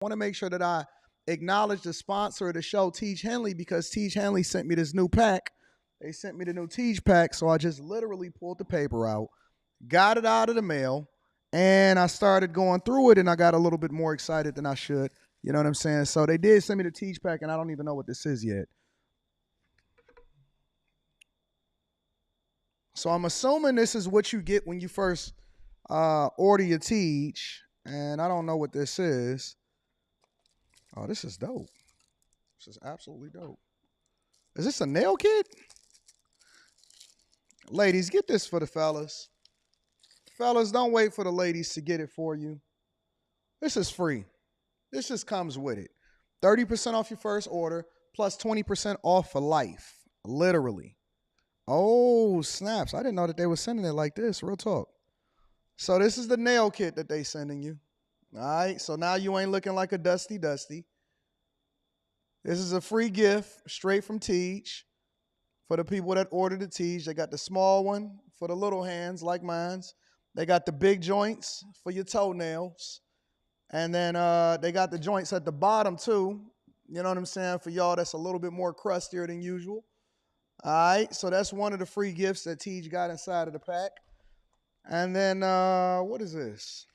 want to make sure that I acknowledge the sponsor of the show, Tiege Hanley, because Tiege Hanley sent me this new pack. They sent me the new Tiege pack, so I just literally pulled the paper out, got it out of the mail, and I started going through it, and I got a little bit more excited than I should. You know what I'm saying? So they did send me the Tiege pack, and I don't even know what this is yet. So I'm assuming this is what you get when you first order your Tiege, and I don't know what this is. Oh, this is dope. This is absolutely dope. Is this a nail kit? Ladies, get this for the fellas. Fellas, don't wait for the ladies to get it for you. This is free. This just comes with it. 30% off your first order, plus 20% off for life. Literally. Oh, snaps. I didn't know that they were sending it like this. Real talk. So this is the nail kit that they sending you. All right. So now you ain't looking like a dusty. This is a free gift straight from Tiege for the people that ordered the Tiege. They got the small one for the little hands like mine's. They got the big joints for your toenails. And then they got the joints at the bottom too. You know what I'm saying? For y'all that's a little bit more crustier than usual. All right, so that's one of the free gifts that Tiege got inside of the pack. And then, what is this?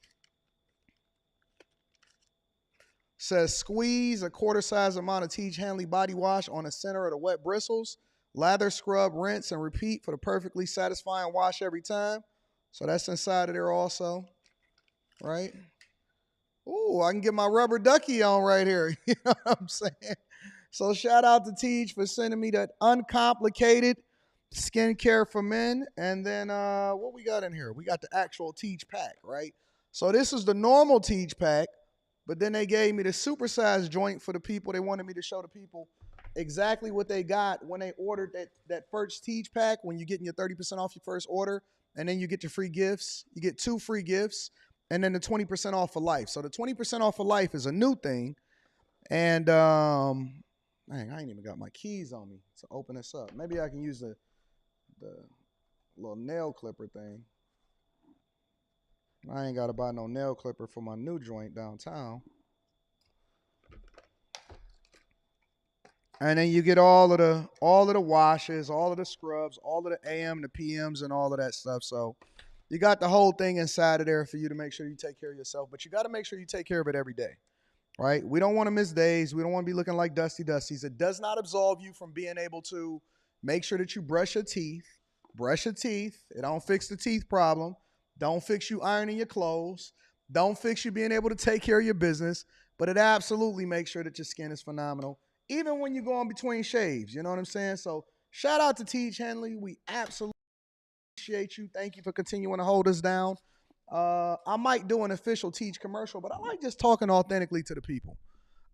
Says, squeeze a quarter-size amount of Tiege Hanley body wash on the center of the wet bristles. Lather, scrub, rinse, and repeat for the perfectly satisfying wash every time. So that's inside of there also, right? Ooh, I can get my rubber ducky on right here. You know what I'm saying? So shout out to Tiege for sending me that uncomplicated skincare for men. And then what we got in here? We got the actual Tiege pack, right? So this is the normal Tiege pack, but then they gave me the supersized joint for the people. They wanted me to show the people exactly what they got when they ordered that first Tiege pack, when you're getting your 30% off your first order, and then you get your free gifts. You get 2 free gifts, and then the 20% off for life. So the 20% off for life is a new thing. And dang, I ain't even got my keys on me to open this up. Maybe I can use the little nail clipper thing. I ain't got to buy no nail clipper for my new joint downtown. And then you get all of the washes, all of the scrubs, all of the AM, the PMs, and all of that stuff. So you got the whole thing inside of there for you to make sure you take care of yourself. But you got to make sure you take care of it every day. Right? We don't want to miss days. We don't want to be looking like dusties. It does not absolve you from being able to make sure that you brush your teeth. Brush your teeth. It don't fix the teeth problem. Don't fix you ironing your clothes. Don't fix you being able to take care of your business. But it absolutely makes sure that your skin is phenomenal, even when you're going between shaves. You know what I'm saying? So shout out to Tiege Hanley. We absolutely appreciate you. Thank you for continuing to hold us down. I might do an official Tiege commercial, but I like just talking authentically to the people.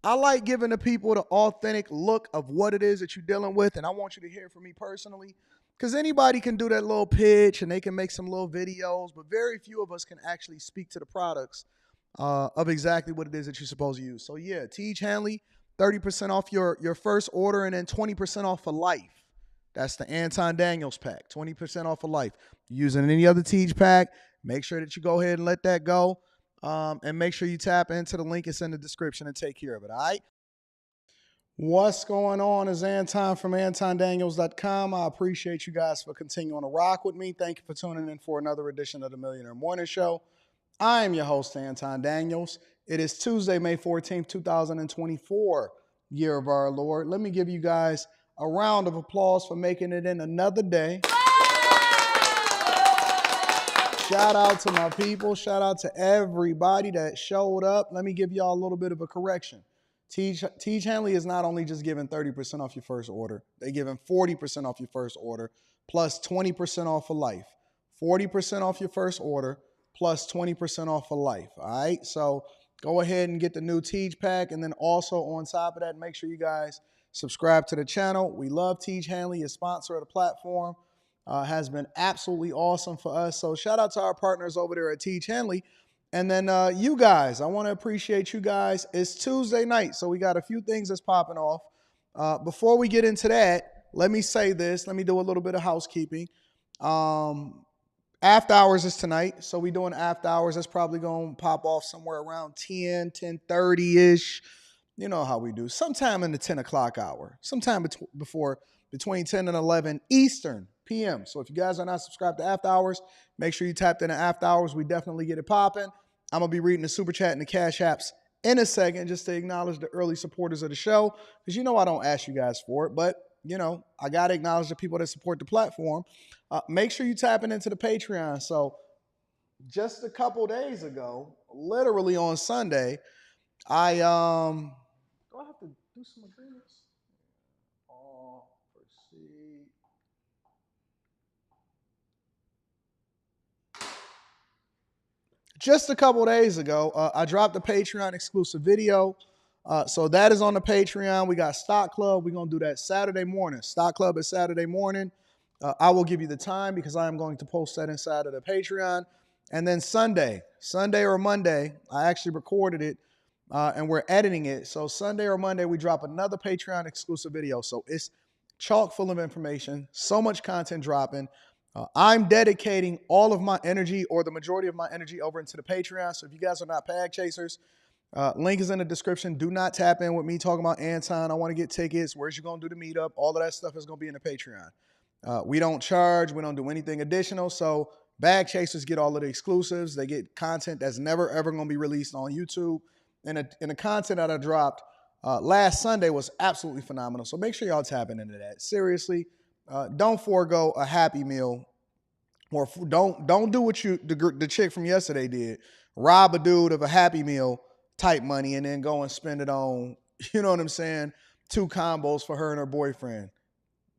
I like giving the people the authentic look of what it is that you're dealing with, and I want you to hear from me personally, because anybody can do that little pitch and they can make some little videos, but very few of us can actually speak to the products of exactly what it is that you're supposed to use. So yeah, Tiege Hanley, 30% off your first order, and then 20% off for life. That's the Anton Daniels pack, 20% off for life. Using any other Tiege pack, make sure that you go ahead and let that go. And make sure you tap into the link that's in the description and take care of it, all right? What's going on is Anton from AntonDaniels.com. I appreciate you guys for continuing to rock with me. Thank you for tuning in for another edition of the Millionaire Morning Show. I am your host, Anton Daniels. It is Tuesday, May 14th, 2024, year of our Lord. Let me give you guys a round of applause for making it in another day. Shout out to my people. Shout out to everybody that showed up. Let me give y'all a little bit of a correction. Tiege Hanley is not only just giving 30% off your first order. They're giving 40% off your first order, plus 20% off for life. 40% off your first order, plus 20% off for life. All right? So go ahead and get the new Tiege pack. And then also on top of that, make sure you guys subscribe to the channel. We love Tiege Hanley, a sponsor of the platform. Has been absolutely awesome for us. So shout out to our partners over there at Tiege Hanley. And then you guys, I want to appreciate you guys. It's Tuesday night, so we got a few things that's popping off. Before we get into that, let me say this. Let me do a little bit of housekeeping. After hours is tonight, so we doing after hours. That's probably going to pop off somewhere around 10, 10:30-ish. You know how we do. Sometime in the 10 o'clock hour. Sometime between 10 and 11 Eastern PM. So if you guys are not subscribed to after hours, make sure you tapped in to after hours. We definitely get it popping. I'm going to be reading the super chat and the cash apps in a second just to acknowledge the early supporters of the show, because you know I don't ask you guys for it, but you know I got to acknowledge the people that support the platform. Make sure you tapping into the Patreon. So just a couple days ago, literally on Sunday, I do I have to do some agreements? Proceed. Just a couple days ago, I dropped a Patreon exclusive video. So that is on the Patreon. We got Stock Club. We're going to do that Saturday morning. Stock Club is Saturday morning. I will give you the time because I am going to post that inside of the Patreon. And then Sunday or Monday, I actually recorded it and we're editing it. So Sunday or Monday, we drop another Patreon exclusive video. So it's chock full of information, so much content dropping. I'm dedicating all of my energy, or the majority of my energy, over into the Patreon. So if you guys are not bag chasers, link is in the description. Do not tap in with me talking about Anton. I want to get tickets. Where's you going to do the meetup? All of that stuff is going to be in the Patreon. We don't charge. We don't do anything additional. So bag chasers get all of the exclusives. They get content that's never, ever going to be released on YouTube. And the content that I dropped last Sunday was absolutely phenomenal. So make sure y'all tapping into that. Seriously, don't forego a Happy Meal, or don't do what the chick from yesterday did. Rob a dude of a Happy Meal type money and then go and spend it on, you know what I'm saying, 2 combos for her and her boyfriend.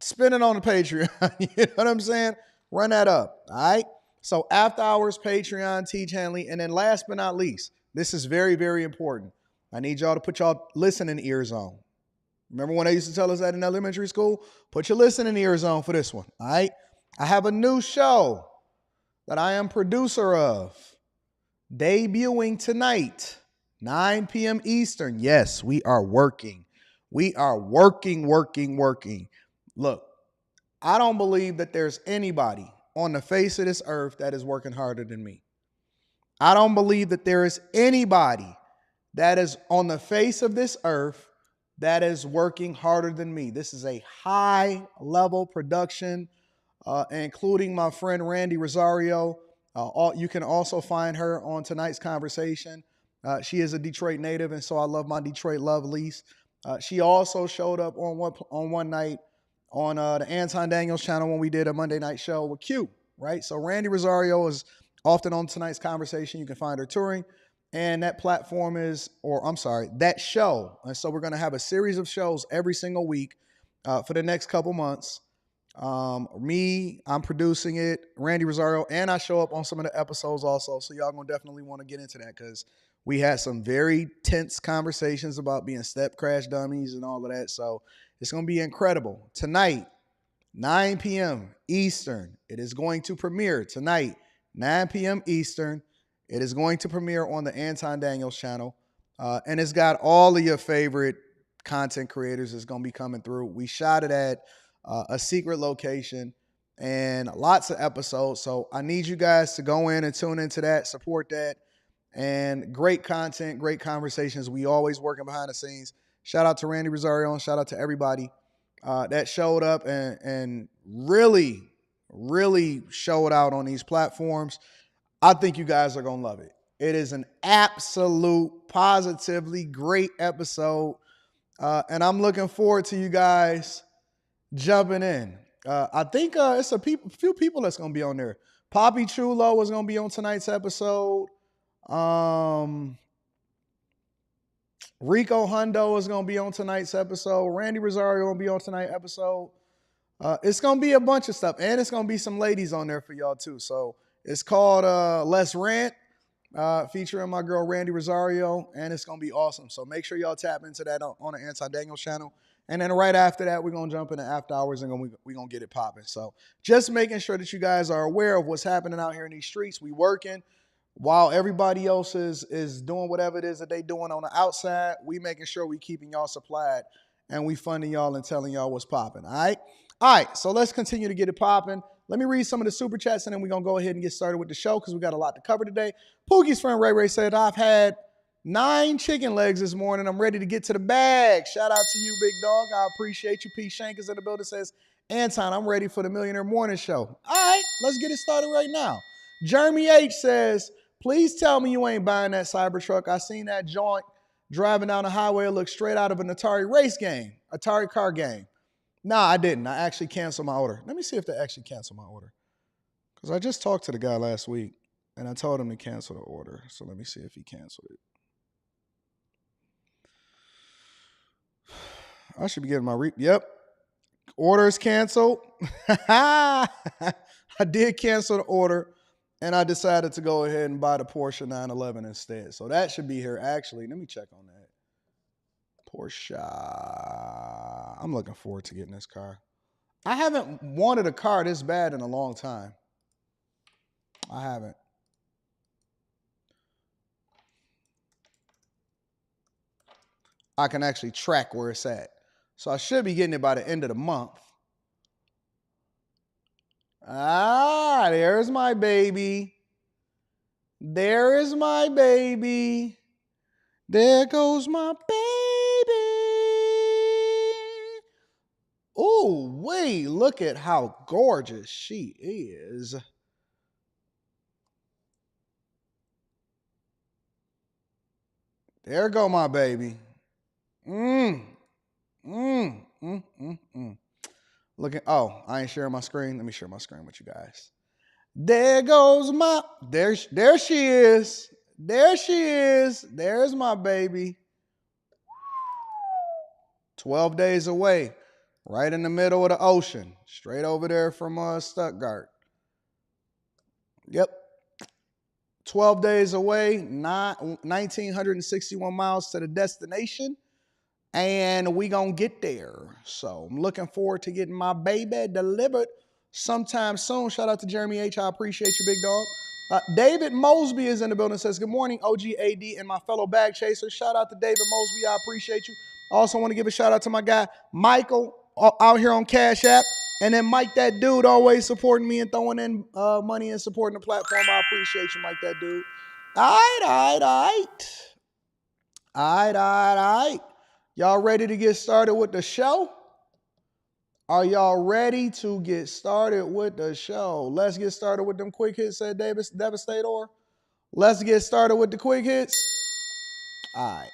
Spend it on the Patreon. You know what I'm saying? Run that up. All right. So after hours, Patreon, Tiege Hanley, and then last but not least, this is very, very important. I need y'all to put y'all listening ears on. Remember when they used to tell us that in elementary school? Put your listening ears on for this one. All right. I have a new show that I am producer of, debuting tonight, 9 p.m. Eastern. Yes, we are working. We are working. Look, I don't believe that there's anybody on the face of this earth that is working harder than me. I don't believe that there is anybody that is on the face of this earth that is working harder than me. This is a high-level production, including my friend Randy Rosario. You can also find her on tonight's conversation. She is a Detroit native, and so I love my Detroit lovelies. She also showed up on one night on the Anton Daniels channel when we did a Monday night show with Q, right? So Randy Rosario is often on tonight's conversation. You can find her touring. And that platform is, that show. And so we're going to have a series of shows every single week for the next couple months. I'm producing it, Randy Rosario, and I show up on some of the episodes also. So y'all gonna definitely want to get into that, because we had some very tense conversations about being step crash dummies and all of that. So it's gonna be incredible. Tonight, 9 p.m. Eastern. It is going to premiere tonight, 9 p.m. Eastern. It is going to premiere on the Anton Daniels channel. And it's got all of your favorite content creators that's going to be coming through. We shot it at a secret location and lots of episodes. So I need you guys to go in and tune into that, support that, and great content, great conversations. We always working behind the scenes. Shout out to Randy Rosario and shout out to everybody that showed up and really, really showed out on these platforms. I think you guys are going to love it. It is an absolute, positively great episode. And I'm looking forward to you guys jumping in. I think it's few people that's going to be on there. Poppy Chulo is going to be on tonight's episode. Rico Hundo is going to be on tonight's episode. Randy Rosario going to be on tonight's episode. It's going to be a bunch of stuff. And it's going to be some ladies on there for y'all too. So it's called Let's Rant, featuring my girl Randy Rosario. And it's going to be awesome. So make sure y'all tap into that on the Anton Daniels channel. And then right after that, we're going to jump into after hours and we're going to get it popping. So just making sure that you guys are aware of what's happening out here in these streets. We working. While everybody else is doing whatever it is that they doing on the outside, we making sure we keeping y'all supplied and we funding y'all and telling y'all what's popping. All right. So let's continue to get it popping. Let me read some of the super chats, and then we're going to go ahead and get started with the show because we got a lot to cover today. Pookie's friend Ray Ray said, I've had 9 chicken legs this morning. I'm ready to get to the bag. Shout out to you, big dog. I appreciate you. P. Shank is in the building. Says, Anton, I'm ready for the Millionaire Morning Show. All right, let's get it started right now. Jeremy H. says, please tell me you ain't buying that Cybertruck. I seen that joint driving down the highway. It looks straight out of an Atari race game, Atari car game. Nah, I didn't. I actually canceled my order. Let me see if they actually canceled my order. Because I just talked to the guy last week, and I told him to cancel the order. So let me see if he canceled it. I should be getting my yep. Order is canceled. I did cancel the order, and I decided to go ahead and buy the Porsche 911 instead. So that should be here. Actually, let me check on that. Porsche. I'm looking forward to getting this car. I haven't wanted a car this bad in a long time. I haven't. I can actually track where it's at. So I should be getting it by the end of the month. Ah, there's my baby. There is my baby. There goes my baby. Oh, wait, look at how gorgeous she is. There go my baby. Looking, oh, I ain't sharing my screen. Let me share my screen with you guys. There goes my, there she is. There she is. There's my baby. 12 days away, right in the middle of the ocean, straight over there from Stuttgart. Yep. 12 days away, 1,961 miles to the destination. And we gonna get there. So I'm looking forward to getting my baby delivered sometime soon. Shout out to Jeremy H. I appreciate you, big dog. David Mosby is in the building. Says, good morning, OGAD and my fellow bag chasers. Shout out to David Mosby. I appreciate you. I also want to give a shout out to my guy, Michael, out here on Cash App. And then Mike, that dude, always supporting me and throwing in money and supporting the platform. I appreciate you, Mike, that dude. All right. Y'all ready to get started with the show? Are y'all ready to get started with the show? Let's get started with them quick hits, said Devastator. Let's get started with the quick hits. All right.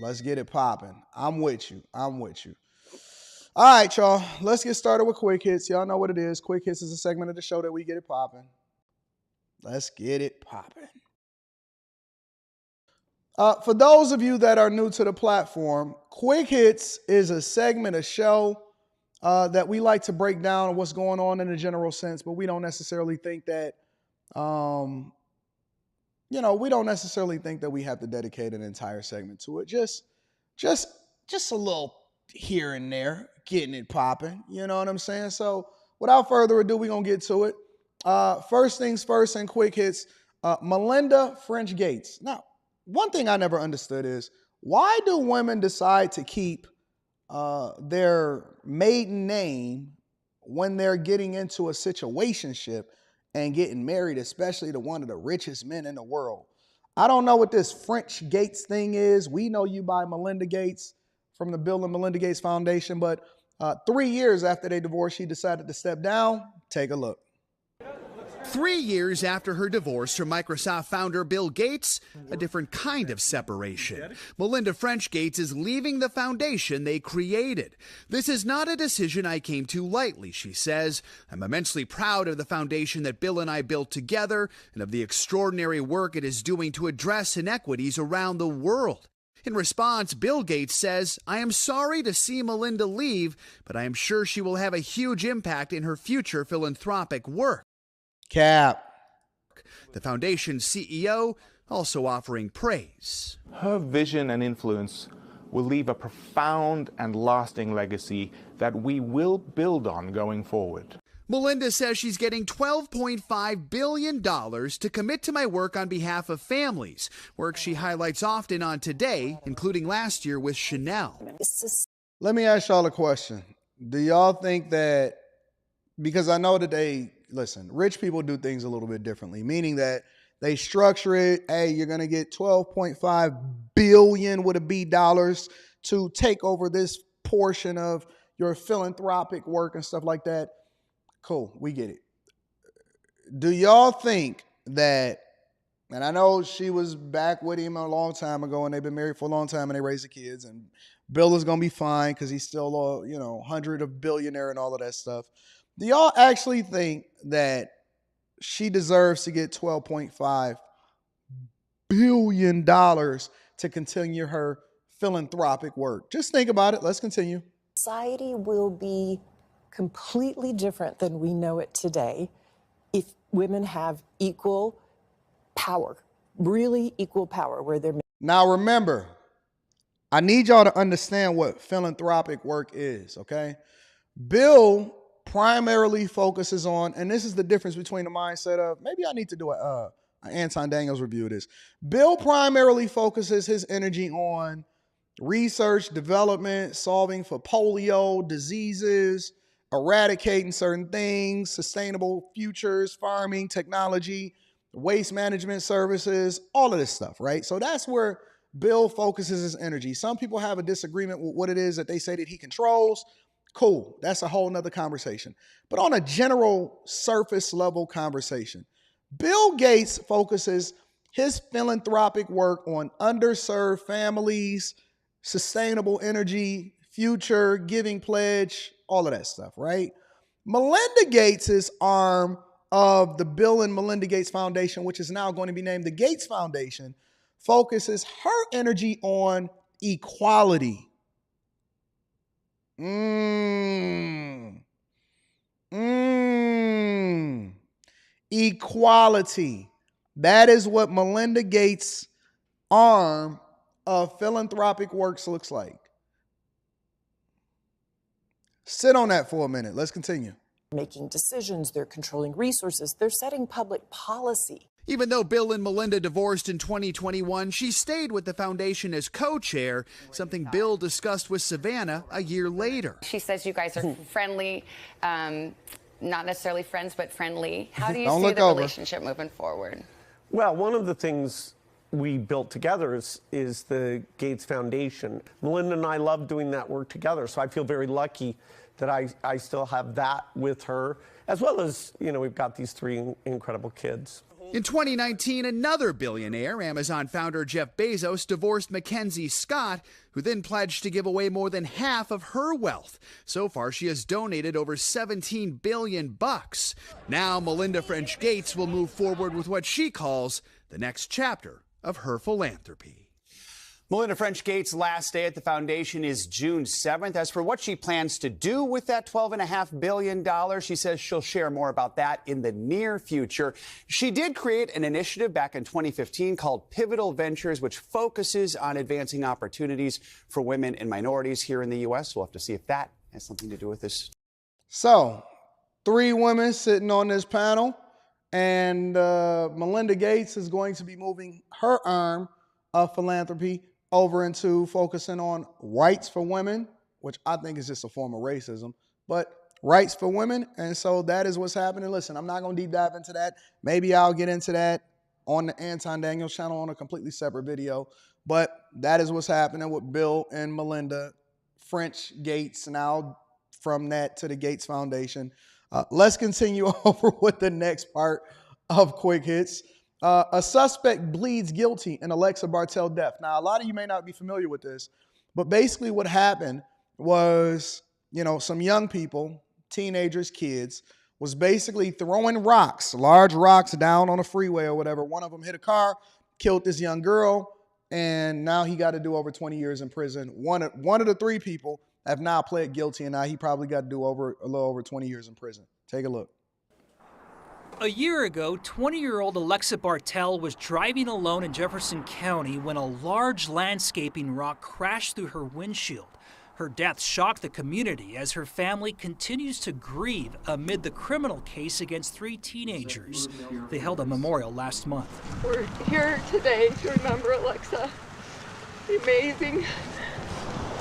Let's get it popping. I'm with you. All right, y'all. Let's get started with quick hits. Y'all know what it is. Quick hits is a segment of the show that we get it popping. Let's get it popping. For those of you that are new to the platform, Quick Hits is a segment, a show that we like to break down what's going on in a general sense, but we don't necessarily think that, we don't necessarily think that we have to dedicate an entire segment to it. Just a little here and there, getting it popping. You know what I'm saying? So without further ado, we're going to get to it. First things first in Quick Hits, Melinda French Gates. Now, one thing I never understood is, why do women decide to keep their maiden name when they're getting into a situationship and getting married, especially to one of the richest men in the world? I don't know what this French Gates thing is. We know you by Melinda Gates from the Bill and Melinda Gates Foundation, but 3 years after they divorced, she decided to step down. Take a look. 3 years after her divorce from Microsoft founder Bill Gates, a different kind of separation. Melinda French Gates is leaving the foundation they created. This is not a decision I came to lightly, she says. I'm immensely proud of the foundation that Bill and I built together and of the extraordinary work it is doing to address inequities around the world. In response, Bill Gates says, I am sorry to see Melinda leave, but I am sure she will have a huge impact in her future philanthropic work. Cap. The foundation's CEO also offering praise. Her vision and influence will leave a profound and lasting legacy that we will build on going forward. Melinda says she's getting $12.5 billion to commit to my work on behalf of families, work she highlights often on Today, including last year with Chanel. Let me ask y'all a question. Do y'all think that, because I know that they listen, rich people do things a little bit differently, meaning that they structure it. Hey, you're going to get 12.5 billion with a B dollars to take over this portion of your philanthropic work and stuff like that. Cool. We get it. Do y'all think that, and I know she was back with him a long time ago and they've been married for a long time and they raised the kids, and Bill is going to be fine because he's still a, 100 of billionaire and all of that stuff. Do y'all actually think that she deserves to get $12.5 billion to continue her philanthropic work? Just think about it. Let's continue. Society will be completely different than we know it today if women have equal power, really equal power, where they're... Now remember, I need y'all to understand what philanthropic work is, okay? Bill primarily focuses on, and this is the difference between the mindset of, maybe I need to do an Anton Daniels review of this. Bill primarily focuses his energy on research, development, solving for polio, diseases, eradicating certain things, sustainable futures, farming, technology, waste management services, all of this stuff, right? So that's where Bill focuses his energy. Some people have a disagreement with what it is that they say that he controls. Cool. That's a whole nother conversation. But on a general surface level conversation, Bill Gates focuses his philanthropic work on underserved families, sustainable energy, future, giving pledge, all of that stuff, right? Melinda Gates' arm of the Bill and Melinda Gates Foundation, which is now going to be named the Gates Foundation, focuses her energy on equality. Equality. That is what Melinda Gates' arm of philanthropic works looks like. Sit on that for a minute. Let's continue. Making decisions, they're controlling resources, they're setting public policy. Even though Bill and Melinda divorced in 2021, she stayed with the foundation as co-chair, something Bill discussed with Savannah a year later. She says you guys are friendly, not necessarily friends, but friendly. How do you Don't see look the over. relationship moving forward? Well, one of the things we built together is the Gates Foundation. Melinda and I love doing that work together, so I feel very lucky that I still have that with her, as well as, we've got these three incredible kids. In 2019, another billionaire, Amazon founder Jeff Bezos, divorced Mackenzie Scott, who then pledged to give away more than half of her wealth. So far, she has donated over $17 billion. Now, Melinda French Gates will move forward with what she calls the next chapter of her philanthropy. Melinda French Gates' last day at the foundation is June 7th. As for what she plans to do with that $12.5 billion, she says she'll share more about that in the near future. She did create an initiative back in 2015 called Pivotal Ventures, which focuses on advancing opportunities for women and minorities here in the U.S. We'll have to see if that has something to do with this. So, 3 women sitting on this panel, and Melinda Gates is going to be moving her arm of philanthropy over into focusing on rights for women, which I think is just a form of racism, but rights for women. And so that is what's happening. Listen, I'm not going to deep dive into that. Maybe I'll get into that on the Anton Daniels channel on a completely separate video. But that is what's happening with Bill and Melinda French Gates, now from that to the Gates Foundation. Let's continue over with the next part of Quick Hits. A suspect pleads guilty in Alexa Bartell death. Now, a lot of you may not be familiar with this, but basically what happened was, some young people, teenagers, kids, was basically throwing rocks, large rocks down on a freeway or whatever. One of them hit a car, killed this young girl, and now he got to do over 20 years in prison. One of the 3 people have now pled guilty, and now he probably got to do a little over 20 years in prison. Take a look. A year ago, 20-year-old Alexa Bartell was driving alone in Jefferson County when a large landscaping rock crashed through her windshield. Her death shocked the community as her family continues to grieve amid the criminal case against 3 teenagers. They held a memorial last month. We're here today to remember Alexa, the amazing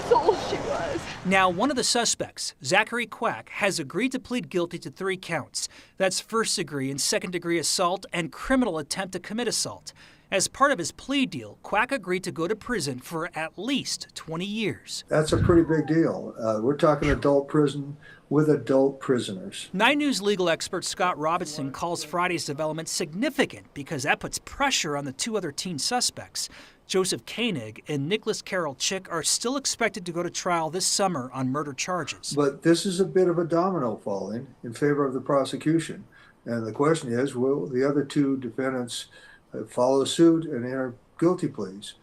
soul she was. Now, one of the suspects, Zachary Quack, has agreed to plead guilty to 3 counts. That's first-degree and second-degree assault and criminal attempt to commit assault. As part of his plea deal, Quack agreed to go to prison for at least 20 years. That's a pretty big deal. We're talking adult prison with adult prisoners. 9 News legal expert Scott Robinson calls Friday's development significant because that puts pressure on the 2 other teen suspects. Joseph Koenig and Nicholas Carroll Chick are still expected to go to trial this summer on murder charges. But this is a bit of a domino falling in favor of the prosecution. And the question is, will the other 2 defendants follow suit and enter guilty pleas?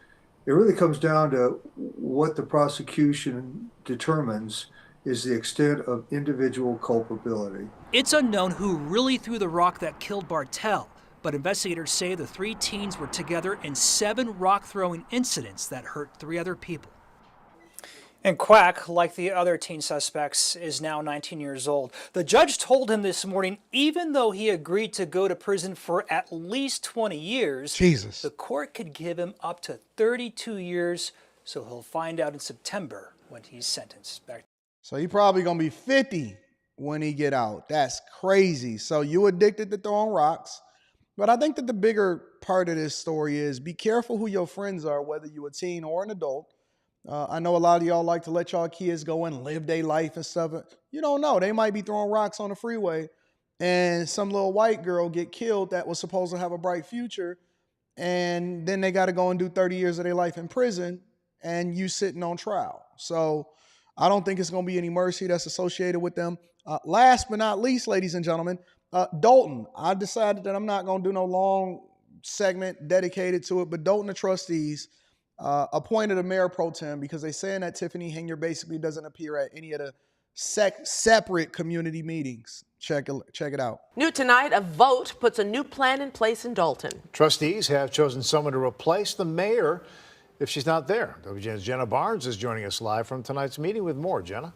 It really comes down to what the prosecution determines is the extent of individual culpability. It's unknown who really threw the rock that killed Bartell, but investigators say the 3 teens were together in 7 rock-throwing incidents that hurt 3 other people. And Quack, like the other teen suspects, is now 19 years old. The judge told him this morning, even though he agreed to go to prison for at least 20 years, Jesus, the court could give him up to 32 years, so he'll find out in September when he's sentenced. So he probably going to be 50 when he get out. That's crazy. So you addicted to throwing rocks. But I think that the bigger part of this story is be careful who your friends are, whether you're a teen or an adult. I know a lot of y'all like to let y'all kids go and live their life and stuff. You don't know. They might be throwing rocks on the freeway and some little white girl get killed that was supposed to have a bright future. And then they got to go and do 30 years of their life in prison and you sitting on trial. So I don't think it's going to be any mercy that's associated with them. Last but not least, ladies and gentlemen, Dolton. I decided that I'm not going to do no long segment dedicated to it, but Dolton, the trustees, appointed a mayor pro tem because they're saying that Tiffany Henyard basically doesn't appear at any of the separate community meetings. Check it out. New tonight, a vote puts a new plan in place in Dolton. Trustees have chosen someone to replace the mayor if she's not there. WGN's Jenna Barnes is joining us live from tonight's meeting with more. Jenna?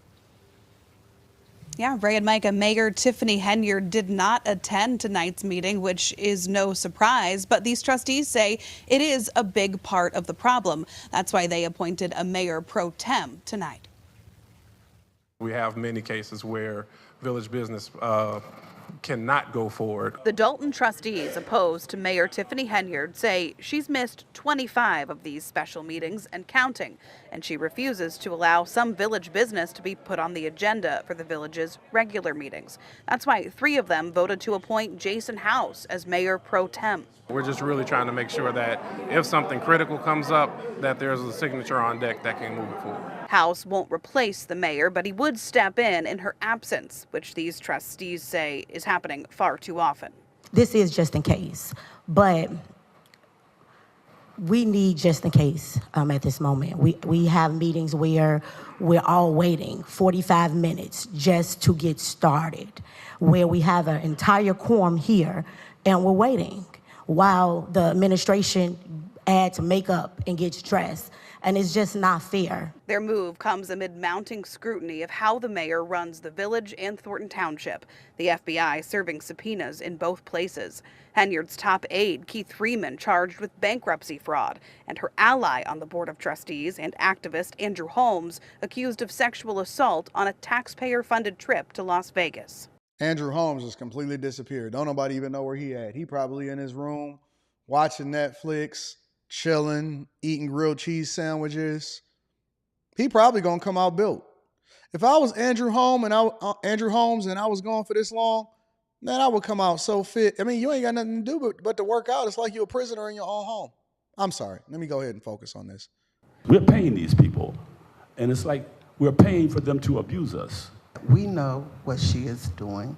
Yeah, Ray and Micah, Mayor Tiffany Henyard did not attend tonight's meeting, which is no surprise, but these trustees say it is a big part of the problem. That's why they appointed a mayor pro tem tonight. We have many cases where village business cannot go forward. The Dolton trustees opposed to Mayor Tiffany Henyard say she's missed 25 of these special meetings and counting, and she refuses to allow some village business to be put on the agenda for the village's regular meetings. That's why 3 of them voted to appoint Jason House as mayor pro tem. We're just really trying to make sure that if something critical comes up, that there's a signature on deck that can move it forward. House won't replace the mayor, but he would step in her absence, which these trustees say is happening far too often. This is just in case, but we need just in case at this moment. We have meetings where we're all waiting 45 minutes just to get started, where we have an entire quorum here and we're waiting while the administration adds makeup and gets dressed. And it's just not fair. Their move comes amid mounting scrutiny of how the mayor runs the village and Thornton Township, the FBI serving subpoenas in both places. Henyard's top aide, Keith Freeman, charged with bankruptcy fraud, and her ally on the board of trustees and activist Andrew Holmes accused of sexual assault on a taxpayer-funded trip to Las Vegas. Andrew Holmes has completely disappeared. Don't nobody even know where he at. He probably in his room watching Netflix, chilling, eating grilled cheese sandwiches. He probably gonna come out built. If I was Andrew Holmes and I was gone for this long, man, I would come out so fit. I mean, you ain't got nothing to do but to work out. It's like you're a prisoner in your own home. I'm sorry. Let me go ahead and focus on this. We're paying these people, and it's like we're paying for them to abuse us. We know what she is doing,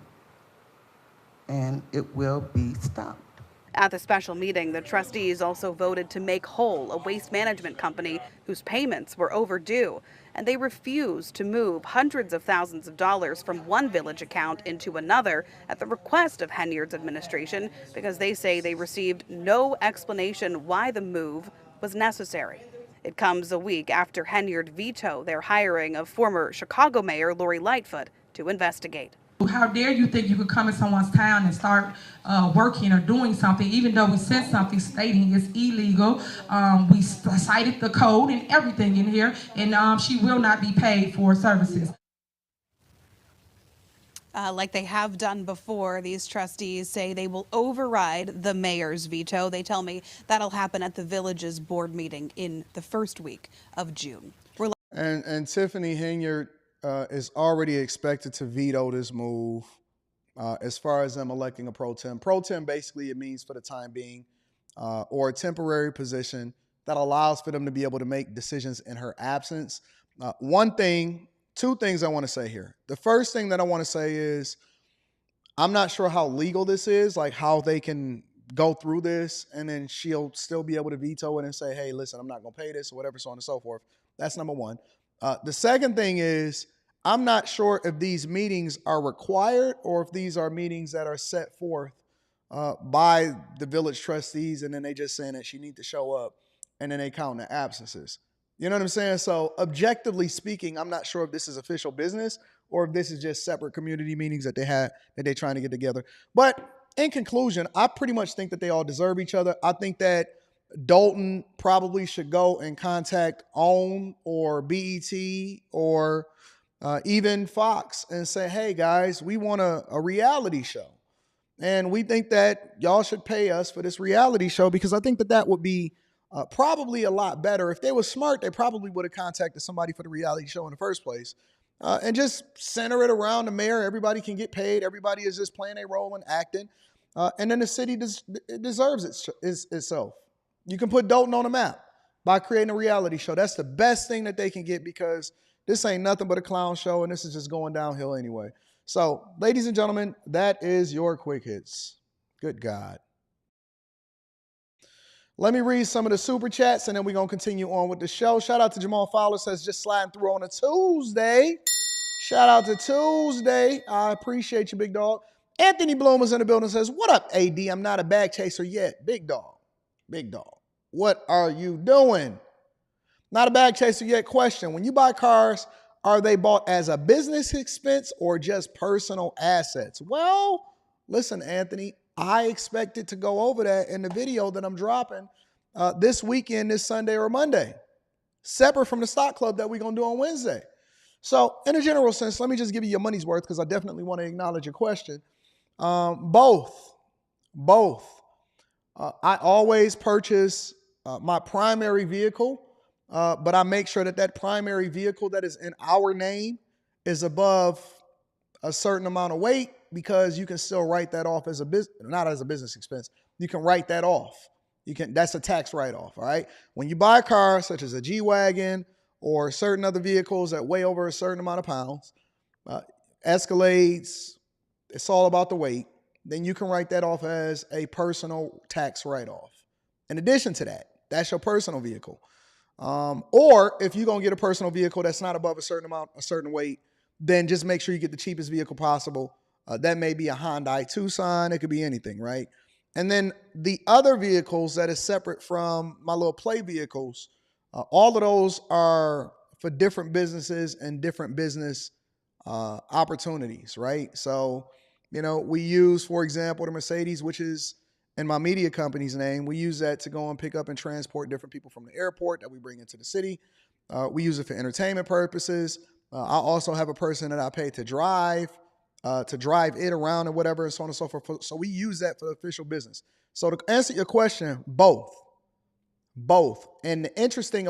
and it will be stopped. At the special meeting, the trustees also voted to make whole a waste management company whose payments were overdue, and they refused to move hundreds of thousands of dollars from one village account into another at the request of Henyard's administration because they say they received no explanation why the move was necessary. It comes a week after Henyard vetoed their hiring of former Chicago Mayor Lori Lightfoot to investigate. How dare you think you could come in someone's town and start working or doing something, even though we sent something stating it's illegal. We cited the code and everything in here, and she will not be paid for services. Like they have done before, these trustees say they will override the mayor's veto. They tell me that'll happen at the village's board meeting in the first week of June. And Tiffany Henyard is already expected to veto this move as far as them electing a pro tem. Pro tem, basically, it means for the time being, or a temporary position that allows for them to be able to make decisions in her absence. Two things I want to say here. The first thing that I want to say is I'm not sure how legal this is, like how they can go through this and then she'll still be able to veto it and say, hey, listen, I'm not going to pay this or whatever, so on and so forth. That's number one. The second thing is I'm not sure if these meetings are required or if these are meetings that are set forth by the village trustees and then they just saying that she need to show up and then they count the absences. You know what I'm saying? So objectively speaking, I'm not sure if this is official business or if this is just separate community meetings that they're trying to get together. But in conclusion, I pretty much think that they all deserve each other. I think that Dolton probably should go and contact OWN or BET or even Fox and say, hey guys, we want a reality show. And we think that y'all should pay us for this reality show because I think that that would be probably a lot better. If they were smart, they probably would have contacted somebody for the reality show in the first place and just center it around the mayor. Everybody can get paid. Everybody is just playing a role and acting. And then the city deserves itself. You can put Dolton on the map by creating a reality show. That's the best thing that they can get because this ain't nothing but a clown show and this is just going downhill anyway. So, ladies and gentlemen, that is your quick hits. Good God. Let me read some of the super chats and then we're going to continue on with the show. Shout out to Jamal Fowler, says just sliding through on a Tuesday. Shout out to Tuesday. I appreciate you, big dog. Anthony Bloom is in the building, says, what up, AD? I'm not a bag chaser yet. Big dog. Big dog. What are you doing? Not a bag chaser yet. Question. When you buy cars, are they bought as a business expense or just personal assets? Well, listen, Anthony, I expected to go over that in the video that I'm dropping this weekend, this Sunday or Monday, separate from the stock club that we're going to do on Wednesday. So in a general sense, let me just give you your money's worth because I definitely want to acknowledge your question. Both. I always purchase my primary vehicle, but I make sure that primary vehicle that is in our name is above a certain amount of weight because you can still write that off as a business, not as a business expense. You can write that off. That's a tax write-off, all right? When you buy a car such as a G-Wagon or certain other vehicles that weigh over a certain amount of pounds, Escalades, it's all about the weight, then you can write that off as a personal tax write-off. In addition to that, that's your personal vehicle. Or if you're going to get a personal vehicle that's not above a certain amount, a certain weight, then just make sure you get the cheapest vehicle possible. That may be a Hyundai Tucson. It could be anything, right? And then the other vehicles that is separate from my little play vehicles, all of those are for different businesses and different business opportunities, right? So, we use, for example, the Mercedes, which is in my media company's name. We use that to go and pick up and transport different people from the airport that we bring into the city. We use it for entertainment purposes. I also have a person that I pay to drive it around and whatever and so on and so forth. So we use that for the official business. So to answer your question, both. And the interesting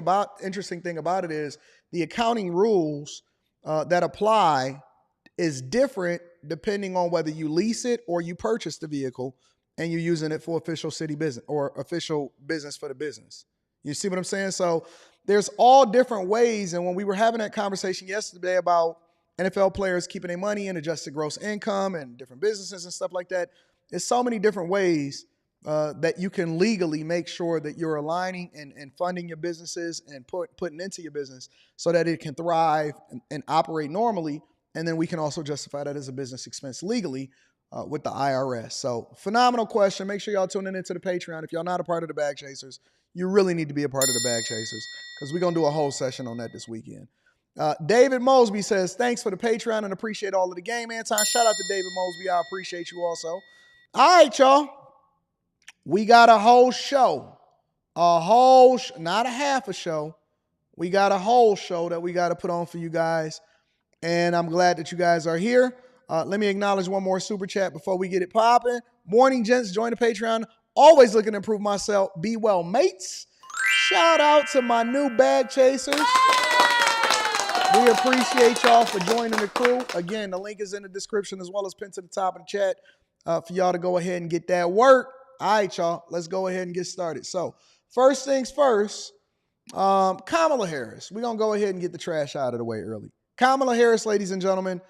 thing about it is the accounting rules that apply is different depending on whether you lease it or you purchase the vehicle and you're using it for official city business or official business for the business. You see what I'm saying? So there's all different ways. And when we were having that conversation yesterday about NFL players keeping their money and adjusted gross income and different businesses and stuff like that, there's so many different ways that you can legally make sure that you're aligning and funding your businesses and putting into your business so that it can thrive and operate normally. And then we can also justify that as a business expense legally with the IRS. So phenomenal question. Make sure y'all tuning into the Patreon. If y'all not a part of the Bag Chasers, you really need to be a part of the Bag Chasers because we're going to do a whole session on that this weekend. David Mosby says, thanks for the Patreon and appreciate all of the game. Anton, shout out to David Mosby. I appreciate you also. All right, y'all. We got a whole show. Not a half a show. We got a whole show that we got to put on for you guys. And I'm glad that you guys are here. Let me acknowledge one more super chat before we get it popping. Morning, gents. Join the Patreon. Always looking to improve myself. Be well, mates. Shout out to my new bag chasers. We appreciate y'all for joining the crew. Again, the link is in the description as well as pinned to the top of the chat for y'all to go ahead and get that work. All right, y'all. Let's go ahead and get started. So, first things first, Kamala Harris. We're going to go ahead and get the trash out of the way early. Kamala Harris, ladies and gentlemen,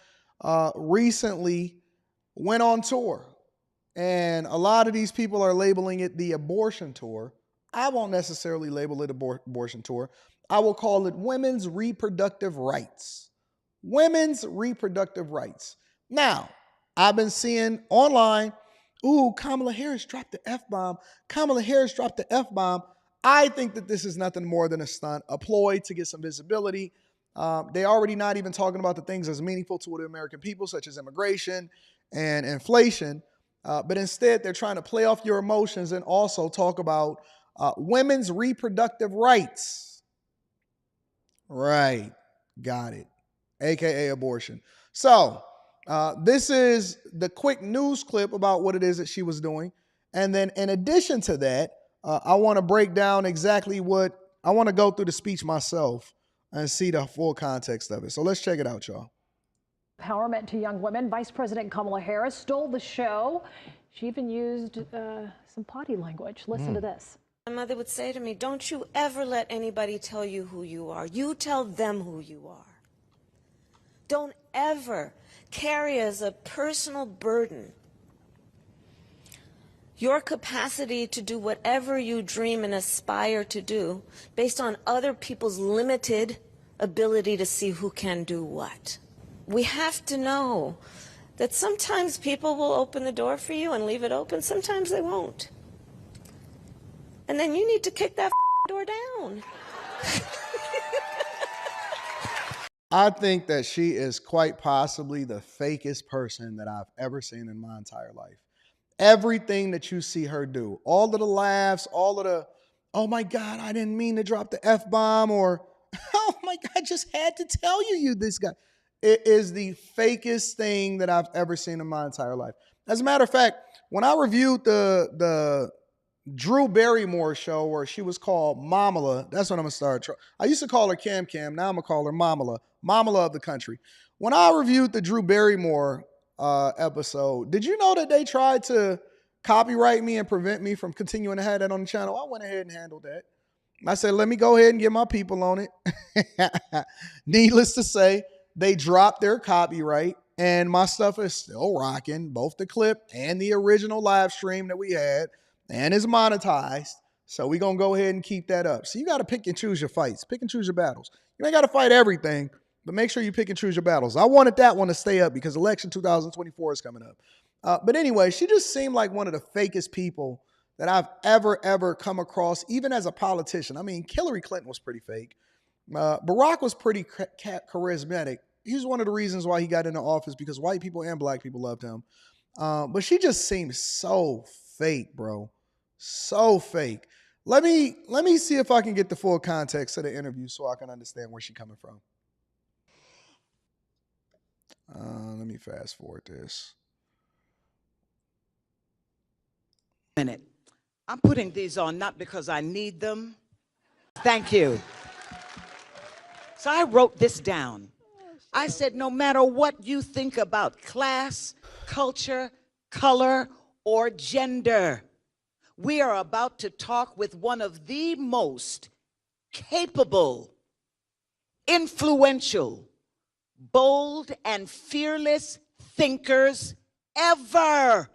recently went on tour. And a lot of these people are labeling it the abortion tour. I won't necessarily label it abortion tour. I will call it women's reproductive rights. Women's reproductive rights. Now, I've been seeing online, ooh, Kamala Harris dropped the F-bomb. Kamala Harris dropped the F-bomb. I think that this is nothing more than a stunt, a ploy to get some visibility. They already not even talking about the things that's meaningful to the American people, such as immigration and inflation. But instead, they're trying to play off your emotions and also talk about women's reproductive rights. Right. Got it. AKA abortion. So this is the quick news clip about what it is that she was doing. And then in addition to that, I want to break down exactly what I want to go through the speech myself and see the full context of it. So let's check it out, y'all. Empowerment to young women. Vice President Kamala Harris stole the show. She even used some potty language. Listen to this. My mother would say to me, don't you ever let anybody tell you who you are. You tell them who you are. Don't ever carry as a personal burden your capacity to do whatever you dream and aspire to do based on other people's limited ability to see who can do what. We have to know that sometimes people will open the door for you and leave it open. Sometimes they won't. And then you need to kick that door down. I think that she is quite possibly the fakest person that I've ever seen in my entire life. Everything that you see her do, all of the laughs, all of the, oh my God, I didn't mean to drop the F-bomb, or, oh my God, I just had to tell you this guy. It is the fakest thing that I've ever seen in my entire life. As a matter of fact, when I reviewed the Drew Barrymore show where she was called Mamala, that's what I'm going to start. I used to call her Cam Cam. Now I'm going to call her Mamala. Mamala of the country. When I reviewed the Drew Barrymore episode, did you know that they tried to copyright me and prevent me from continuing to have that on the channel? I went ahead and handled that. I said, let me go ahead and get my people on it. Needless to say, they dropped their copyright and my stuff is still rocking, both the clip and the original live stream that we had, and is monetized. So we're going to go ahead and keep that up. So you got to pick and choose your fights. Pick and choose your battles. You ain't got to fight everything, but make sure you pick and choose your battles. I wanted that one to stay up because election 2024 is coming up. But anyway, she just seemed like one of the fakest people that I've ever come across, even as a politician. I mean, Hillary Clinton was pretty fake. Barack was pretty charismatic. He's one of the reasons why he got into office, because white people and black people loved him. But she just seems so fake, bro. So fake. Let me see if I can get the full context of the interview so I can understand where she's coming from. Let me fast forward this. Minute. I'm putting these on not because I need them. Thank you. So I wrote this down. I said, no matter what you think about class, culture, color, or gender, we are about to talk with one of the most capable, influential, bold, and fearless thinkers ever.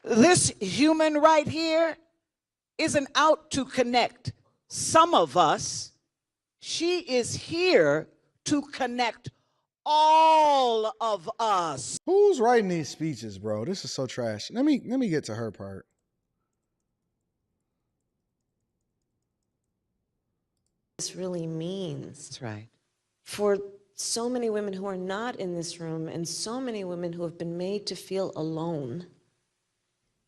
This human right here isn't out to connect some of us. She is here to connect all of us. Who's writing these speeches, bro? This is so trash. Let me get to her part. this really means. That's right. For so many women who are not in this room and so many women who have been made to feel alone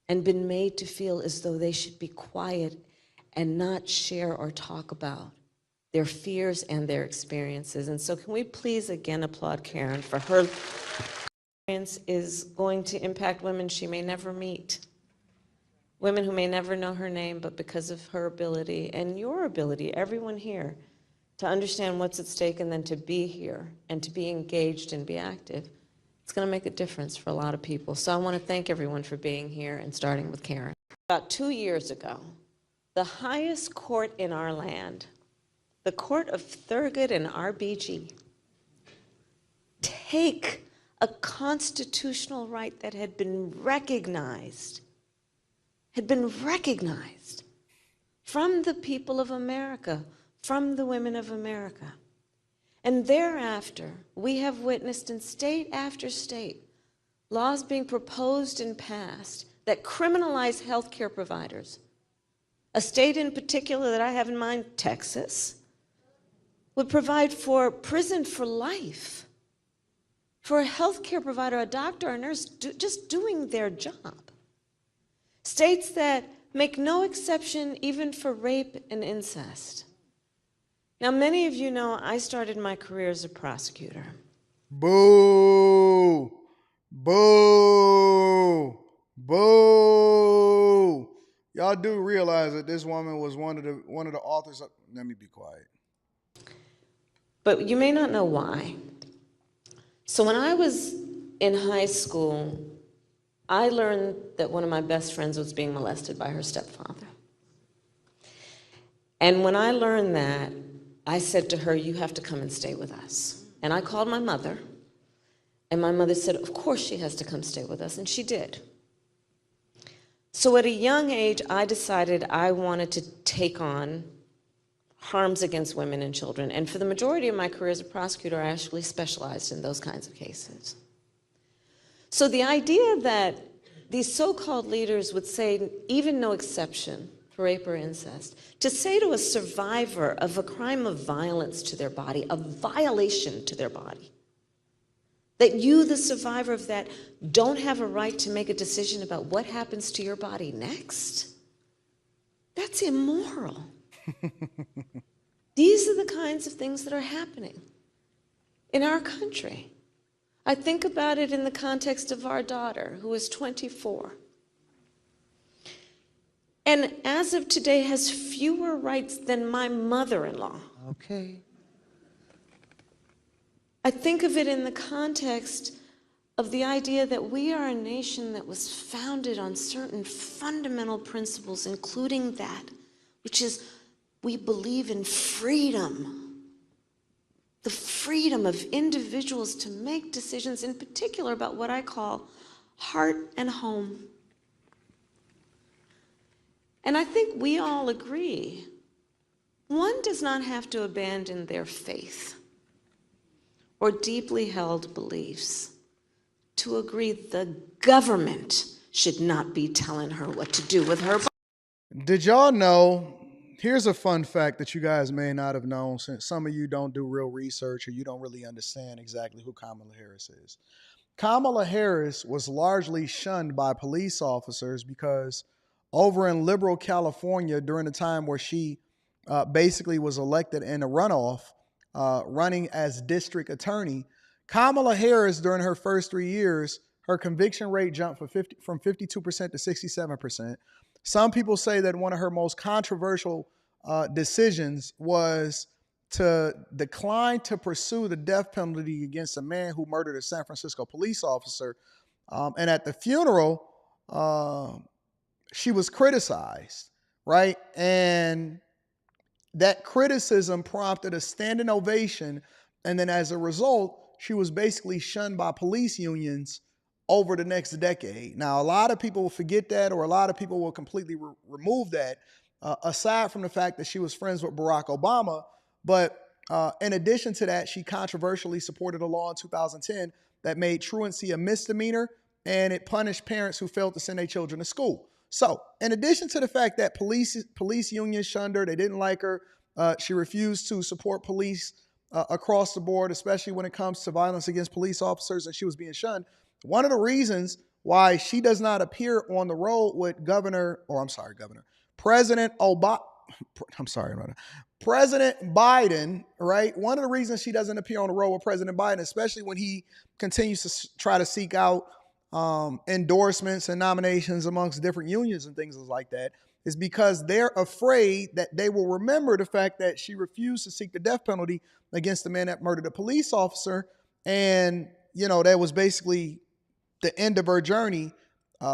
and been made to feel as though they should be quiet and not share or talk about their fears and their experiences. And so can we please again applaud Karen for her experience is going to impact women she may never meet. Women who may never know her name, but because of her ability and your ability, everyone here, to understand what's at stake and then to be here and to be engaged and be active, it's going to make a difference for a lot of people. So I want to thank everyone for being here and starting with Karen. About 2 years ago, the highest court in our land, the court of Thurgood and RBG, take a constitutional right that had been recognized from the people of America, from the women of America. And thereafter, we have witnessed in state after state laws being proposed and passed that criminalize healthcare providers. A state in particular that I have in mind, Texas, would provide for prison for life for a healthcare provider, a doctor, a nurse, just doing their job. States that make no exception even for rape and incest. Now, many of you know I started my career as a prosecutor. Boo! Boo! Boo! Y'all do realize that this woman was one of the authors of, let me be quiet. But you may not know why. So when I was in high school, I learned that one of my best friends was being molested by her stepfather. And when I learned that, I said to her, you have to come and stay with us. And I called my mother, and my mother said, of course she has to come stay with us, and she did. So at a young age, I decided I wanted to take on harms against women and children. And for the majority of my career as a prosecutor, I actually specialized in those kinds of cases. So the idea that these so-called leaders would say, even no exception for rape or incest, to say to a survivor of a crime of violence to their body, a violation to their body, that you, the survivor of that, don't have a right to make a decision about what happens to your body next, that's immoral. These are the kinds of things that are happening in our country. I think about it in the context of our daughter, who is 24. And as of today has fewer rights than my mother-in-law. Okay. I think of it in the context of the idea that we are a nation that was founded on certain fundamental principles, including that, which is we believe in freedom. The freedom of individuals to make decisions, in particular about what I call heart and home. And I think we all agree, one does not have to abandon their faith or deeply held beliefs to agree the government should not be telling her what to do with her body. Did y'all know, here's a fun fact that you guys may not have known, since some of you don't do real research or you don't really understand exactly who Kamala Harris is. Kamala Harris was largely shunned by police officers because over in liberal California, during the time where she basically was elected in a runoff, running as district attorney, Kamala Harris, during her first 3 years, her conviction rate jumped from 52% to 67%. Some people say that one of her most controversial decisions was to decline to pursue the death penalty against a man who murdered a San Francisco police officer. And at the funeral, she was criticized, right? And that criticism prompted a standing ovation. And then as a result, she was basically shunned by police unions over the next decade. Now, a lot of people will forget that, or a lot of people will completely remove that, aside from the fact that she was friends with Barack Obama. But in addition to that, she controversially supported a law in 2010 that made truancy a misdemeanor, and it punished parents who failed to send their children to school. So in addition to the fact that police unions shunned her, they didn't like her, She refused to support police across the board, especially when it comes to violence against police officers, and she was being shunned. One of the reasons why she does not appear on the road with President Obama. President Biden, right? One of the reasons she doesn't appear on the road with President Biden, especially when he continues to try to seek out endorsements and nominations amongst different unions and things like that, is because they're afraid that they will remember the fact that she refused to seek the death penalty against the man that murdered a police officer. And, that was basically the end of her journey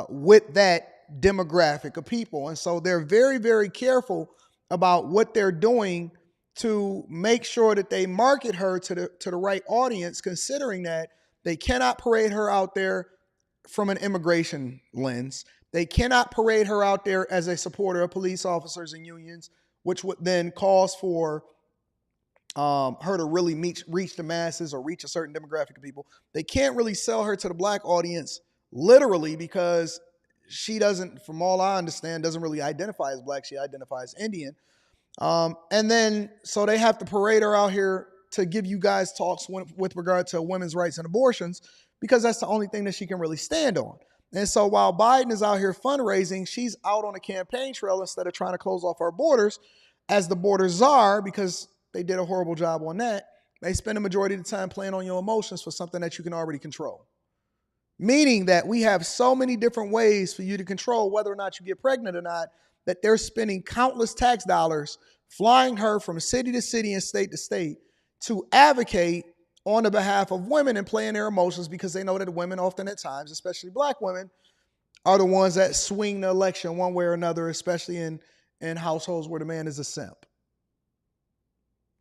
with that demographic of people. And so they're very, very careful about what they're doing to make sure that they market her to the right audience, considering that they cannot parade her out there from an immigration lens. They cannot parade her out there as a supporter of police officers and unions, which would then cause for her to really reach the masses or reach a certain demographic of people. They can't really sell her to the black audience literally because she doesn't, from all I understand, doesn't really identify as black. She identifies Indian. And then, so they have to parade her out here to give you guys talks with regard to women's rights and abortions, because that's the only thing that she can really stand on. And so while Biden is out here fundraising, she's out on a campaign trail instead of trying to close off our borders as the border czar, because they did a horrible job on that. They spend the majority of the time playing on your emotions for something that you can already control. Meaning that we have so many different ways for you to control whether or not you get pregnant or not, that they're spending countless tax dollars flying her from city to city and state to state to advocate on the behalf of women and playing their emotions, because they know that women often at times, especially black women, are the ones that swing the election one way or another, especially in households where the man is a simp.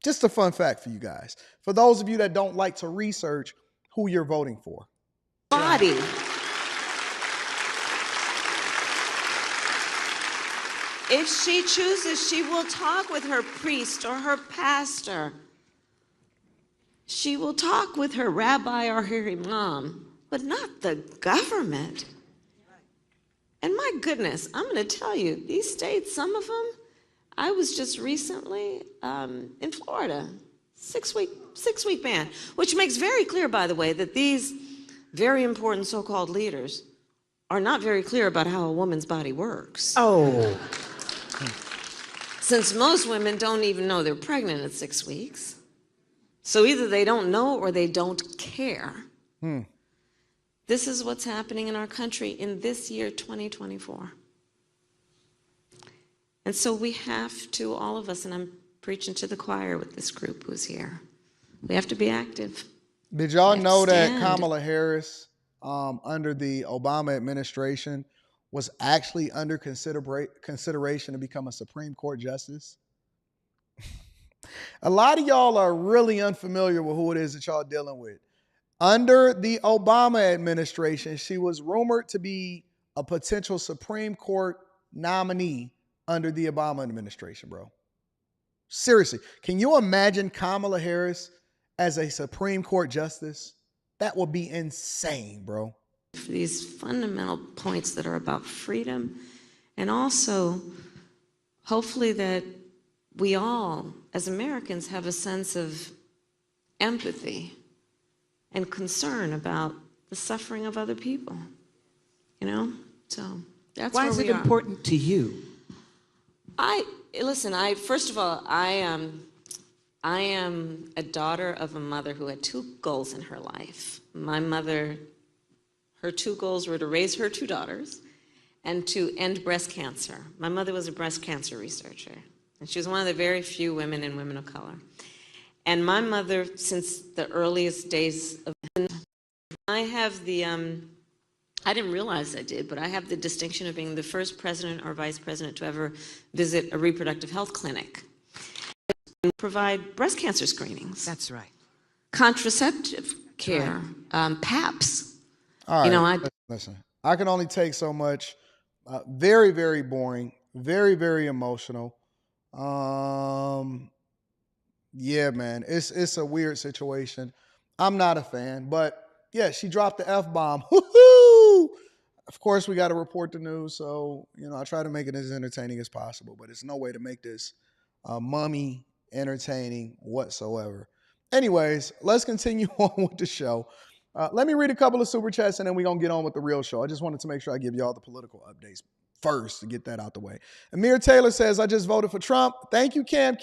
Just a fun fact for you guys. For those of you that don't like to research who you're voting for. Body. If she chooses, she will talk with her priest or her pastor. She will talk with her rabbi or her imam, but not the government. And my goodness, I'm going to tell you, these states, some of them, I was just recently in Florida, six-week ban, which makes very clear, by the way, that these very important so-called leaders are not very clear about how a woman's body works. Oh. Since most women don't even know they're pregnant at 6 weeks. So either they don't know or they don't care. This is what's happening in our country in this year, 2024. And so we have to, all of us, and I'm preaching to the choir with this group who's here, we have to be active. Did y'all know that Kamala Harris, under the Obama administration, was actually under consideration to become a Supreme Court justice? A lot of y'all are really unfamiliar with who it is that y'all dealing with. Under the Obama administration, she was rumored to be a potential Supreme Court nominee under the Obama administration, bro. Seriously, can you imagine Kamala Harris as a Supreme Court justice? That would be insane, bro. These fundamental points that are about freedom, and also hopefully that we all, as Americans, have a sense of empathy and concern about the suffering of other people, So that's why where is we it are. important to you? First of all, I am a daughter of a mother who had two goals in her life. My mother, her two goals were to raise her two daughters and to end breast cancer. My mother was a breast cancer researcher, and she was one of the very few women and women of color. And my mother, since the earliest days of, I have the, I didn't realize I did, but I have the distinction of being the first president or vice president to ever visit a reproductive health clinic and provide breast cancer screenings. That's right. Contraceptive care, PAPs. All right, listen, I can only take so much. Very, very boring. Very, very emotional. Yeah, man, it's a weird situation. I'm not a fan, but yeah, she dropped the F-bomb. Woohoo! Of course, we got to report the news, so I try to make it as entertaining as possible. But it's no way to make this mummy entertaining whatsoever. Anyways, let's continue on with the show. Let me read a couple of super chats and then we're going to get on with the real show. I just wanted to make sure I give y'all the political updates first to get that out the way. Amir Taylor says, I just voted for Trump. Thank you, Cam.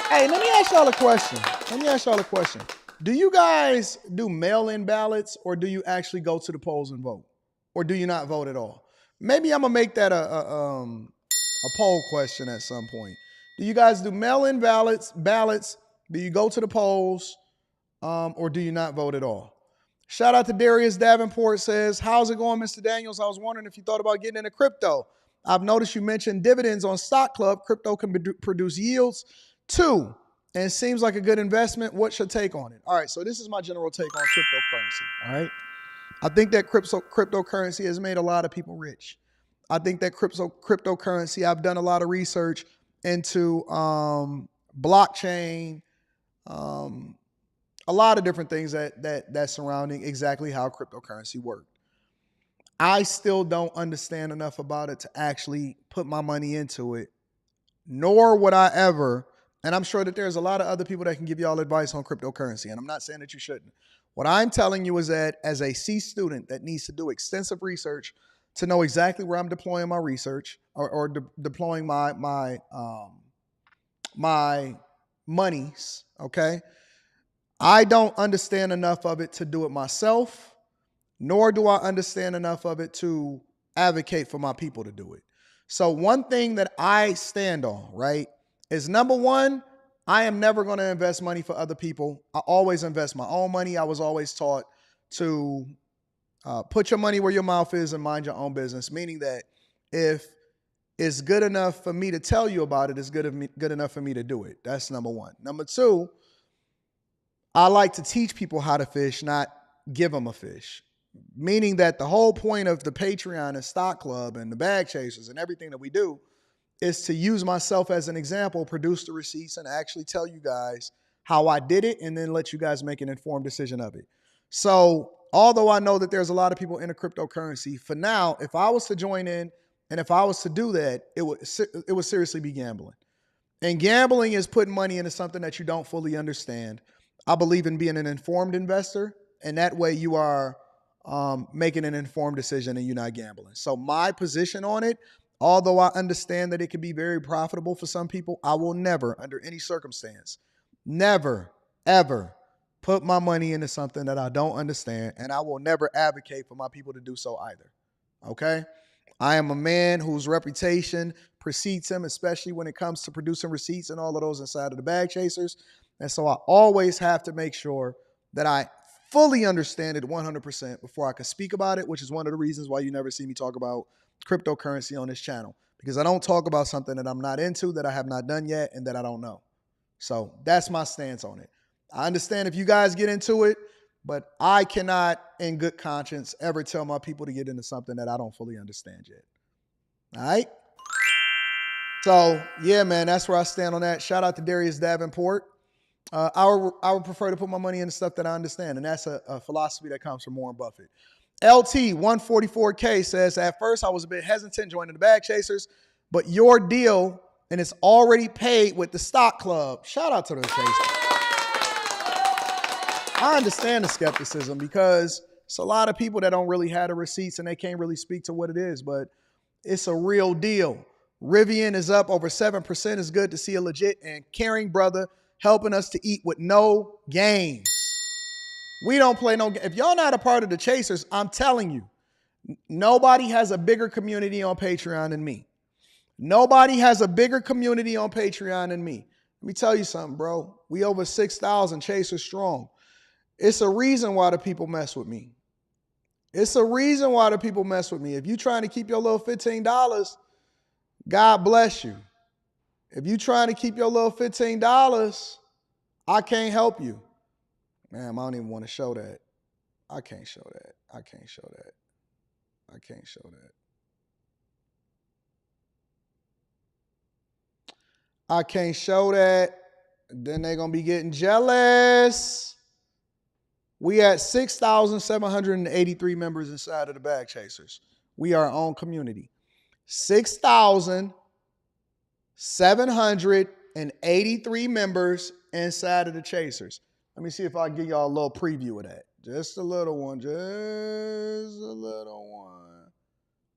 Hey, let me ask y'all a question. Do you guys do mail-in ballots or do you actually go to the polls and vote? Or do you not vote at all? Maybe I'm going to make that a poll question at some point. Do you guys do mail-in ballots? Do you go to the polls? Or do you not vote at all? Shout out to Darius Davenport says, how's it going, Mr. Daniels? I was wondering if you thought about getting into crypto. I've noticed you mentioned dividends on Stock Club. Crypto can produce yields too, and it seems like a good investment. What's your take on it? All right, so this is my general take on cryptocurrency, all right? I think that cryptocurrency has made a lot of people rich. I think that cryptocurrency, I've done a lot of research into blockchain, a lot of different things that surrounding exactly how cryptocurrency worked. I still don't understand enough about it to actually put my money into it, nor would I ever, and I'm sure that there's a lot of other people that can give y'all advice on cryptocurrency, and I'm not saying that you shouldn't. What I'm telling you is that as a C student that needs to do extensive research to know exactly where I'm deploying my research or deploying my monies, okay? I don't understand enough of it to do it myself, nor do I understand enough of it to advocate for my people to do it. So one thing that I stand on, right, is number one, I am never going to invest money for other people. I always invest my own money. I was always taught to put your money where your mouth is and mind your own business, meaning that if it's good enough for me to tell you about it, it's good enough for me to do it. That's number one. Number two, I like to teach people how to fish, not give them a fish. Meaning that the whole point of the Patreon and Stock Club and the Bag Chasers and everything that we do is to use myself as an example, produce the receipts, and actually tell you guys how I did it and then let you guys make an informed decision of it. So although I know that there's a lot of people into cryptocurrency, for now, if I was to join in and if I was to do that, it would seriously be gambling. And gambling is putting money into something that you don't fully understand. I believe in being an informed investor, and that way you are making an informed decision and you're not gambling. So my position on it, although I understand that it can be very profitable for some people, I will never, under any circumstance, never, ever put my money into something that I don't understand, and I will never advocate for my people to do so either, okay? I am a man whose reputation precedes him, especially when it comes to producing receipts and all of those inside of the Bag Chasers. And so I always have to make sure that I fully understand it 100% before I can speak about it, which is one of the reasons why you never see me talk about cryptocurrency on this channel, because I don't talk about something that I'm not into, that I have not done yet, and that I don't know. So that's my stance on it. I understand if you guys get into it, but I cannot, in good conscience, ever tell my people to get into something that I don't fully understand yet. All right? So, yeah, man, that's where I stand on that. Shout out to Darius Davenport. I would prefer to put my money into stuff that I understand, and that's a philosophy that comes from Warren Buffett. LT144K says, at first I was a bit hesitant joining the Bag Chasers, but your deal, and it's already paid with the Stock Club. Shout out to the Chasers. I understand the skepticism because it's a lot of people that don't really have the receipts and they can't really speak to what it is, but it's a real deal. Rivian is up over 7%. It's good to see a legit and caring brother helping us to eat with no games. We don't play no games. If y'all not a part of the Chasers, I'm telling you, nobody has a bigger community on Patreon than me. Nobody has a bigger community on Patreon than me. Let me tell you something, bro. We over 6,000 Chasers strong. It's a reason why the people mess with me. It's a reason why the people mess with me. If you're trying to keep your little $15, God bless you. If you're trying to keep your little $15, I can't help you. Man, I don't even want to show that. I can't show that. I can't show that. I can't show that. I can't show that. Then they're going to be getting jealous. We at 6,783 members inside of the Bag Chasers. We are our own community. 6,783 783 members inside of the Chasers. Let me see if I can give y'all a little preview of that. Just a little one. Just a little one.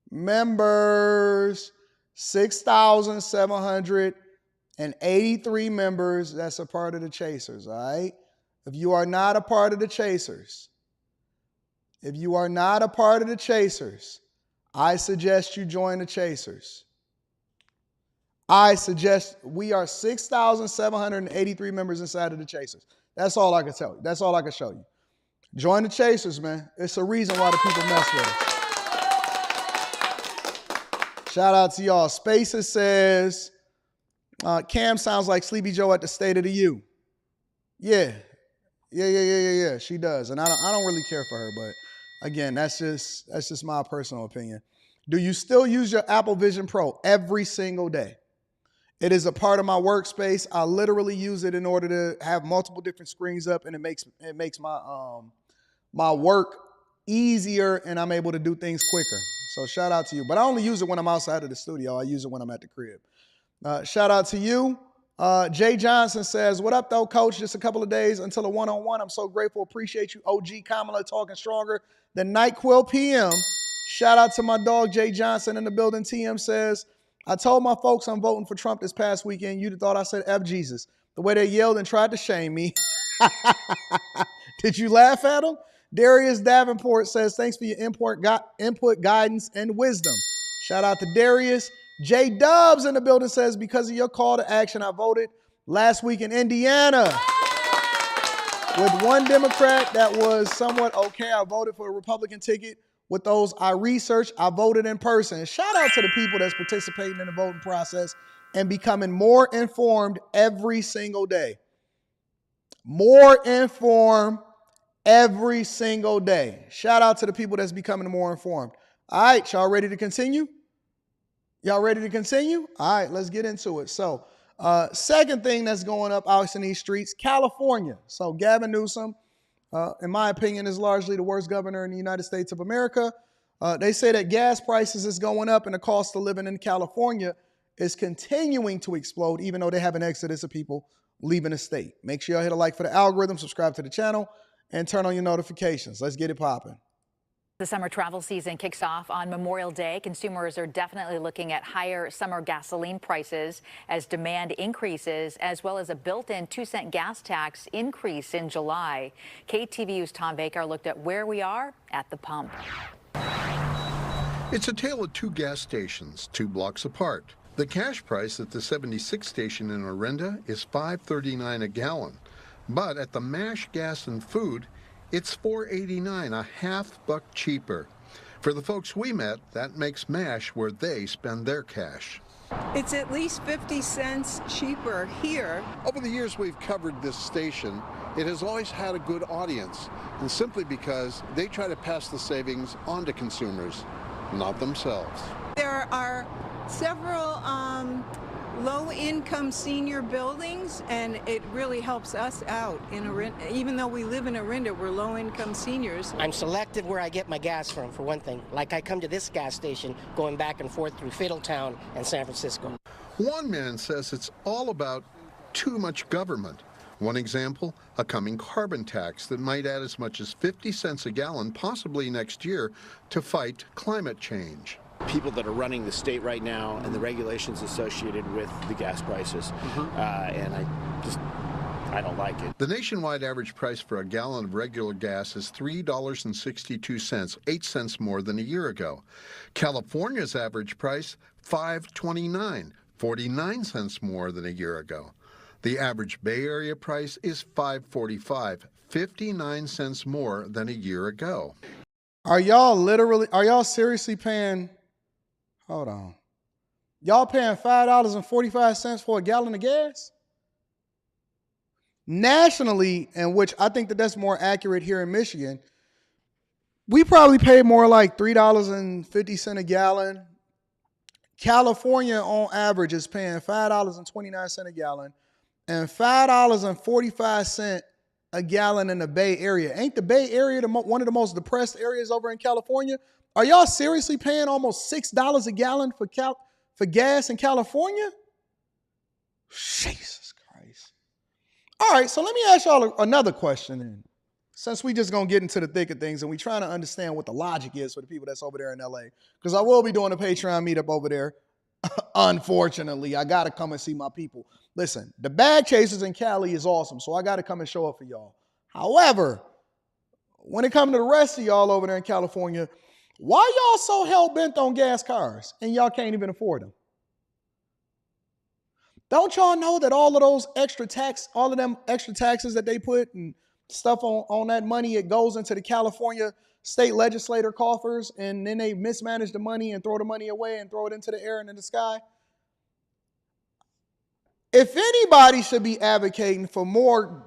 Members, 6,783 members. That's a part of the Chasers, all right? If you are not a part of the Chasers, I suggest you join the Chasers. We are 6,783 members inside of the Chasers. That's all I can tell you. That's all I can show you. Join the Chasers, man. It's a reason why the people mess with us. Shout out to y'all. Spaces says, Cam sounds like Sleepy Joe at the State of the U. Yeah. She does. And I don't really care for her, but again, that's just my personal opinion. Do you still use your Apple Vision Pro every single day? It is a part of my workspace. I literally use it in order to have multiple different screens up, and it makes my my work easier, and I'm able to do things quicker. So shout out to you. But I only use it when I'm outside of the studio. I use it when I'm at the crib. Shout out to you. Jay Johnson says, what up, though, Coach? Just a couple of days until a one-on-one. I'm so grateful. Appreciate you. OG Kamala talking stronger than NyQuil PM. Shout out to my dog, Jay Johnson, in the building. TM says, I told my folks I'm voting for Trump this past weekend. You'd have thought I said F Jesus. The way they yelled and tried to shame me. Did you laugh at them? Darius Davenport says, thanks for your input, guidance, and wisdom. Shout out to Darius. J Dubs in the building says, because of your call to action, I voted last week in Indiana. With one Democrat that was somewhat okay, I voted for a Republican ticket. With those I researched, I voted in person. Shout out to the people that's participating in the voting process and becoming more informed every single day. More informed every single day. Shout out to the people that's becoming more informed. All right, y'all ready to continue? Y'all ready to continue? All right, let's get into it. So, second thing that's going up out in these streets, California. So Gavin Newsom, in my opinion, is largely the worst governor in the United States of America. They say that gas prices is going up and the cost of living in California is continuing to explode, even though they have an exodus of people leaving the state. Make sure y'all hit a like for the algorithm, subscribe to the channel, and turn on your notifications. Let's get it popping. The summer travel season kicks off on Memorial Day. Consumers are definitely looking at higher summer gasoline prices as demand increases, as well as a built-in 2-cent gas tax increase in July. KTVU's Tom Vakar looked at where we are at the pump. It's a tale of two gas stations, 2 blocks apart. The cash price at the 76 station in Orinda is $5.39 a gallon. But at the MASH Gas and Food, it's $4.89, a $0.50 cheaper. For the folks we met, that makes MASH where they spend their cash. It's at least 50 cents cheaper here. Over the years we've covered this station, it has always had a good audience, and simply because they try to pass the savings on to consumers, not themselves. There are several low-income senior buildings, and it really helps us out in Orinda. Even though we live in Orinda, we're low-income seniors. I'm selective where I get my gas from, for one thing. Like I come to this gas station going back and forth through Fiddletown and San Francisco. One man says it's all about too much government. One example, a coming carbon tax that might add as much as 50 cents a gallon, possibly next year, to fight climate change. People that are running the state right now and the regulations associated with the gas prices. And I don't like it. The nationwide average price for a gallon of regular gas is $3.62, 8 cents more than a year ago. California's average price, $5.29, 49 cents more than a year ago. The average Bay Area price is $5.45, 59 cents more than a year ago. Are y'all seriously paying, hold on. Y'all paying $5.45 for a gallon of gas? Nationally, and which I think that's more accurate here in Michigan, we probably pay more like $3.50 a gallon. California on average is paying $5.29 a gallon and $5.45 a gallon in the Bay Area. Ain't the Bay Area one of the most depressed areas over in California? Are y'all seriously paying almost $6 a gallon for gas in California? Jesus Christ. All right, so let me ask y'all another question then. Since we just going to get into the thick of things and we trying to understand what the logic is for the people that's over there in LA. Because I will be doing a Patreon meetup over there. Unfortunately, I got to come and see my people. Listen, the bag chasers in Cali is awesome, so I got to come and show up for y'all. However, when it comes to the rest of y'all over there in California, why y'all so hell-bent on gas cars and y'all can't even afford them? Don't y'all know that all of those extra taxes that they put and stuff on that money, it goes into the California state legislator coffers, and then they mismanage the money and throw the money away and throw it into the air and in the sky? If anybody should be advocating for more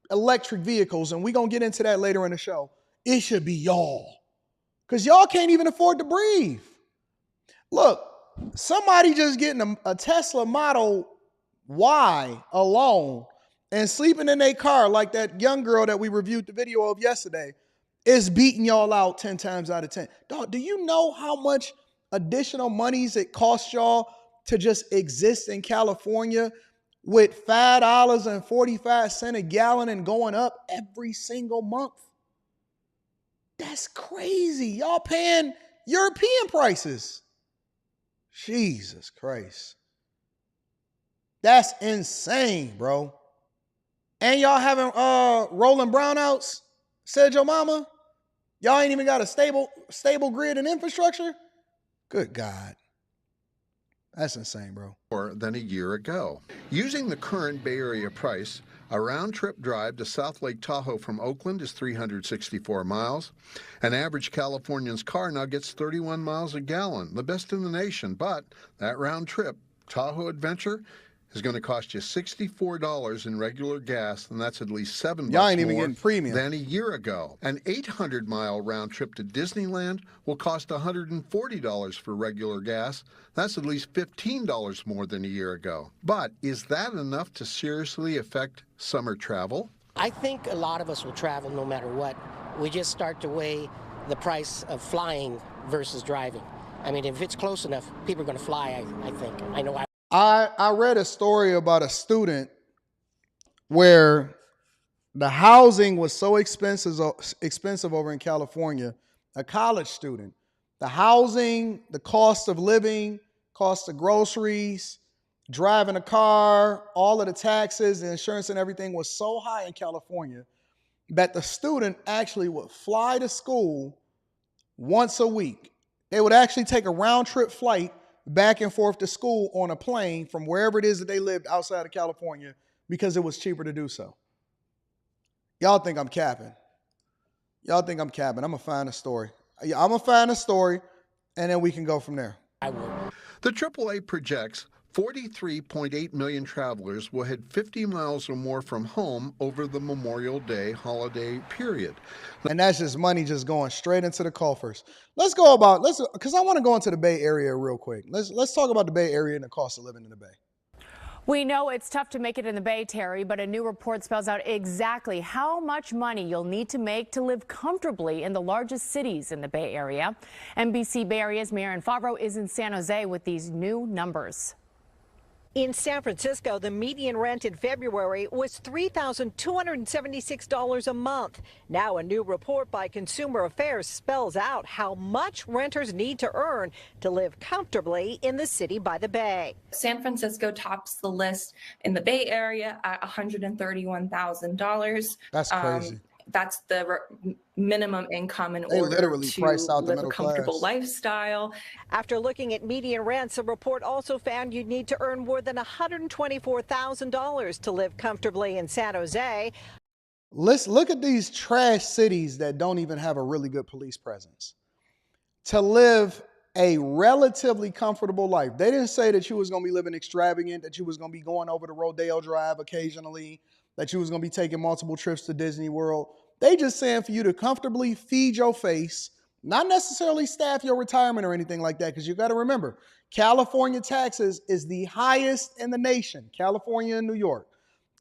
electric vehicles, and we're going to get into that later in the show, it should be y'all. Because y'all can't even afford to breathe. Look, somebody just getting a Tesla Model Y alone and sleeping in their car like that young girl that we reviewed the video of yesterday is beating y'all out 10 times out of 10. Dog, do you know how much additional monies it costs y'all to just exist in California with $5.45 a gallon and going up every single month? That's crazy. Y'all paying European prices. Jesus Christ. That's insane, bro. And y'all having rolling brownouts, said your mama? Y'all ain't even got a stable grid and infrastructure? Good God. That's insane, bro. More than a year ago. Using the current Bay Area price, a round-trip drive to South Lake Tahoe from Oakland is 364 miles. An average Californian's car now gets 31 miles a gallon, the best in the nation. But that round-trip Tahoe adventure is going to cost you $64 in regular gas, and that's at least $7 Y'all ain't even more getting premium than a year ago. An 800-mile round trip to Disneyland will cost $140 for regular gas. That's at least $15 more than a year ago. But is that enough to seriously affect summer travel? I think a lot of us will travel no matter what. We just start to weigh the price of flying versus driving. I mean, if it's close enough, people are going to fly, I think. I know I read a story about a student where the housing was so expensive over in California, a college student. The housing, the cost of living, cost of groceries, driving a car, all of the taxes, the insurance and everything was so high in California that the student actually would fly to school once a week. They would actually take a round trip flight back and forth to school on a plane from wherever it is that they lived outside of California because it was cheaper to do so. Y'all think I'm capping. I'm going to find a story. I'm going to find a story, and then we can go from there. The AAA projects 43.8 million travelers will head 50 miles or more from home over the Memorial Day holiday period. And that's just money just going straight into the coffers. Because I want to go into the Bay Area real quick. Let's talk about the Bay Area and the cost of living in the Bay. We know it's tough to make it in the Bay, Terry, but a new report spells out exactly how much money you'll need to make to live comfortably in the largest cities in the Bay Area. NBC Bay Area's Marian Favreau is in San Jose with these new numbers. In San Francisco, the median rent in February was $3,276 a month. Now a new report by Consumer Affairs spells out how much renters need to earn to live comfortably in the city by the Bay. San Francisco tops the list in the Bay Area at $131,000. That's crazy. That's the minimum income in They order literally to priced out the live a middle comfortable class. lifestyle. After looking at median rents, the report also found you'd need to earn more than $124,000 to live comfortably in San Jose. Let's look at these trash cities that don't even have a really good police presence. To live a relatively comfortable life. They didn't say that you was going to be living extravagant, that you was going to be going over to Rodeo Drive occasionally, that you was going to be taking multiple trips to Disney World. They just saying for you to comfortably feed your face, not necessarily staff your retirement or anything like that, because you got to remember, California taxes is the highest in the nation. California and New York.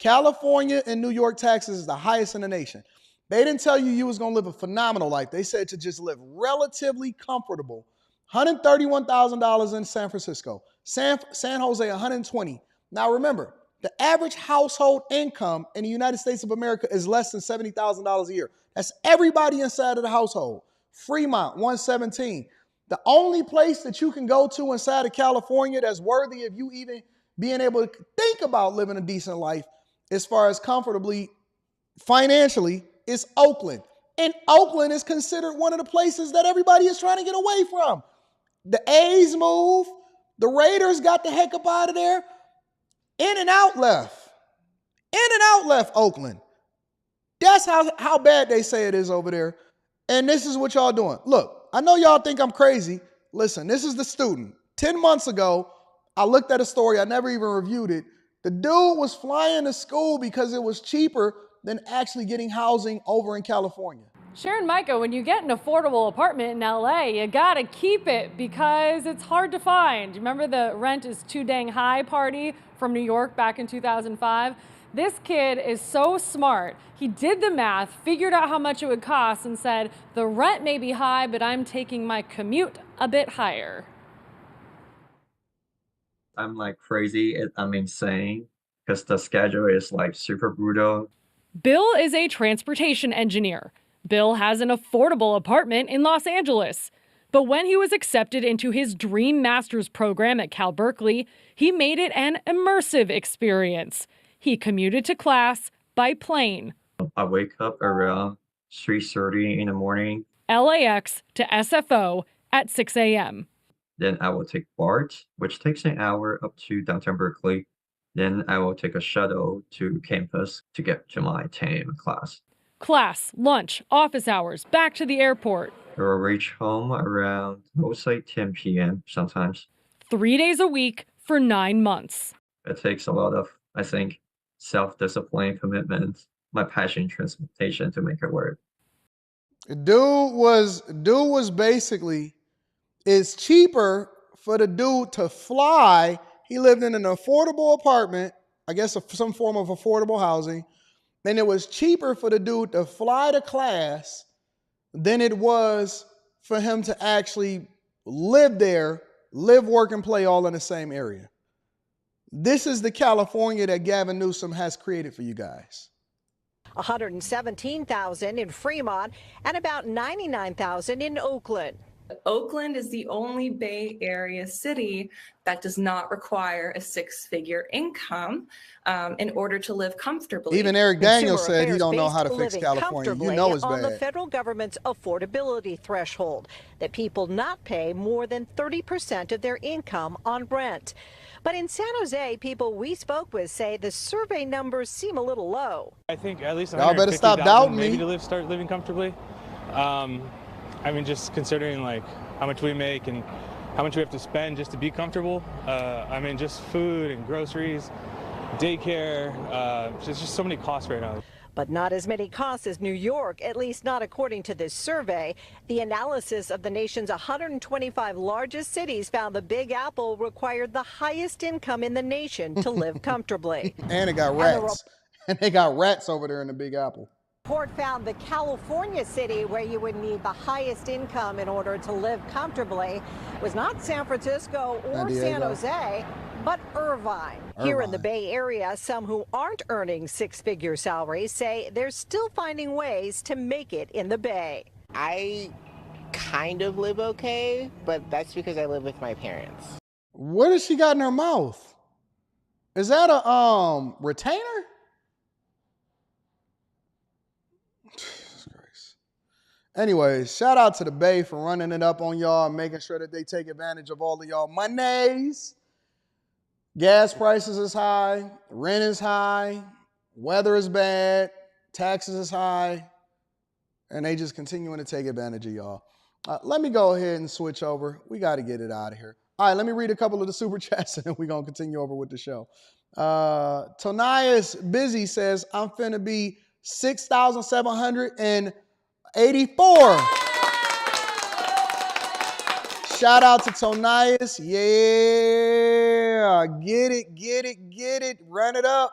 California and New York taxes is the highest in the nation. They didn't tell you was going to live a phenomenal life. They said to just live relatively comfortable. $131,000 in San Francisco. San Jose, $120,000. Now remember, The average household income in the United States of America is less than $70,000 a year. That's everybody inside of the household. Fremont, 117. The only place that you can go to inside of California that's worthy of you even being able to think about living a decent life as far as comfortably, financially, is Oakland. And Oakland is considered one of the places that everybody is trying to get away from. The A's move. The Raiders got the heck up out of there. In and out left. In and out left Oakland. That's how bad they say it is over there. And this is what y'all doing. Look, I know y'all think I'm crazy. Listen, this is the student. 10 months ago, I looked at a story. I never even reviewed it. The dude was flying to school because it was cheaper than actually getting housing over in California. Sharon Micah, when you get an affordable apartment in LA, you gotta keep it because it's hard to find. Remember the rent is too dang high party from New York back in 2005? This kid is so smart. He did the math, figured out how much it would cost, and said, the rent may be high, but I'm taking my commute a bit higher. I'm like crazy. I'm insane because the schedule is like super brutal. Bill is a transportation engineer. Bill has an affordable apartment in Los Angeles. But when he was accepted into his dream master's program at Cal Berkeley, he made it an immersive experience. He commuted to class by plane. I wake up around 3:30 in the morning. LAX to SFO at 6 a.m. Then I will take BART, which takes an hour up to downtown Berkeley. Then I will take a shuttle to campus to get to my 10 a.m. class. Class, lunch, office hours, back to the airport. I will reach home around, I would say 10 p.m. sometimes. 3 days a week for 9 months. It takes a lot of, I think, self-discipline, commitment, my passion, transportation to make it work. Dude was basically, it's cheaper for the dude to fly. He lived in an affordable apartment, I guess some form of affordable housing. And it was cheaper for the dude to fly to class than it was for him to actually live there, live, work, and play all in the same area. This is the California that Gavin Newsom has created for you guys. 117,000 in Fremont and about 99,000 in Oakland. Oakland is the only Bay Area city that does not require a six-figure income in order to live comfortably. Even Eric Daniels said he don't know how to fix California. You know it's bad. On the federal government's affordability threshold, that people not pay more than 30% of their income on rent. But in San Jose, people we spoke with say the survey numbers seem a little low. I think at least y'all better stop doubting me. Maybe to start living comfortably. I mean, just considering like how much we make and how much we have to spend just to be comfortable. I mean, just food and groceries, daycare, there's just so many costs right now. But not as many costs as New York, at least not according to this survey. The analysis of the nation's 125 largest cities found the Big Apple required the highest income in the nation to live comfortably. And it got rats. And they got rats over there in the Big Apple. Report found the California city where you would need the highest income in order to live comfortably was not San Francisco or San Jose, but Irvine. Here in the Bay Area, some who aren't earning six-figure salaries say they're still finding ways to make it in the Bay. I kind of live okay, but that's because I live with my parents. What has she got in her mouth? Is that a retainer? Anyways, shout out to the Bay for running it up on y'all and making sure that they take advantage of all of y'all monies. Gas prices is high, rent is high, weather is bad, taxes is high, and they just continuing to take advantage of y'all. Let me go ahead and switch over. We got to get it out of here. All right, let me read a couple of the super chats and then we're going to continue over with the show. Tonias Busy says, I'm finna be 6,784. Shout out to Tonias. Yeah. Get it. Run it up.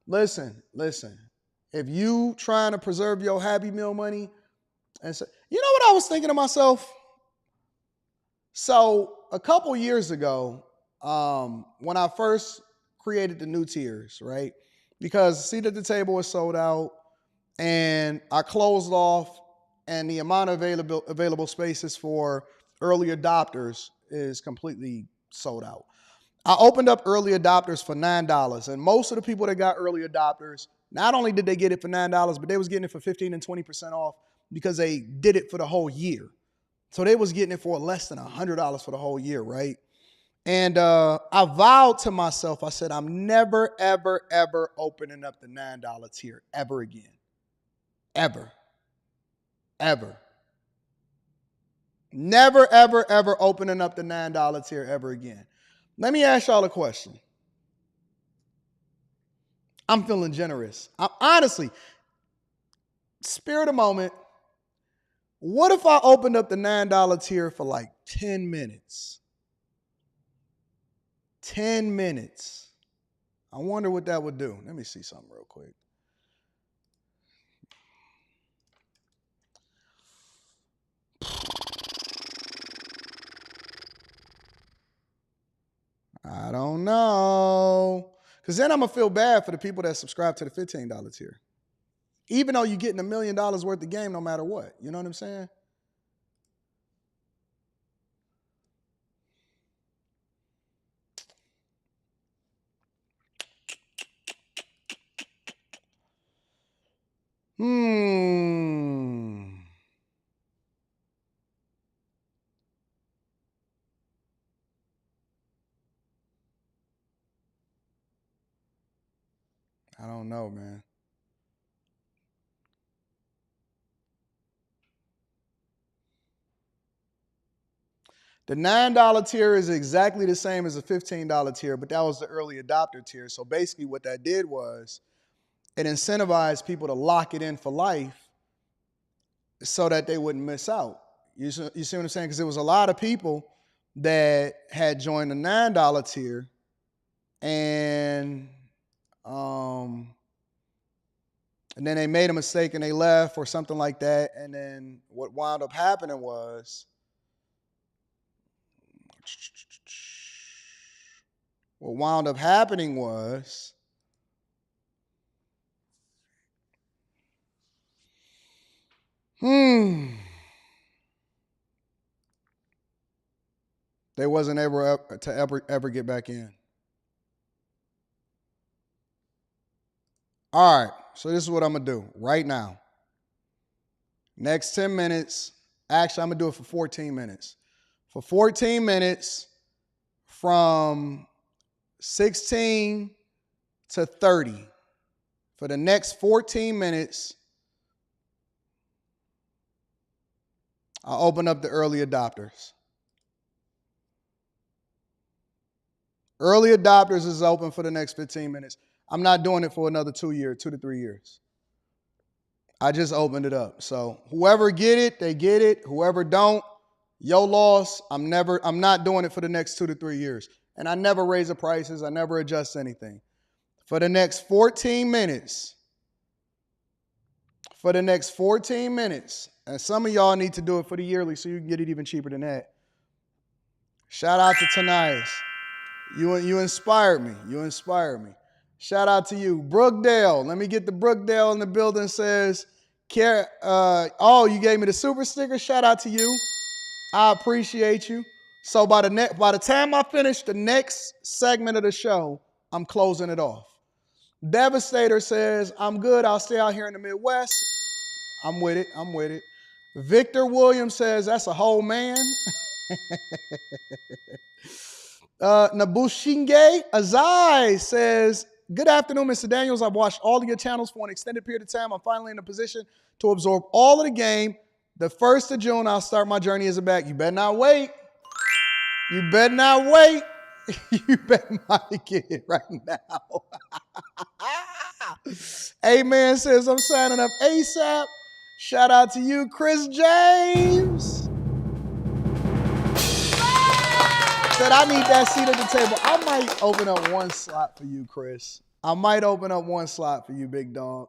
Listen. If you trying to preserve your Happy Meal money, and so, you know what I was thinking to myself? So a couple years ago, when I first created the new tiers, right? Because seat at the table was sold out, and I closed off, and the amount of available spaces for early adopters is completely sold out. I opened up early adopters for $9, and most of the people that got early adopters, not only did they get it for $9, but they was getting it for 15 and 20% off because they did it for the whole year. So they was getting it for less than $100 for the whole year, right? And I vowed to myself, I said, I'm never, ever, ever opening up the $9 tier ever again. Ever. Ever. Never, ever, ever opening up the $9 tier ever again. Let me ask y'all a question. I'm feeling generous. Honestly, spirit of moment, what if I opened up the $9 tier for like 10 minutes? 10 minutes. I wonder what that would do. Let me see something real quick. I don't know. Because then I'm going to feel bad for the people that subscribe to the $15 tier. Even though you're getting $1 million worth of game no matter what. You know what I'm saying? I don't know, man. The $9 tier is exactly the same as the $15 tier, but that was the early adopter tier. So basically what that did was it incentivized people to lock it in for life so that they wouldn't miss out. You see what I'm saying? Because there was a lot of people that had joined the $9 tier and then they made a mistake and they left or something like that. And then what wound up happening was they wasn't able to ever get back in. All right, so this is what I'm going to do right now. Next 10 minutes, actually, I'm going to do it for 14 minutes. For 14 minutes, from 16 to 30, for the next 14 minutes, I'll open up the early adopters. Early adopters is open for the next 15 minutes. I'm not doing it for another 2 to 3 years. I just opened it up. So whoever get it, they get it. Whoever don't, your loss. I'm not doing it for the next 2 to 3 years. And I never raise the prices. I never adjust anything. For the next 14 minutes. And some of y'all need to do it for the yearly so you can get it even cheaper than that. Shout out to Tanais. You inspired me. Shout out to you. Brookdale. Let me get the Brookdale in the building. Says, you gave me the super sticker. Shout out to you. I appreciate you. So by the time I finish the next segment of the show, I'm closing it off. Devastator says, I'm good. I'll stay out here in the Midwest. I'm with it. Victor Williams says, that's a whole man. Nabushinge Azai says, good afternoon, Mr. Daniels. I've watched all of your channels for an extended period of time. I'm finally in a position to absorb all of the game. The 1st of June, I'll start my journey as a back. You better not wait. You better not get it right now. Amen says, I'm signing up ASAP. Shout out to you, Chris James. Said I need that seat at the table. I might open up one slot for you, Chris. I might open up one slot for you, big dog.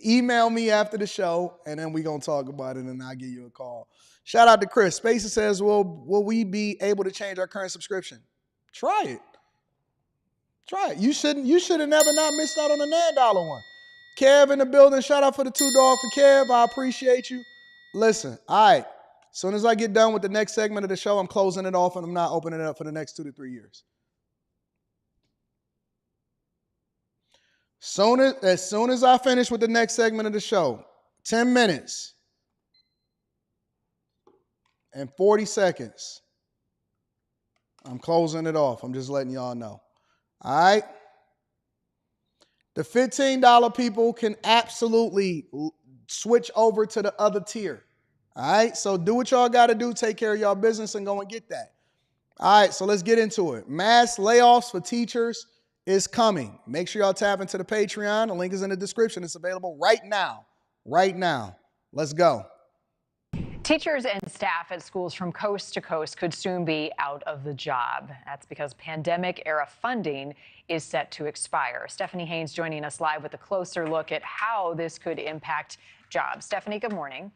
Email me after the show, and then we're going to talk about it, and I'll give you a call. Shout out to Chris. Spacey says, will we be able to change our current subscription? Try it. Try it. You should have never not missed out on the $9 one. Kev in the building. Shout out for the $2 for Kev. I appreciate you. Listen, all right. As soon as I get done with the next segment of the show, I'm closing it off and I'm not opening it up for the next 2 to 3 years. As soon as I finish with the next segment of the show, 10 minutes and 40 seconds, I'm closing it off. I'm just letting y'all know. All right? The $15 people can absolutely switch over to the other tier. All right? So do what y'all got to do. Take care of y'all business and go and get that. All right, so let's get into it. Mass layoffs for teachers is coming. Make sure y'all tap into the Patreon. The link is in the description. It's available right now. Right now. Let's go. Teachers and staff at schools from coast to coast could soon be out of the job. That's because pandemic-era funding is set to expire. Stephanie Haynes joining us live with a closer look at how this could impact jobs. Stephanie, good morning.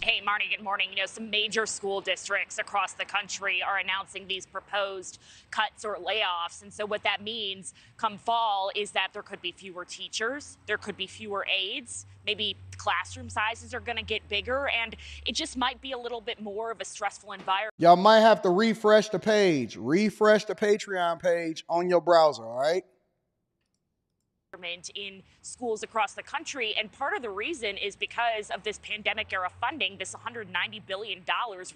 Hey, Marnie, good morning. You know, some major school districts across the country are announcing these proposed cuts or layoffs. And so what that means come fall is that there could be fewer teachers, there could be fewer aides, maybe classroom sizes are going to get bigger, and it just might be a little bit more of a stressful environment. Y'all might have to refresh the page. Refresh the Patreon page on your browser, all right? In schools across the country, and part of the reason is because of this pandemic era funding. This $190 billion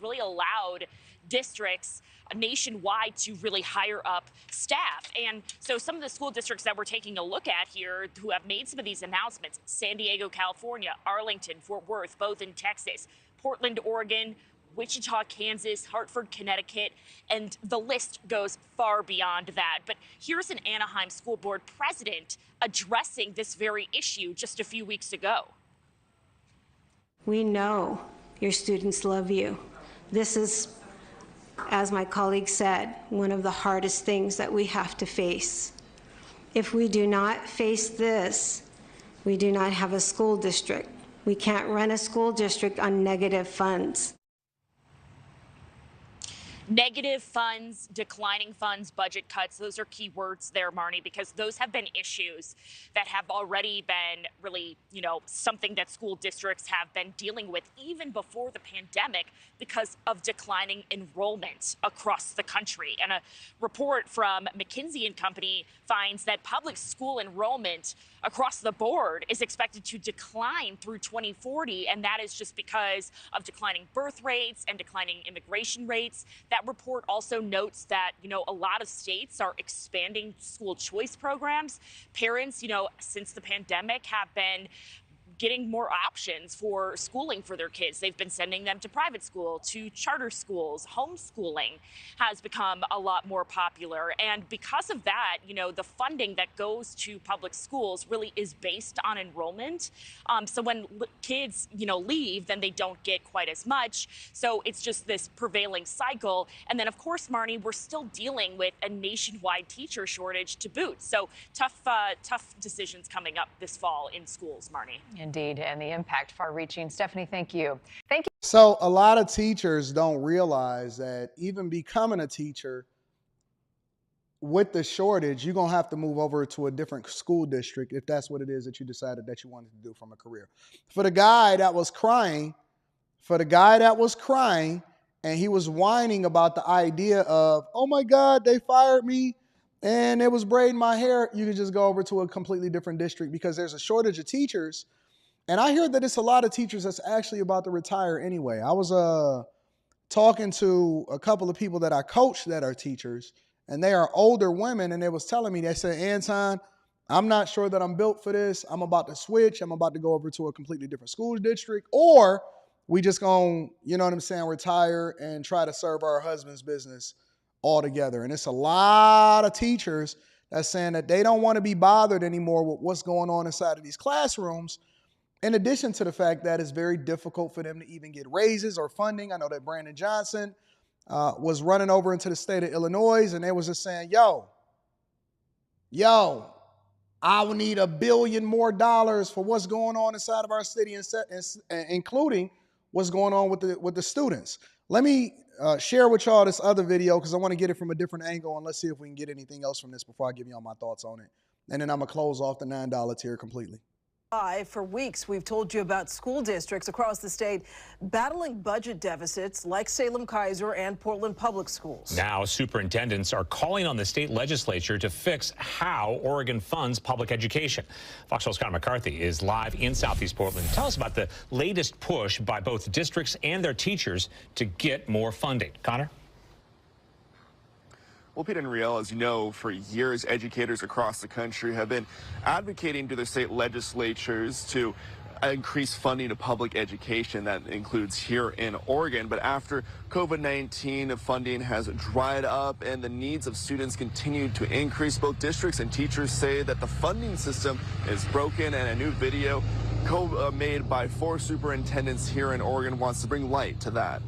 really allowed districts nationwide to really hire up staff. And so some of the school districts that we're taking a look at here who have made some of these announcements: San Diego, California; Arlington, Fort Worth, both in Texas; Portland, Oregon; Wichita, Kansas; Hartford, Connecticut, and the list goes far beyond that. But here's an Anaheim school board president addressing this very issue just a few weeks ago. We know your students love you. This is, as my colleague said, one of the hardest things that we have to face. If we do not face this, we do not have a school district. We can't run a school district on negative funds. Negative funds, declining funds, budget cuts, those are key words there, Marnie, because those have been issues that have already been really, something that school districts have been dealing with even before the pandemic because of declining enrollment across the country. And a report from McKinsey & Company finds that public school enrollment across the board is expected to decline through 2040, and that is just because of declining birth rates and declining immigration rates. That report also notes that, a lot of states are expanding school choice programs. Parents, since the pandemic have been getting more options for schooling for their kids. They've been sending them to private school, to charter schools. Homeschooling has become a lot more popular. And because of that, the funding that goes to public schools really is based on enrollment. So when kids, leave, then they don't get quite as much. So it's just this prevailing cycle. And then, of course, Marnie, we're still dealing with a nationwide teacher shortage to boot. So tough decisions coming up this fall in schools, Marnie. Indeed, and the impact far-reaching. Stephanie, thank you. Thank you. So a lot of teachers don't realize that even becoming a teacher, with the shortage, you're going to have to move over to a different school district if that's what it is that you decided that you wanted to do from a career. For the guy that was crying, and he was whining about the idea of, oh my God, they fired me and it was braiding my hair, you could just go over to a completely different district because there's a shortage of teachers. And I hear that it's a lot of teachers that's actually about to retire anyway. I was talking to a couple of people that I coach that are teachers, and they are older women, and they was telling me, they said, Anton, I'm not sure that I'm built for this. I'm about to switch. I'm about to go over to a completely different school district, or we just gonna, retire and try to serve our husband's business altogether. And it's a lot of teachers that's saying that they don't want to be bothered anymore with what's going on inside of these classrooms. In addition to the fact that it's very difficult for them to even get raises or funding. I know that Brandon Johnson was running over into the state of Illinois, and they was just saying, yo, I will need $1 billion more for what's going on inside of our city, including what's going on with the students. Let me share with y'all this other video because I want to get it from a different angle, and let's see if we can get anything else from this before I give y'all my thoughts on it. And then I'm going to close off the $9 tier completely. For weeks, we've told you about school districts across the state battling budget deficits like Salem-Keizer and Portland Public Schools. Now, superintendents are calling on the state legislature to fix how Oregon funds public education. Fox 12's Connor McCarthy is live in Southeast Portland. Tell us about the latest push by both districts and their teachers to get more funding. Connor? Well, Pete and Riel, as you know, for years, educators across the country have been advocating to their state legislatures to increase funding to public education. That includes here in Oregon. But after COVID-19, funding has dried up and the needs of students continue to increase. Both districts and teachers say that the funding system is broken, and a new video made by 4 superintendents here in Oregon wants to bring light to that.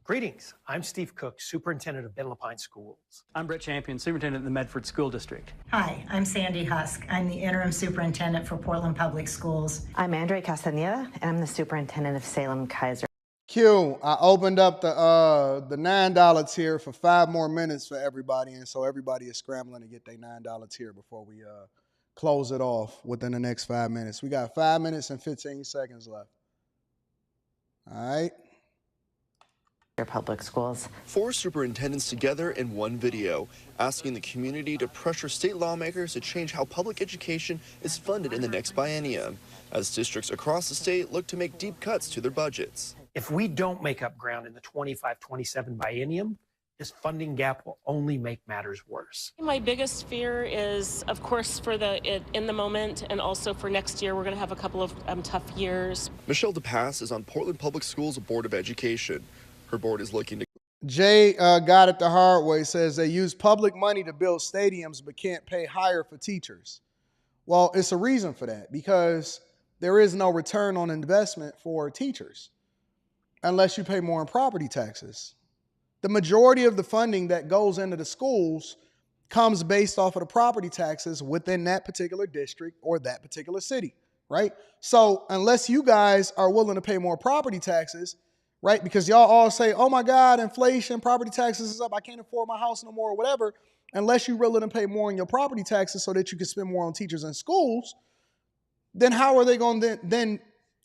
Greetings, I'm Steve Cook, Superintendent of Benlapine Schools. I'm Brett Champion, Superintendent of the Medford School District. Hi, I'm Sandy Husk. I'm the Interim Superintendent for Portland Public Schools. I'm Andre Castaneda, and I'm the Superintendent of Salem-Keizer. Q, I opened up the $9 tier for 5 more minutes for everybody, and so everybody is scrambling to get their $9 tier before we close it off within the next 5 minutes. We got 5 minutes and 15 seconds left. All right. Public schools. 4 superintendents together in one video, asking the community to pressure state lawmakers to change how public education is funded in the next biennium, as districts across the state look to make deep cuts to their budgets. If we don't make up ground in the 25-27 biennium, this funding gap will only make matters worse. My biggest fear is, of course, for in the moment, and also for next year, we're going to have a couple of tough years. Michelle DePass is on Portland Public Schools Board of Education. Her board is looking to... Jay got it the hard way, says they use public money to build stadiums but can't pay higher for teachers. Well, it's a reason for that, because there is no return on investment for teachers unless you pay more in property taxes. The majority of the funding that goes into the schools comes based off of the property taxes within that particular district or that particular city, right? So unless you guys are willing to pay more property taxes, right? Because y'all all say, oh my God, inflation, property taxes is up, I can't afford my house no more or whatever. Unless you're willing to pay more on your property taxes so that you can spend more on teachers and schools, then how are they going to then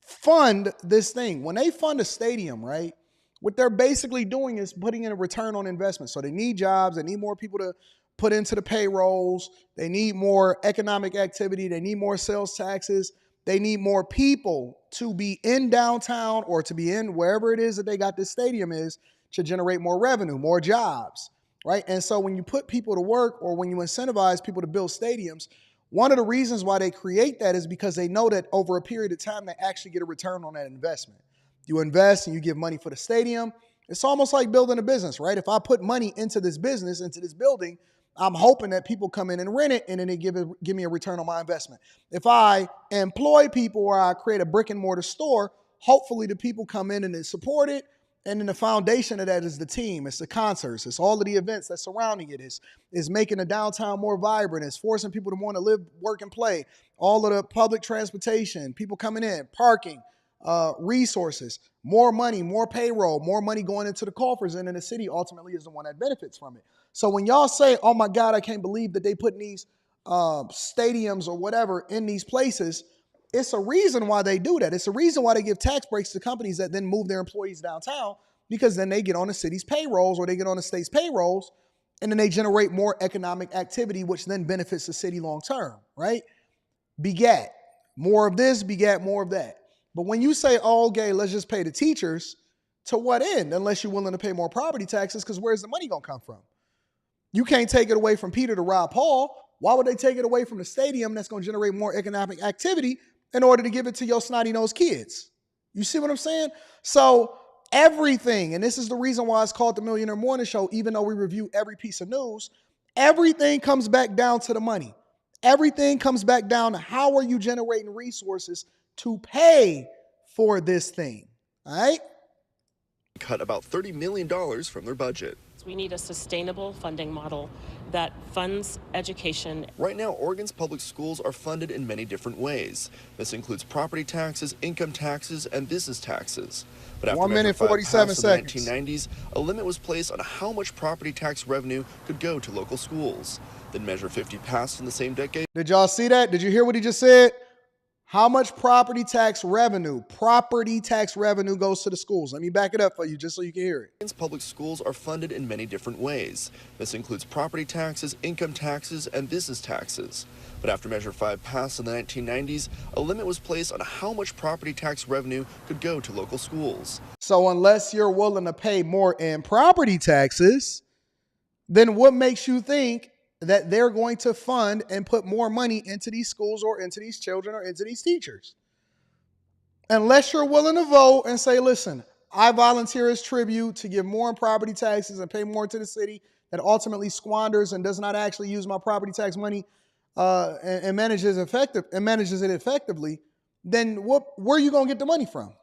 fund this thing? When they fund a stadium, right, what they're basically doing is putting in a return on investment. So they need jobs, they need more people to put into the payrolls, they need more economic activity, they need more sales taxes, they need more people to be in downtown or to be in wherever it is that they got this stadium is to generate more revenue, more jobs, right? And so when you put people to work or when you incentivize people to build stadiums, one of the reasons why they create that is because they know that over a period of time, they actually get a return on that investment. You invest and you give money for the stadium. It's almost like building a business, right? If I put money into this business, into this building, I'm hoping that people come in and rent it and then they give me a return on my investment. If I employ people or I create a brick and mortar store, hopefully the people come in and they support it. And then the foundation of that is the team. It's the concerts. It's all of the events that's surrounding it. It's making the downtown more vibrant. It's forcing people to want to live, work, and play. All of the public transportation, people coming in, parking, resources, more money, more payroll, more money going into the coffers, and then the city ultimately is the one that benefits from it. So when y'all say, oh my God, I can't believe that they put these stadiums or whatever in these places, it's a reason why they do that. It's a reason why they give tax breaks to companies that then move their employees downtown, because then they get on the city's payrolls or they get on the state's payrolls, and then they generate more economic activity, which then benefits the city long term, right? Begat. More of this, begat more of that. But when you say, oh, okay, let's just pay the teachers, to what end? Unless you're willing to pay more property taxes, because where's the money going to come from? You can't take it away from Peter to rob Paul. Why would they take it away from the stadium that's going to generate more economic activity in order to give it to your snotty-nosed kids? You see what I'm saying? So everything, and this is the reason why it's called the Millionaire Morning Show, even though we review every piece of news, everything comes back down to the money. Everything comes back down to how are you generating resources to pay for this thing, all right? Cut about $30 million from their budget. We need a sustainable funding model that funds education. Right now, Oregon's public schools are funded in many different ways. This includes property taxes, income taxes, and business taxes. But after 1 minute, Measure 5 47 passed in the seconds. 1990s, a limit was placed on how much property tax revenue could go to local schools. Then Measure 50 passed in the same decade. Did y'all see that? Did you hear what he just said? How much property tax revenue goes to the schools? Let me back it up for you just so you can hear it. Oregon's public schools are funded in many different ways. This includes property taxes, income taxes, and business taxes. But after Measure 5 passed in the 1990s, a limit was placed on how much property tax revenue could go to local schools. So unless you're willing to pay more in property taxes, then what makes you think that they're going to fund and put more money into these schools or into these children or into these teachers? Unless you're willing to vote and say, listen, I volunteer as tribute to give more in property taxes and pay more to the city that ultimately squanders and does not actually use my property tax money and manages it effectively, then where are you going to get the money from?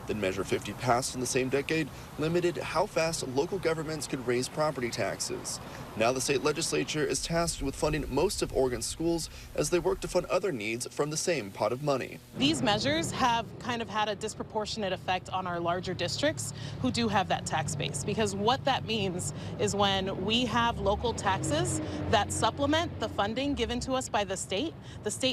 Then Measure 50 passed in the same decade, limited how fast local governments could raise property taxes. Now the state legislature is tasked with funding most of Oregon's schools as they work to fund other needs from the same pot of money. These measures have kind of had a disproportionate effect on our larger districts who do have that tax base, because what that means is when we have local taxes that supplement the funding given to us by the state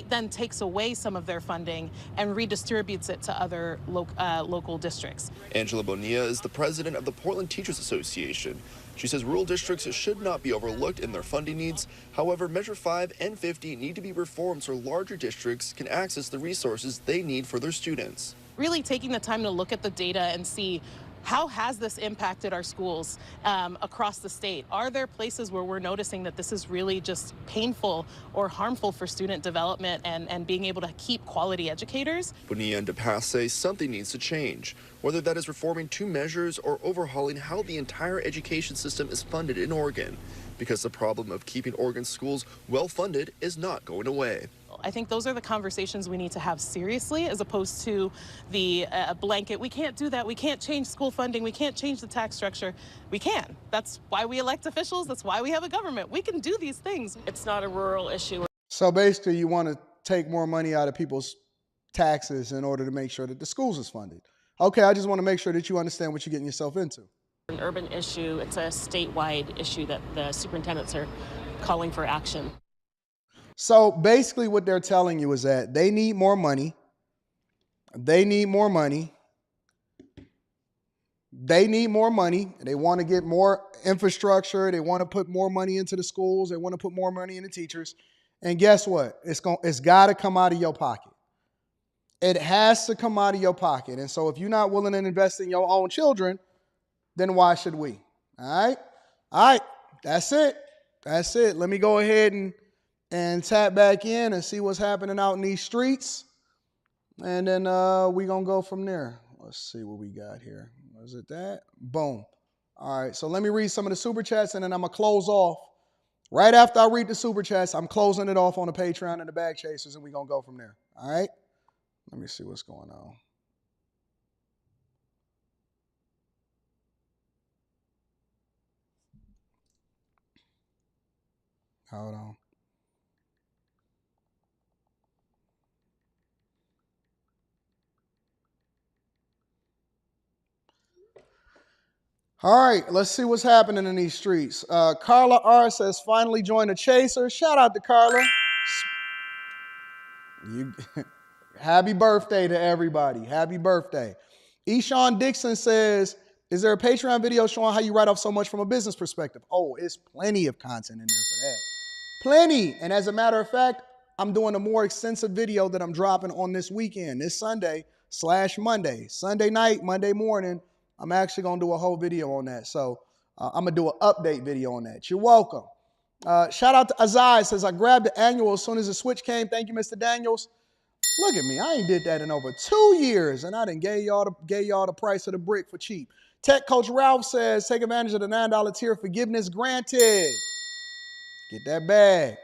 then takes away some of their funding and redistributes it to other local districts. Angela Bonilla is the president of the Portland Teachers Association. She says rural districts should not be overlooked in their funding needs. However, Measure 5 and 50 need to be reformed so larger districts can access the resources they need for their students. Really taking the time to look at the data and see how has this impacted our schools across the state? Are there places where we're noticing that this is really just painful or harmful for student development and being able to keep quality educators? Bonilla and DePass say something needs to change, whether that is reforming 2 measures or overhauling how the entire education system is funded in Oregon, because the problem of keeping Oregon's schools well-funded is not going away. I think those are the conversations we need to have seriously, as opposed to the blanket, we can't do that, we can't change school funding, we can't change the tax structure. We can. That's why we elect officials, that's why we have a government. We can do these things. It's not a rural issue. So basically you want to take more money out of people's taxes in order to make sure that the schools is funded. Okay, I just want to make sure that you understand what you're getting yourself into. An urban issue, it's a statewide issue that the superintendents are calling for action. So basically what they're telling you is that they need more money. They need more money. They need more money. They want to get more infrastructure. They want to put more money into the schools. They want to put more money into teachers. And guess what? It's got to come out of your pocket. It has to come out of your pocket. And so if you're not willing to invest in your own children, then why should we? All right? All right. That's it. That's it. Let me go ahead and tap back in and see what's happening out in these streets. And then we're going to go from there. Let's see what we got here. Was it that? Boom. All right, so let me read some of the super chats, and then I'm going to close off. Right after I read the super chats, I'm closing it off on the Patreon and the Bag Chasers, and we're going to go from there. All right? Let me see what's going on. Hold on. All right, let's see what's happening in these streets. Carla R says, finally joined the Chaser. Shout out to Carla. Happy birthday to everybody. Happy birthday. Eshawn Dixon says, is there a Patreon video showing how you write off so much from a business perspective? Oh, it's plenty of content in there for that. Plenty. And as a matter of fact, I'm doing a more extensive video that I'm dropping on this weekend, this Sunday/Monday. Sunday night, Monday morning, I'm actually going to do a whole video on that. So I'm going to do an update video on that. You're welcome. Shout out to Azai. Says, I grabbed the annual as soon as the switch came. Thank you, Mr. Daniels. Look at me. I ain't did that in over 2 years, and I done gave y'all the price of the brick for cheap. Tech Coach Ralph says, take advantage of the $9 tier. Forgiveness granted. Get that bag.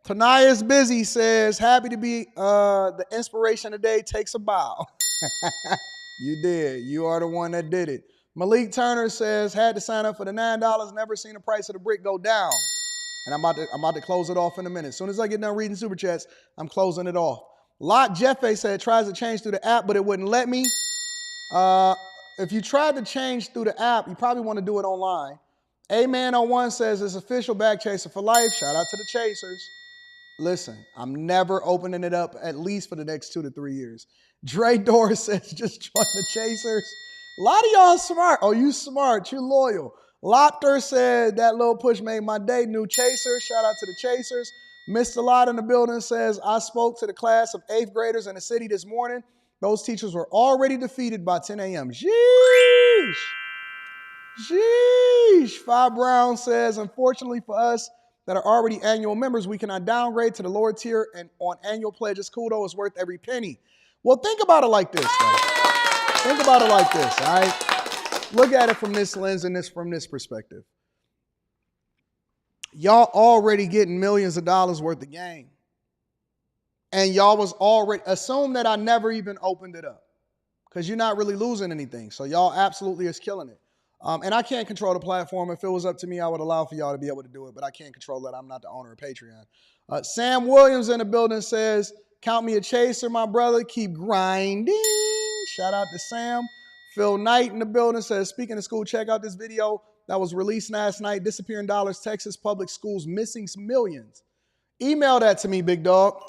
Tania's Busy says, happy to be the inspiration today. Takes a bow. You did. You are the one that did it. Malik Turner says, had to sign up for the $9. Never seen the price of the brick go down. And I'm about to close it off in a minute. As soon as I get done reading Super Chats, I'm closing it off. Lot Jeffe said, tries to change through the app, but it wouldn't let me. If you tried to change through the app, you probably want to do it online. A-Man01 says, it's official Bag Chaser for life. Shout out to the Chasers. Listen, I'm never opening it up at least for the next 2 to 3 years. Dre Doris says, just join the Chasers. A lot of y'all smart. Oh, you smart. You loyal. Lopter said, that little push made my day. New Chasers. Shout out to the Chasers. Mr. Lott in the building says, I spoke to the class of 8th graders in the city this morning. Those teachers were already defeated by 10 a.m. Sheesh. Sheesh. Five Brown says, unfortunately for us that are already annual members, we cannot downgrade to the lower tier, and on annual pledges, kudo is worth every penny. Well, think about it like this, guys. Think about it like this, all right? Look at it from this lens and from this perspective. Y'all already getting millions of dollars worth of game. And y'all was already, assume that I never even opened it up, because you're not really losing anything. So y'all absolutely is killing it. And I can't control the platform. If it was up to me, I would allow for y'all to be able to do it, but I can't control that. I'm not the owner of Patreon. Sam Williams in the building says, count me a chaser, my brother. Keep grinding. Shout out to Sam. Phil Knight in the building says, speaking of school, check out this video that was released last night. Disappearing dollars, Texas public schools missing millions. Email that to me, big dog.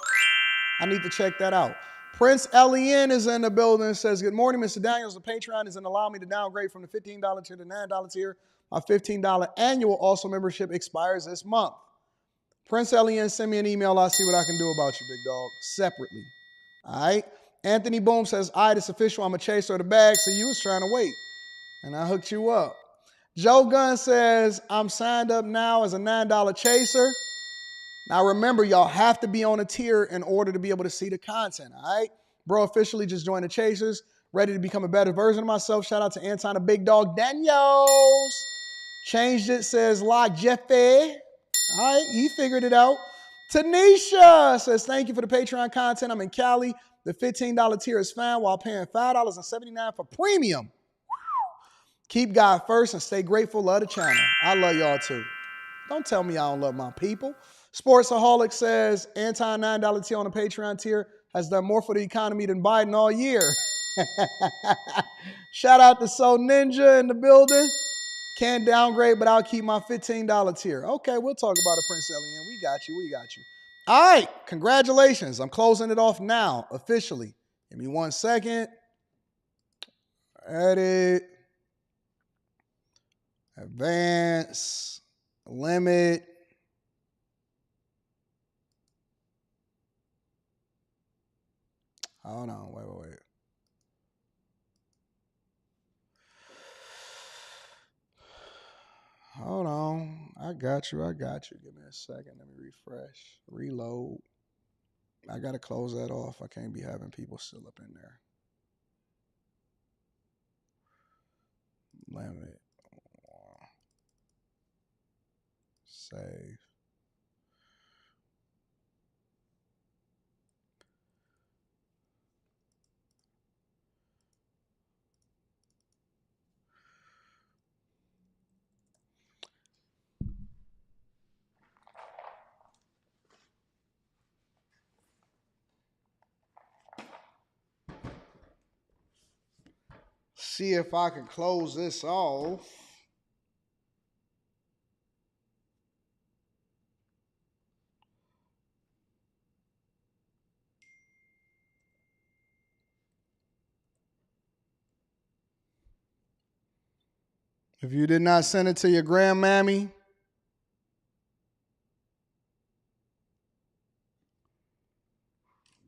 I need to check that out. Prince L.E.N. is in the building and says, good morning, Mr. Daniels. The Patreon doesn't allow me to downgrade from the $15 to the $9 tier. My $15 annual also membership expires this month. Prince L.E.N., send me an email. I'll see what I can do about you, big dog, separately. All right? Anthony Boom says, all right, it's official. I'm a chaser of the bag. So you was trying to wait, and I hooked you up. Joe Gunn says, I'm signed up now as a $9 chaser. Now remember, y'all have to be on a tier in order to be able to see the content, all right? Bro officially just joined the Chasers, ready to become a better version of myself. Shout out to Anton, the big dog, Daniels. Changed it, says La Jeffe. All right, he figured it out. Tanisha says, thank you for the Patreon content. I'm in Cali. The $15 tier is fine while paying $5.79 for premium. Keep God first and stay grateful. Love the channel. I love y'all too. Don't tell me I don't love my people. Sportsaholic says, Anton $9 tier on the Patreon tier has done more for the economy than Biden all year. Shout out to Soul Ninja in the building. Can't downgrade, but I'll keep my $15 tier. Okay, we'll talk about it, Prince Elian. We got you. We got you. All right, congratulations. I'm closing it off now, officially. Give me 1 second. Edit. Advance. Limit. Hold on, wait. Hold on. I got you. Give me a second. Let me refresh. Reload. I got to close that off. I can't be having people still up in there. Limit. Save. See if I can close this off. If you did not send it to your grandmammy,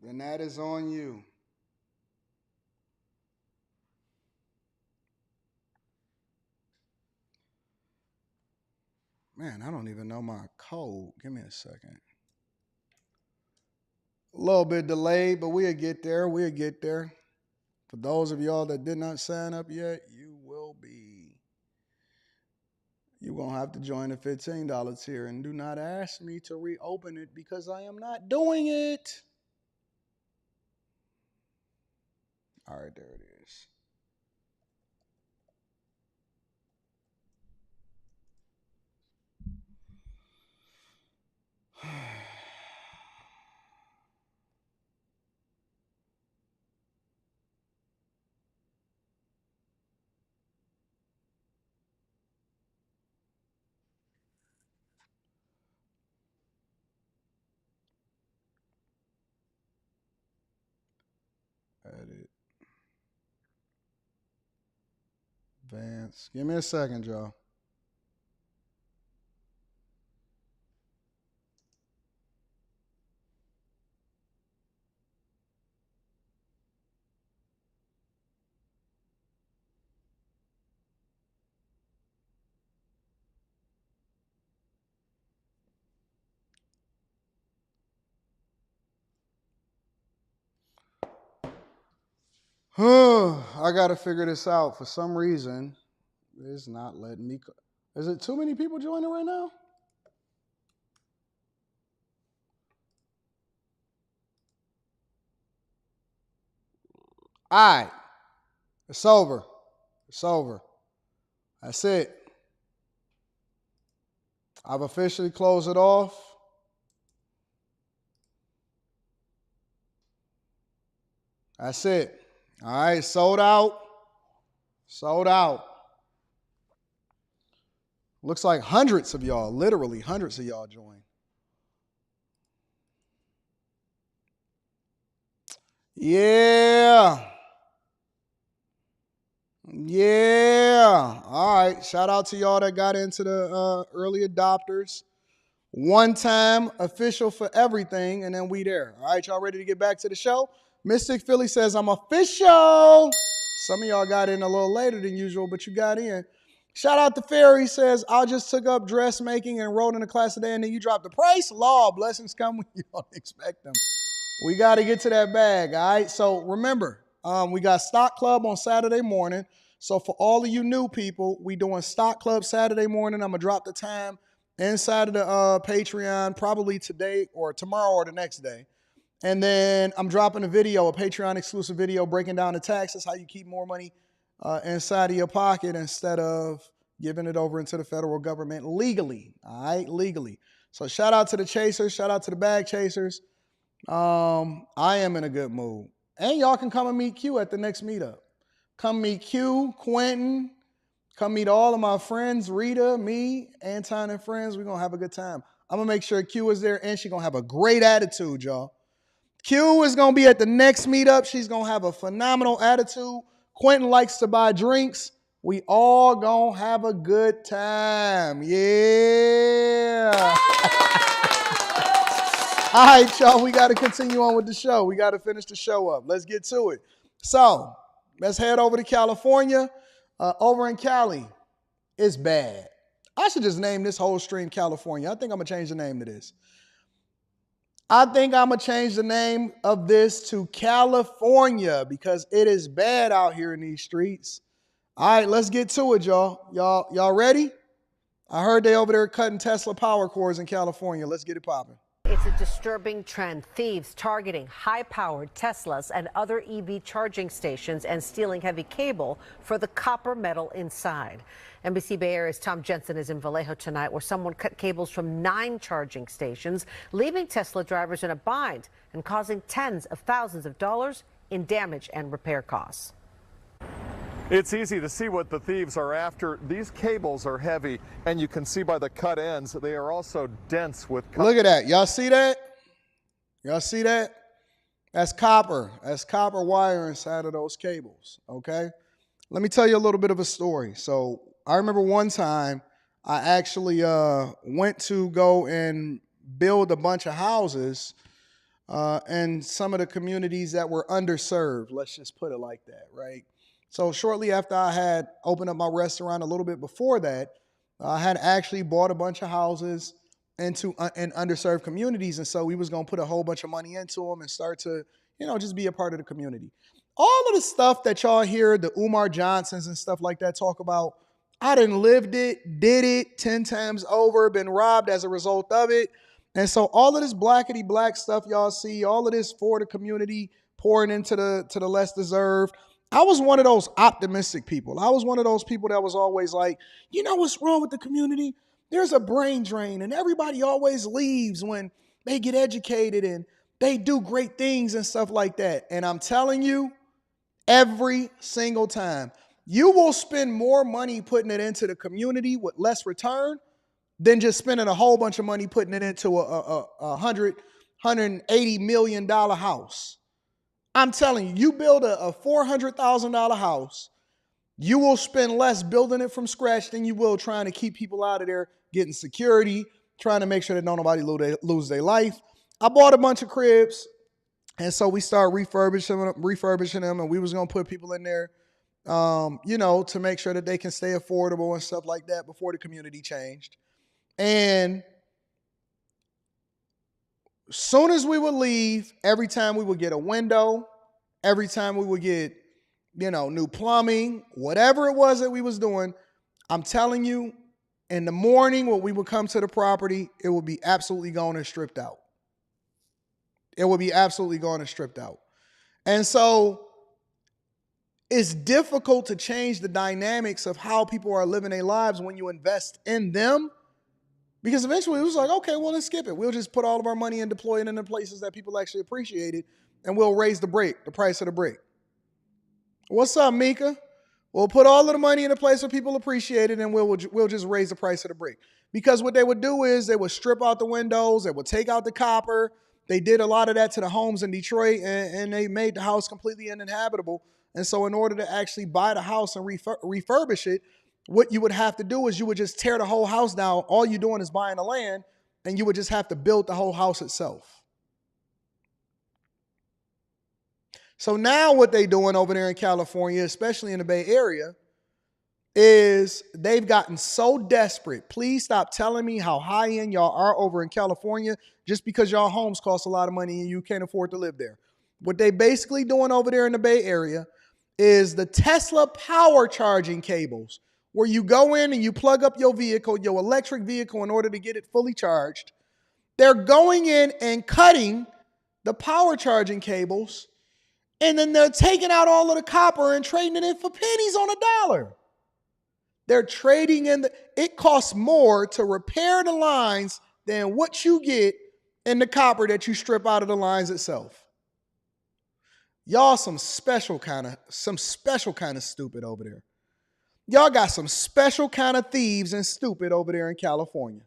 then that is on you. Man, I don't even know my code. Give me a second. A little bit delayed, but we'll get there. We'll get there. For those of y'all that did not sign up yet, you will be. You're going to have to join the $15 tier. And do not ask me to reopen it because I am not doing it. All right, there it is. Vance. Give me a second, y'all. I got to figure this out. For some reason, it's not letting me. Is it too many people joining right now? All right. It's over. It's over. That's it. I've officially closed it off. That's it. All right. Sold out. Sold out. Looks like hundreds of y'all, literally hundreds of y'all joined. Yeah. Yeah. All right. Shout out to y'all that got into the early adopters. One time official for everything, and then we there. All right, y'all ready to get back to the show? Mystic Philly says, I'm official. Some of y'all got in a little later than usual, but you got in. Shout out to Ferry, says, I just took up dressmaking and enrolled in a class today, and then you dropped the price. Law, blessings come when you don't expect them. We got to get to that bag, all right? So remember, we got Stock Club on Saturday morning. So for all of you new people, we doing Stock Club Saturday morning. I'm going to drop the time inside of the Patreon probably today or tomorrow or the next day. And then I'm dropping a video, a Patreon exclusive video breaking down the taxes, how you keep more money inside of your pocket instead of giving it over into the federal government legally, all right, legally. So shout out to the chasers, shout out to the bag chasers. I am in a good mood. And y'all can come and meet Q at the next meetup. Come meet Q, Quentin, come meet all of my friends, Rita, me, Anton, and friends. We're going to have a good time. I'm going to make sure Q is there, and she's going to have a great attitude, y'all. Q is going to be at the next meetup. She's going to have a phenomenal attitude. Quentin likes to buy drinks. We all going to have a good time. Yeah. All right, y'all. We got to continue on with the show. We got to finish the show up. Let's get to it. So let's head over to California. Over in Cali, it's bad. I should just name this whole stream California. I think I'm going to change the name to this. I think I'm going to change the name of this to California because it is bad out here in these streets. All right, let's get to it, y'all. Y'all ready? I heard they over there cutting Tesla power cords in California. Let's get it popping. It's a disturbing trend. Thieves targeting high-powered Teslas and other EV charging stations and stealing heavy cable for the copper metal inside. NBC Bay Area's Tom Jensen is in Vallejo tonight, where someone cut cables from 9 charging stations, leaving Tesla drivers in a bind and causing tens of thousands of dollars in damage and repair costs. It's easy to see what the thieves are after. These cables are heavy, and you can see by the cut ends, they are also dense with copper. Look at that. Y'all see that? Y'all see that? That's copper. That's copper wire inside of those cables, okay? Let me tell you a little bit of a story. So I remember one time I actually went to go and build a bunch of houses in some of the communities that were underserved. Let's just put it like that, right? So shortly after I had opened up my restaurant, a little bit before that, I had actually bought a bunch of houses in underserved communities. And so we was going to put a whole bunch of money into them and start to, just be a part of the community. All of the stuff that y'all hear, the Umar Johnsons and stuff like that talk about, I done lived it, did it 10 times over, been robbed as a result of it. And so all of this blackity black stuff y'all see, all of this for the community pouring into the less deserved, I was one of those optimistic people. I was one of those people that was always like, you know what's wrong with the community? There's a brain drain, and everybody always leaves when they get educated and they do great things and stuff like that. And I'm telling you, every single time, you will spend more money putting it into the community with less return than just spending a whole bunch of money putting it into a $180 million house. I'm telling you, you build a $400,000 house, You will spend less building it from scratch than you will trying to keep people out of there, getting security, trying to make sure that nobody lose their life. I bought a bunch of cribs, and so we started refurbishing them, and we was going to put people in there, to make sure that they can stay affordable and stuff like that before the community changed. And soon as we would leave, every time we would get a window, every time we would get, new plumbing, whatever it was that we was doing, I'm telling you, in the morning when we would come to the property, it would be absolutely gone and stripped out. It would be absolutely gone and stripped out. And so it's difficult to change the dynamics of how people are living their lives when you invest in them. Because eventually it was like, okay, well, let's skip it. We'll just put all of our money and deploy it in the places that people actually appreciate it, and we'll raise the price of the brick. What's up, Mika? We'll put all of the money in a place where people appreciate it, and we'll just raise the price of the brick. Because what they would do is they would strip out the windows, they would take out the copper. They did a lot of that to the homes in Detroit, and they made the house completely uninhabitable. And so in order to actually buy the house and refurbish it, what you would have to do is you would just tear the whole house down. All you're doing is buying the land, and you would just have to build the whole house itself. So now what they're doing over there in California, especially in the Bay Area, is they've gotten so desperate. Please stop telling me how high end y'all are over in California just because y'all homes cost a lot of money and you can't afford to live there. What they basically doing over there in the Bay Area is the Tesla power charging cables, where you go in and you plug up your vehicle, your electric vehicle, in order to get it fully charged. They're going in and cutting the power charging cables, and then they're taking out all of the copper and trading it in for pennies on a dollar. They're trading in it costs more to repair the lines than what you get in the copper that you strip out of the lines itself. Y'all some special kind of stupid over there. Y'all got some special kind of thieves and stupid over there in California.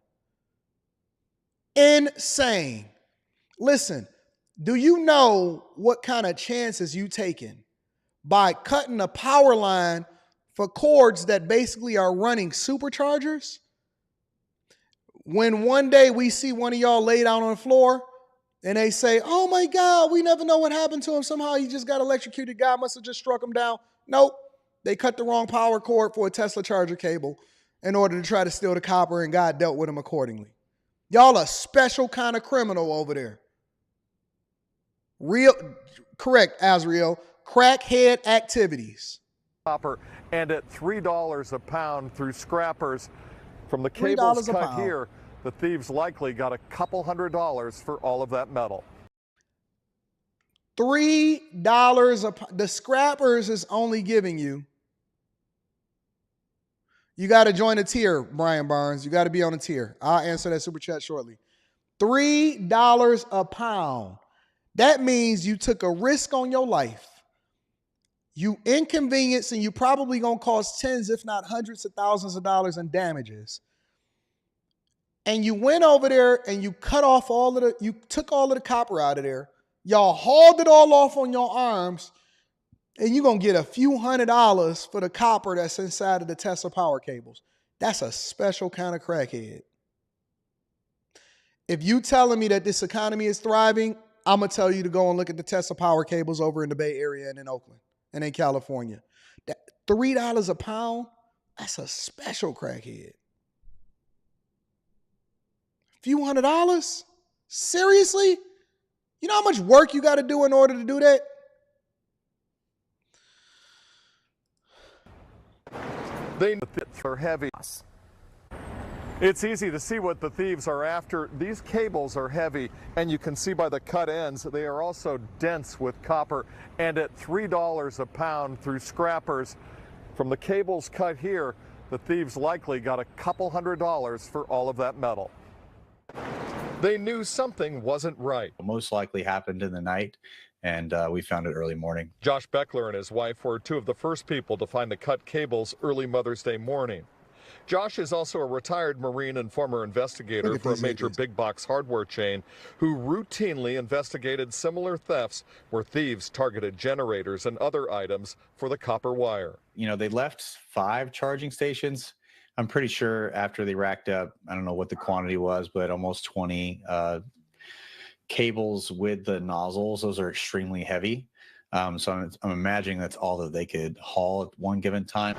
Insane. Listen, do you know what kind of chances you taking by cutting a power line for cords that basically are running superchargers? When one day we see one of y'all laid out on the floor and they say, oh my God, we never know what happened to him. Somehow he just got electrocuted. God must have just struck him down. Nope. They cut the wrong power cord for a Tesla charger cable in order to try to steal the copper, and God dealt with him accordingly. Y'all a special kind of criminal over there. Correct, Azriel. Crackhead activities. Copper, and at $3 a pound through scrappers. From the cables cut here, the thieves likely got a couple $100s for all of that metal. $3 a pound. The scrappers is only giving you. You got to join a tier, Brian Barnes. You got to be on a tier. I'll answer that super chat shortly. $3 a pound. That means you took a risk on your life. You inconvenience, and you probably going to cost tens, if not hundreds of thousands of dollars in damages. And you went over there and you cut off you took all of the copper out of there. Y'all hauled it all off on your arms, and you're going to get a few $100s for the copper that's inside of the Tesla power cables. That's a special kind of crackhead. If you telling me that this economy is thriving, I'm going to tell you to go and look at the Tesla power cables over in the Bay Area and in Oakland and in California. That $3 a pound, that's a special crackhead. Few $100s? Seriously? You know how much work you got to do in order to do that? They are heavy. It's easy to see what the thieves are after. These cables are heavy, and you can see by the cut ends, they are also dense with copper. And at $3 a pound through scrappers, from the cables cut here, the thieves likely got a couple $100s for all of that metal. They knew something wasn't right. Most likely happened in the night, and we found it early morning. Josh Beckler and his wife were two of the first people to find the cut cables early Mother's Day morning. Josh is also a retired Marine and former investigator for a major big box hardware chain who routinely investigated similar thefts where thieves targeted generators and other items for the copper wire. You know, they left 5 charging stations. I'm pretty sure after they racked up, I don't know what the quantity was, but almost 20 cables with the nozzles. Those are extremely heavy. So I'm imagining that's all that they could haul at one given time.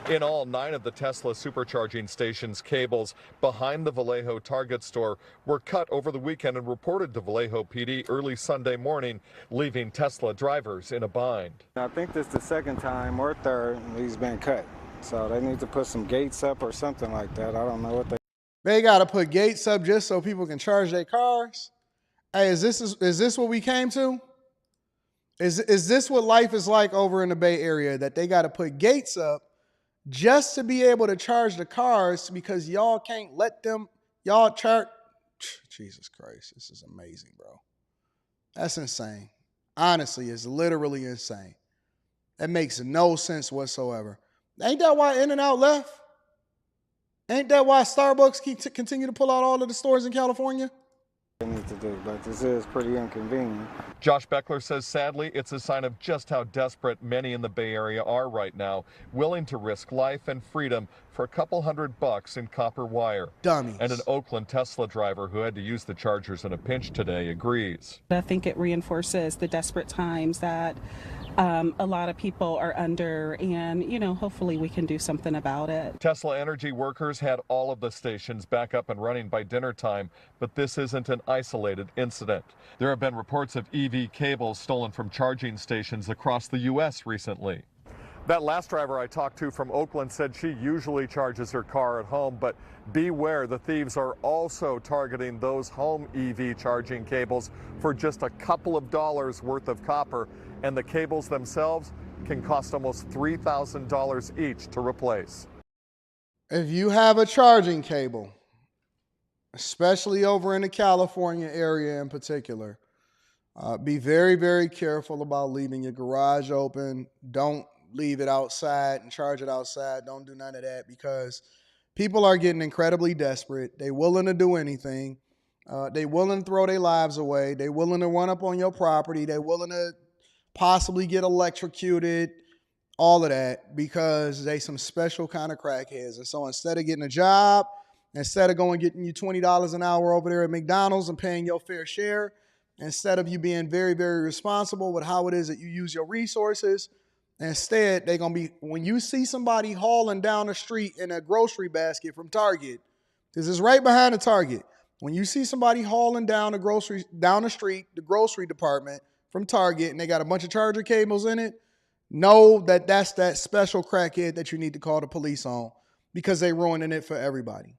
In all, 9 of the Tesla supercharging station's cables behind the Vallejo Target store were cut over the weekend and reported to Vallejo PD early Sunday morning, leaving Tesla drivers in a bind. I think this is the second time or third he's been cut. So they need to put some gates up or something like that. I don't know what they got to put gates up just so people can charge their cars. Hey, is this what we came to? Is this what life is like over in the Bay Area, that they got to put gates up just to be able to charge the cars because y'all can't let them, y'all charge? Jesus Christ, this is amazing, bro. That's insane. Honestly, it's literally insane. That makes no sense whatsoever. Ain't that why In-N-Out left? Ain't that why Starbucks continue to pull out all of the stores in California? need to do, but this is pretty inconvenient. Josh Beckler says sadly it's a sign of just how desperate many in the Bay Area are right now, willing to risk life and freedom for a couple $100 in copper wire. Dummies. And an Oakland Tesla driver who had to use the chargers in a pinch today agrees. I think it reinforces the desperate times that a lot of people are under, and, you know, hopefully we can do something about it. Tesla Energy workers had all of the stations back up and running by dinner time, but this isn't an isolated incident. There have been reports of EV cables stolen from charging stations across the U.S. recently. That last driver I talked to from Oakland said she usually charges her car at home, but beware, the thieves are also targeting those home EV charging cables for just a couple of dollars worth of copper, and the cables themselves can cost almost $3,000 each to replace. If you have a charging cable, especially over in the California area in particular, be very, very careful about leaving your garage open. Don't leave it outside and charge it outside. Don't do none of that, because people are getting incredibly desperate. They're willing to do anything. They're willing to throw their lives away. They're willing to run up on your property. They're willing to possibly get electrocuted, all of that, because they some special kind of crackheads. And so instead of getting a job, instead of going getting you $20 an hour over there at McDonald's and paying your fair share, instead of you being very, very responsible with how it is that you use your resources, instead, they're going to be, when you see somebody hauling down the street in a grocery basket from Target, this is right behind the Target. When you see somebody hauling down the street, the grocery department from Target, and they got a bunch of charger cables in it, know that that's that special crackhead that you need to call the police on, because they're ruining it for everybody.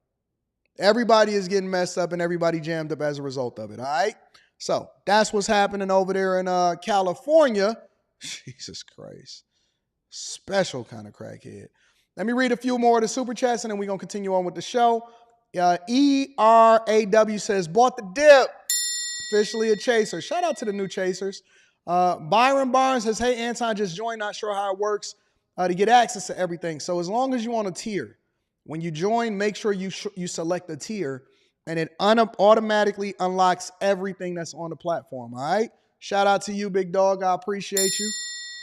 Everybody is getting messed up and everybody jammed up as a result of it, all right? So that's what's happening over there in California. Jesus Christ. Special kind of crackhead. Let me read a few more of the super chats and then we're going to continue on with the show. ERAW says, bought the dip. Officially a chaser. Shout out to the new chasers. Byron Barnes says, hey, Anton, just joined. Not sure how it works to get access to everything. So as long as you on a tier, when you join, make sure you select a tier, and it automatically unlocks everything that's on the platform, all right? Shout out to you, big dog. I appreciate you.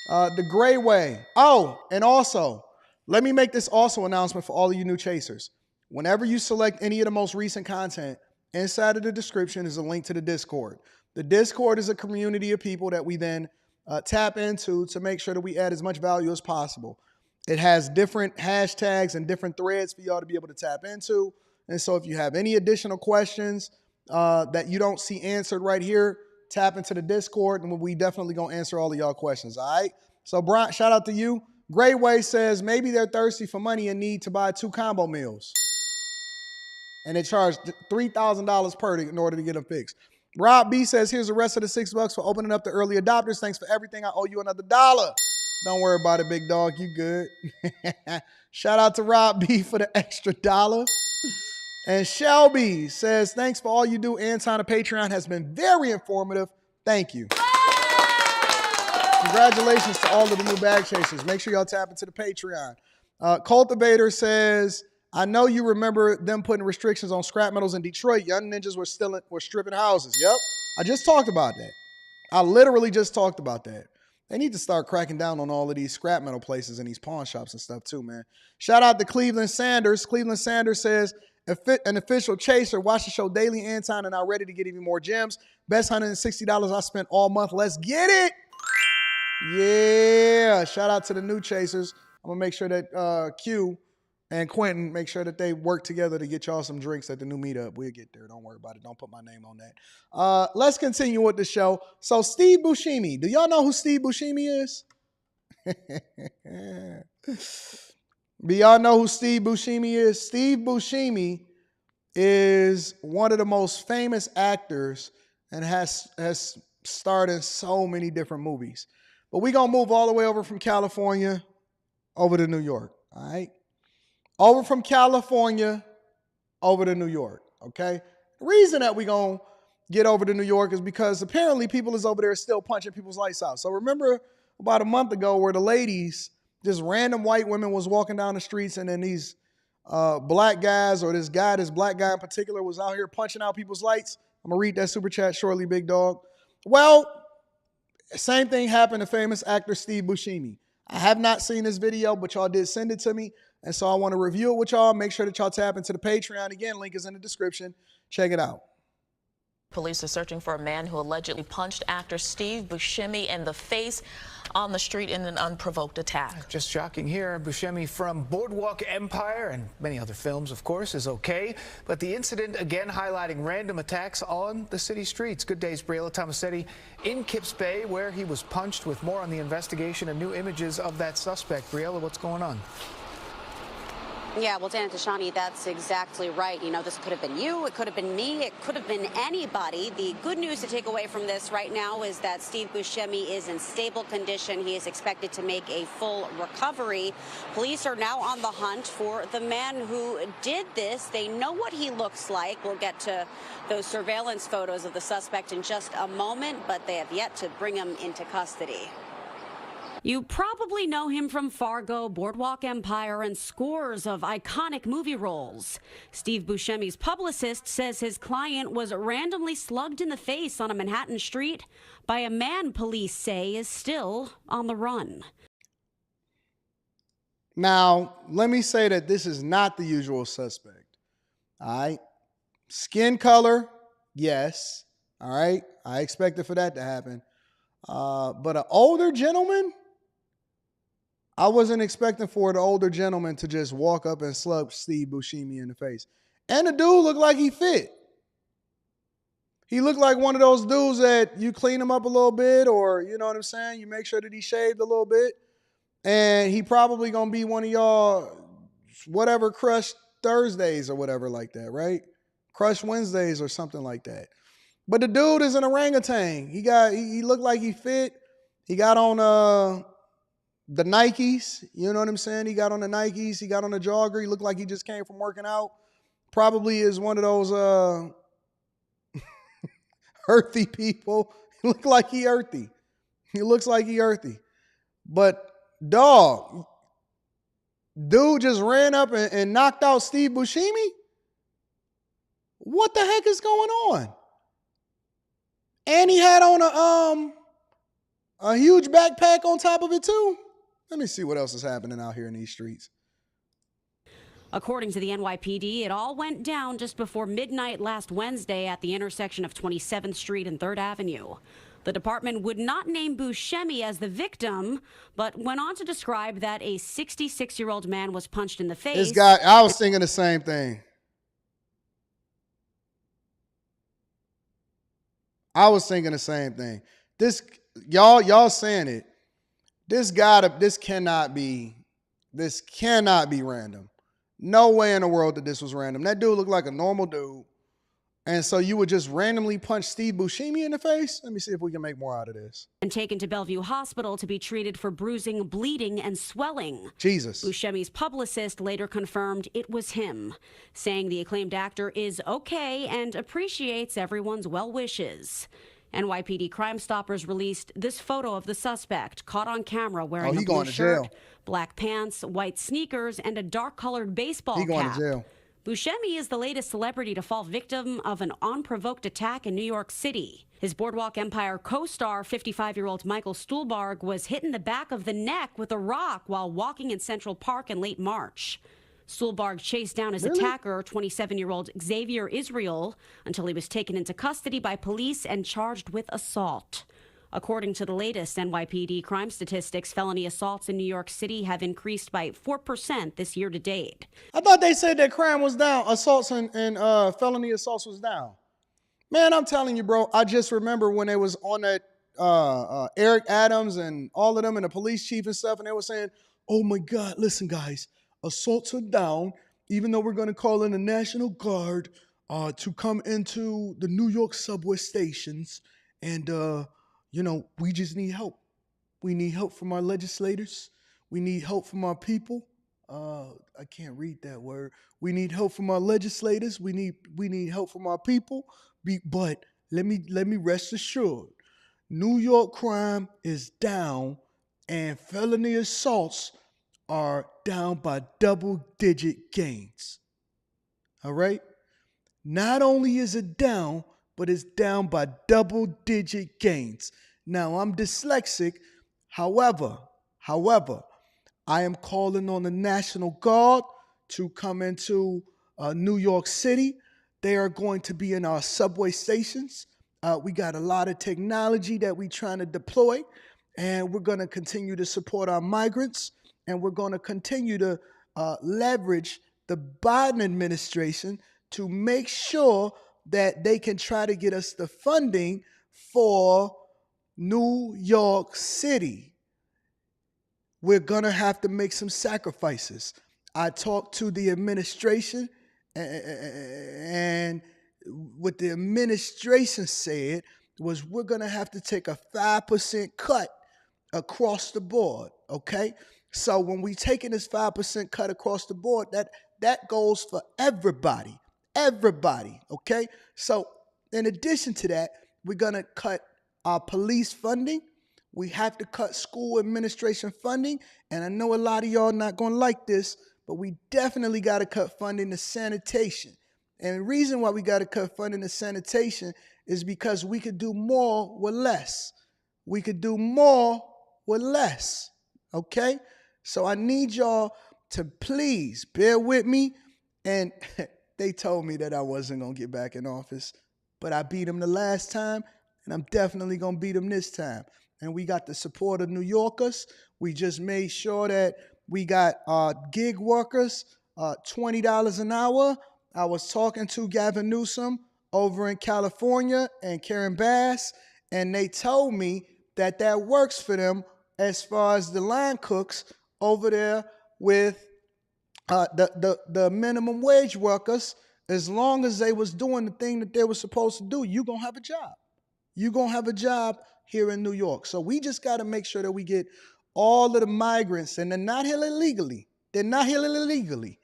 The Gray Way. Oh, and also, let me make this also announcement for all of you new chasers. Whenever you select any of the most recent content, inside of the description is a link to the Discord. The Discord is a community of people that we then tap into to make sure that we add as much value as possible. It has different hashtags and different threads for y'all to be able to tap into. And so if you have any additional questions that you don't see answered right here, tap into the Discord, and we definitely going to answer all of y'all questions, all right? So, Brian, shout out to you. Gray Way says, maybe they're thirsty for money and need to buy 2 combo meals. And they charge $3,000 per in order to get them fixed. Rob B says, here's the rest of the $6 for opening up the early adopters. Thanks for everything. I owe you another $1. Don't worry about it, big dog. You good. Shout out to Rob B for the extra $1. And Shelby says, thanks for all you do. Anton, the Patreon has been very informative. Thank you. Congratulations to all of the new bag chasers. Make sure y'all tap into the Patreon. Cultivator says, I know you remember them putting restrictions on scrap metals in Detroit. Young ninjas were stripping houses. Yep. I just talked about that. I literally just talked about that. They need to start cracking down on all of these scrap metal places and these pawn shops and stuff too, man. Shout out to Cleveland Sanders. Cleveland Sanders says, an official chaser. Watch the show daily, Anton, and I'm ready to get even more gems. Best $160 I spent all month. Let's get it. Yeah. Shout out to the new chasers. I'm going to make sure that Q and Quentin make sure that they work together to get y'all some drinks at the new meetup. We'll get there. Don't worry about it. Don't put my name on that. Let's continue with the show. So Steve Buscemi. Do y'all know who Steve Buscemi is? Do y'all know who Steve Buscemi is? Steve Buscemi is one of the most famous actors and has starred in so many different movies. But we're going to move all the way over from California over to New York. All right? Over from California, over to New York, okay? The reason that we're going to get over to New York is because apparently people is over there still punching people's lights out. So remember about a month ago where the ladies, just random white women was walking down the streets and then these black guys or this black guy in particular was out here punching out people's lights? I'm going to read that super chat shortly, big dog. Well, same thing happened to famous actor Steve Buscemi. I have not seen this video, but y'all did send it to me. And so I want to review it with y'all. Make sure that y'all tap into the Patreon. Again, link is in the description. Check it out. Police are searching for a man who allegedly punched actor Steve Buscemi in the face on the street in an unprovoked attack. Just shocking here. Buscemi from Boardwalk Empire and many other films, of course, is okay. But the incident again highlighting random attacks on the city streets. Good day's Briella Tomasetti in Kips Bay, where he was punched. With more on the investigation and new images of that suspect. Briella, what's going on? Yeah, well, Dan and Tashani, that's exactly right. You know, this could have been you, it could have been me, it could have been anybody. The good news to take away from this right now is that Steve Buscemi is in stable condition. He is expected to make a full recovery. Police are now on the hunt for the man who did this. They know what he looks like. We'll get to those surveillance photos of the suspect in just a moment, but they have yet to bring him into custody. You probably know him from Fargo, Boardwalk Empire, and scores of iconic movie roles. Steve Buscemi's publicist says his client was randomly slugged in the face on a Manhattan street by a man police say is still on the run. Now, let me say that this is not the usual suspect. All right? Skin color, yes. All right? I expected for that to happen. But an older gentleman? I wasn't expecting for the older gentleman to just walk up and slug Steve Buscemi in the face. And the dude looked like he fit. He looked like one of those dudes that you clean him up a little bit, or, you know what I'm saying, you make sure that he shaved a little bit. And he probably going to be one of y'all, whatever, Crush Thursdays or whatever like that, right? Crush Wednesdays or something like that. But the dude is an orangutan. He looked like he fit. He got on the Nikes, you know what I'm saying? He got on the Nikes, he got on the jogger, he looked like he just came from working out. Probably is one of those earthy people. He looked like he earthy. He looks like he earthy. But dog, dude just ran up and knocked out Steve Buscemi? What the heck is going on? And he had on a huge backpack on top of it too. Let me see what else is happening out here in these streets. According to the NYPD, it all went down just before midnight last Wednesday at the intersection of 27th Street and 3rd Avenue. The department would not name Buscemi as the victim, but went on to describe that a 66-year-old man was punched in the face. This guy, I was thinking the same thing. I was thinking the same thing. This, y'all saying it. This cannot be random. No way in the world that this was random. That dude looked like a normal dude. And so you would just randomly punch Steve Buscemi in the face? Let me see if we can make more out of this. And taken to Bellevue Hospital to be treated for bruising, bleeding, and swelling. Jesus. Buscemi's publicist later confirmed it was him, saying the acclaimed actor is okay and appreciates everyone's well wishes. NYPD Crime Stoppers released this photo of the suspect, caught on camera wearing a blue going to shirt, jail. black pants, white sneakers, and a dark-colored baseball cap. He going to jail. Buscemi is the latest celebrity to fall victim of an unprovoked attack in New York City. His Boardwalk Empire co-star, 55-year-old Michael Stuhlbarg, was hit in the back of the neck with a rock while walking in Central Park in late March. Stuhlbarg chased down his attacker, 27-year-old Xavier Israel, until he was taken into custody by police and charged with assault. According to the latest NYPD crime statistics, felony assaults in New York City have increased by 4% this year to date. I thought they said that crime was down, assaults and felony assaults was down. Man, I'm telling you, bro, I just remember when they was on that Eric Adams and all of them and the police chief and stuff, and they were saying, oh my God, listen, guys, assaults are down, even though we're going to call in the National Guard to come into the New York subway stations. And, you know, we just need help. We need help from our legislators. We need help from our people. I can't read that word. We need help from our legislators. We need help from our people. But let me rest assured, New York crime is down and felony assaults are down by double-digit gains. All right? Not only is it down, but it's down by double-digit gains. Now, I'm dyslexic. However, I am calling on the National Guard to come into New York City. They are going to be in our subway stations. We got a lot of technology that we're trying to deploy, and we're going to continue to support our migrants, and we're going to continue to leverage the Biden administration to make sure that they can try to get us the funding for New York City. We're going to have to make some sacrifices. I talked to the administration, and what the administration said was we're going to have to take a 5% cut across the board, okay? So when we taking this 5% cut across the board, that goes for everybody, okay? So in addition to that, we're going to cut our police funding. We have to cut school administration funding, and I know a lot of y'all not going to like this, but we definitely got to cut funding to sanitation. And the reason why we got to cut funding to sanitation is because we could do more with less. We could do more with less, okay? So I need y'all to please bear with me. And they told me that I wasn't going to get back in office, but I beat them the last time, and I'm definitely going to beat them this time. And we got the support of New Yorkers. We just made sure that we got gig workers, $20 an hour. I was talking to Gavin Newsom over in California and Karen Bass, and they told me that that works for them as far as the line cooks over there with the minimum wage workers. As long as they was doing the thing that they were supposed to do, you're going to have a job. You're going to have a job here in New York. So we just got to make sure that we get all of the migrants, and they're not here illegally. They're not here illegally.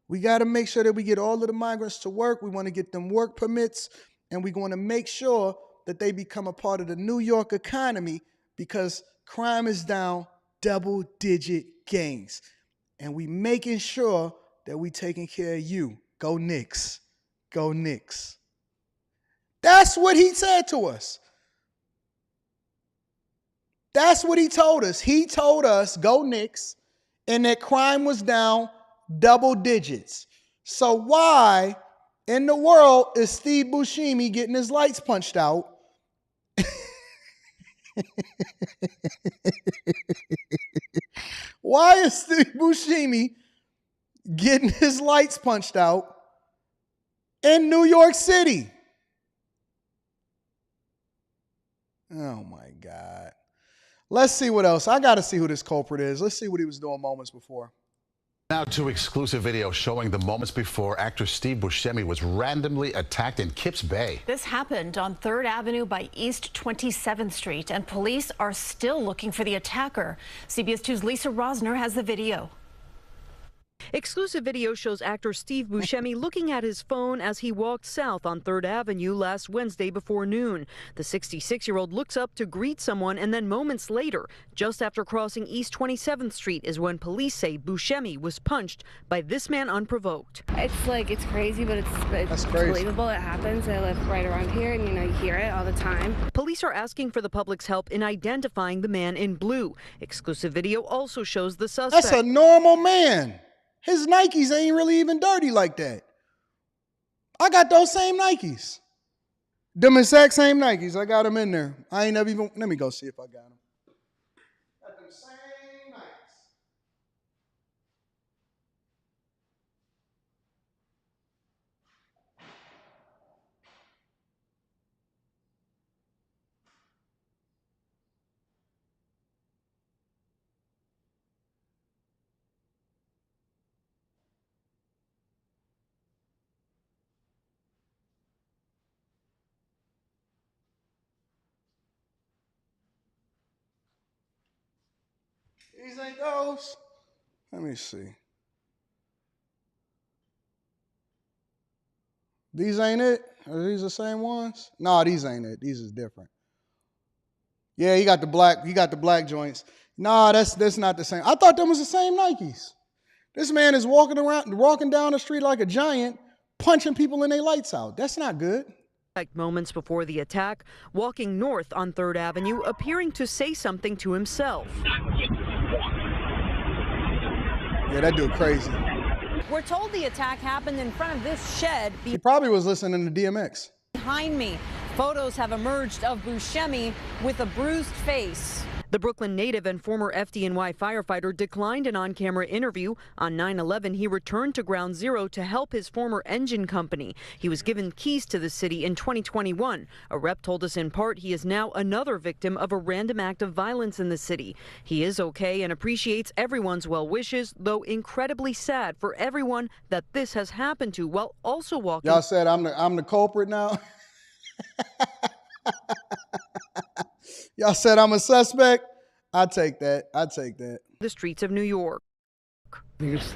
We got to make sure that we get all of the migrants to work. We want to get them work permits, and we want to make sure that they become a part of the New York economy, because crime is down double-digit gains. And we making sure that we taking care of you. Go Knicks. Go Knicks. That's what he said to us. That's what he told us. He told us, go Knicks, and that crime was down double digits. So why in the world is Steve Buscemi getting his lights punched out? Why is Steve Buscemi getting his lights punched out in New York City? Oh my God. Let's see what else. I got to see who this culprit is. Let's see what he was doing moments before. Now to exclusive video showing the moments before actor Steve Buscemi was randomly attacked in Kips Bay. This happened on 3rd Avenue by East 27th Street, and police are still looking for the attacker. CBS 2's Lisa Rosner has the video. Exclusive video shows actor Steve Buscemi looking at his phone as he walked south on 3rd Avenue last Wednesday before noon. The 66-year-old looks up to greet someone, and then moments later, just after crossing East 27th Street, is when police say Buscemi was punched by this man unprovoked. It's crazy, but it's believable. It happens. I live right around here, and you hear it all the time. Police are asking for the public's help in identifying the man in blue. Exclusive video also shows the suspect. That's a normal man. His Nikes ain't really even dirty like that. I got those same Nikes. Them exact same Nikes. I got them in there. I ain't never even, let me go see if I got them. Got them same Nikes. These ain't those. Let me see. These ain't it? Are these the same ones? No, these ain't it. These is different. Yeah, he got the black joints. Nah, that's not the same. I thought them was the same Nikes. This man is walking down the street like a giant, punching people in their lights out. That's not good. Like moments before the attack, walking north on 3rd Avenue, appearing to say something to himself. Yeah, that dude crazy. We're told the attack happened in front of this shed. He probably was listening to DMX. Behind me, photos have emerged of Buscemi with a bruised face. The Brooklyn native and former FDNY firefighter declined an on-camera interview. On 9/11, he returned to Ground Zero to help his former engine company. He was given keys to the city in 2021. A rep told us in part he is now another victim of a random act of violence in the city. He is okay and appreciates everyone's well wishes, though incredibly sad for everyone that this has happened to, while also walking. Y'all said I'm the culprit now? Y'all said I'm a suspect? I take that. The streets of New York. I think it's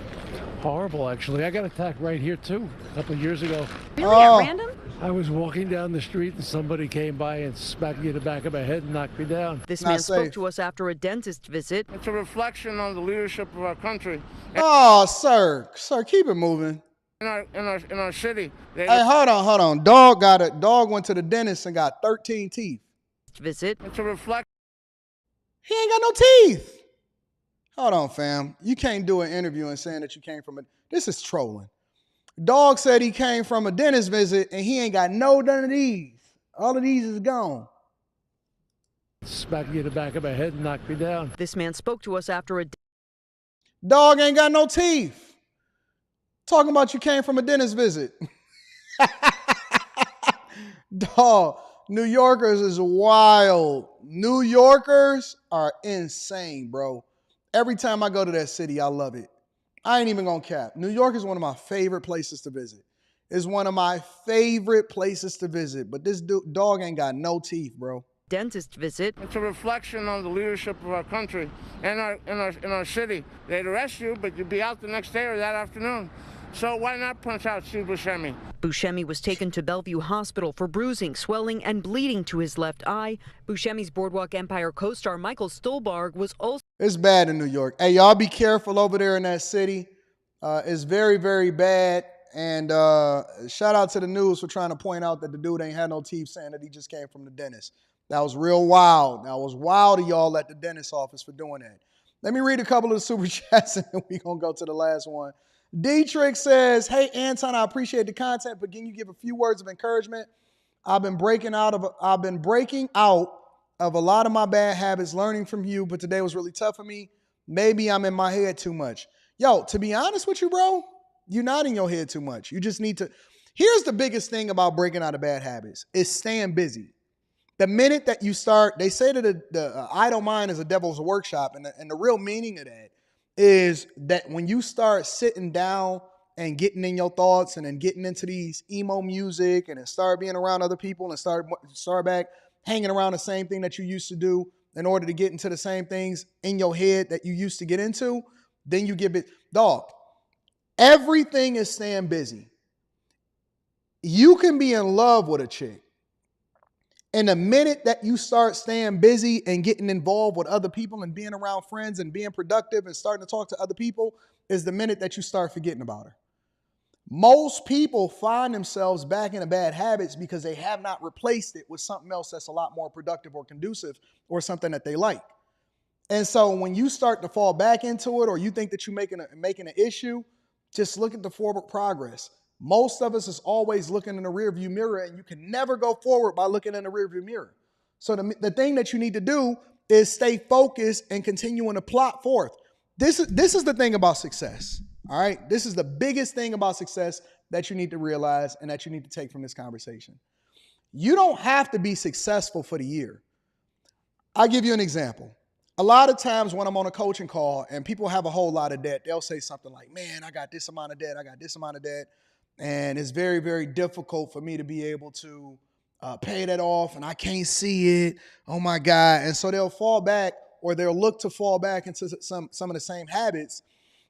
horrible, actually. I got attacked right here, too, a couple of years ago. Really, at random? I was walking down the street and somebody came by and smacked me in the back of my head and knocked me down. This man spoke to us after a dentist visit. It's a reflection on the leadership of our country. Oh, sir, keep it moving. In our city. Hey, hold on. Dog went to the dentist and got 13 teeth. Visit. It's a reflection. He ain't got no teeth. Hold on, fam. You can't do an interview and saying that you came from this is trolling. Dog said he came from a dentist visit and he ain't got none of these. All of these is gone. Smacked me in the back of my head and knocked me down. This man spoke to us after a dog ain't got no teeth. Talking about you came from a dentist visit. Dog. New Yorkers is wild. New Yorkers are insane, bro. Every time I go to that city, I love it. I ain't even gonna cap. New York is one of my favorite places to visit. It's one of my favorite places to visit. But this dog ain't got no teeth, bro. Dentist visit. It's a reflection on the leadership of our country and our city. They'd arrest you, but you'd be out the next day or that afternoon. So why not punch out Steve Buscemi? Buscemi was taken to Bellevue Hospital for bruising, swelling, and bleeding to his left eye. Buscemi's Boardwalk Empire co-star Michael Stuhlbarg was also... It's bad in New York. Hey, y'all be careful over there in that city. It's very, very bad. And shout out to the news for trying to point out that the dude ain't had no teeth, saying that he just came from the dentist. That was real wild. That was wild of y'all at the dentist office for doing that. Let me read a couple of the super chats and then we're going to go to the last one. Dietrich says, hey, Anton, I appreciate the content, but can you give a few words of encouragement? I've been breaking out of a lot of my bad habits, learning from you, but today was really tough for me. Maybe I'm in my head too much. Yo, to be honest with you, bro, you're not in your head too much. You just need to. Here's the biggest thing about breaking out of bad habits is staying busy. The minute that you start, they say that the idle mind is a devil's workshop, and the real meaning of that is that when you start sitting down and getting in your thoughts and then getting into these emo music and then start being around other people and start back hanging around the same thing that you used to do in order to get into the same things in your head that you used to get into, then you get dog. Everything is staying busy. You can be in love with a chick, and the minute that you start staying busy and getting involved with other people and being around friends and being productive and starting to talk to other people is the minute that you start forgetting about her. Most people find themselves back into bad habits because they have not replaced it with something else that's a lot more productive or conducive or something that they like. And so when you start to fall back into it, or you think that you're making an issue, just look at the forward progress. Most of us is always looking in the rearview mirror, and you can never go forward by looking in the rearview mirror. So the thing that you need to do is stay focused and continuing to plot forth. This is the thing about success. All right. This is the biggest thing about success that you need to realize and that you need to take from this conversation. You don't have to be successful for the year. I'll give you an example. A lot of times when I'm on a coaching call and people have a whole lot of debt, they'll say something like, man, I got this amount of debt. I got this amount of debt. And it's very, very difficult for me to be able to pay that off. And I can't see it. Oh, my God. And so they'll fall back, or they'll look to fall back into some of the same habits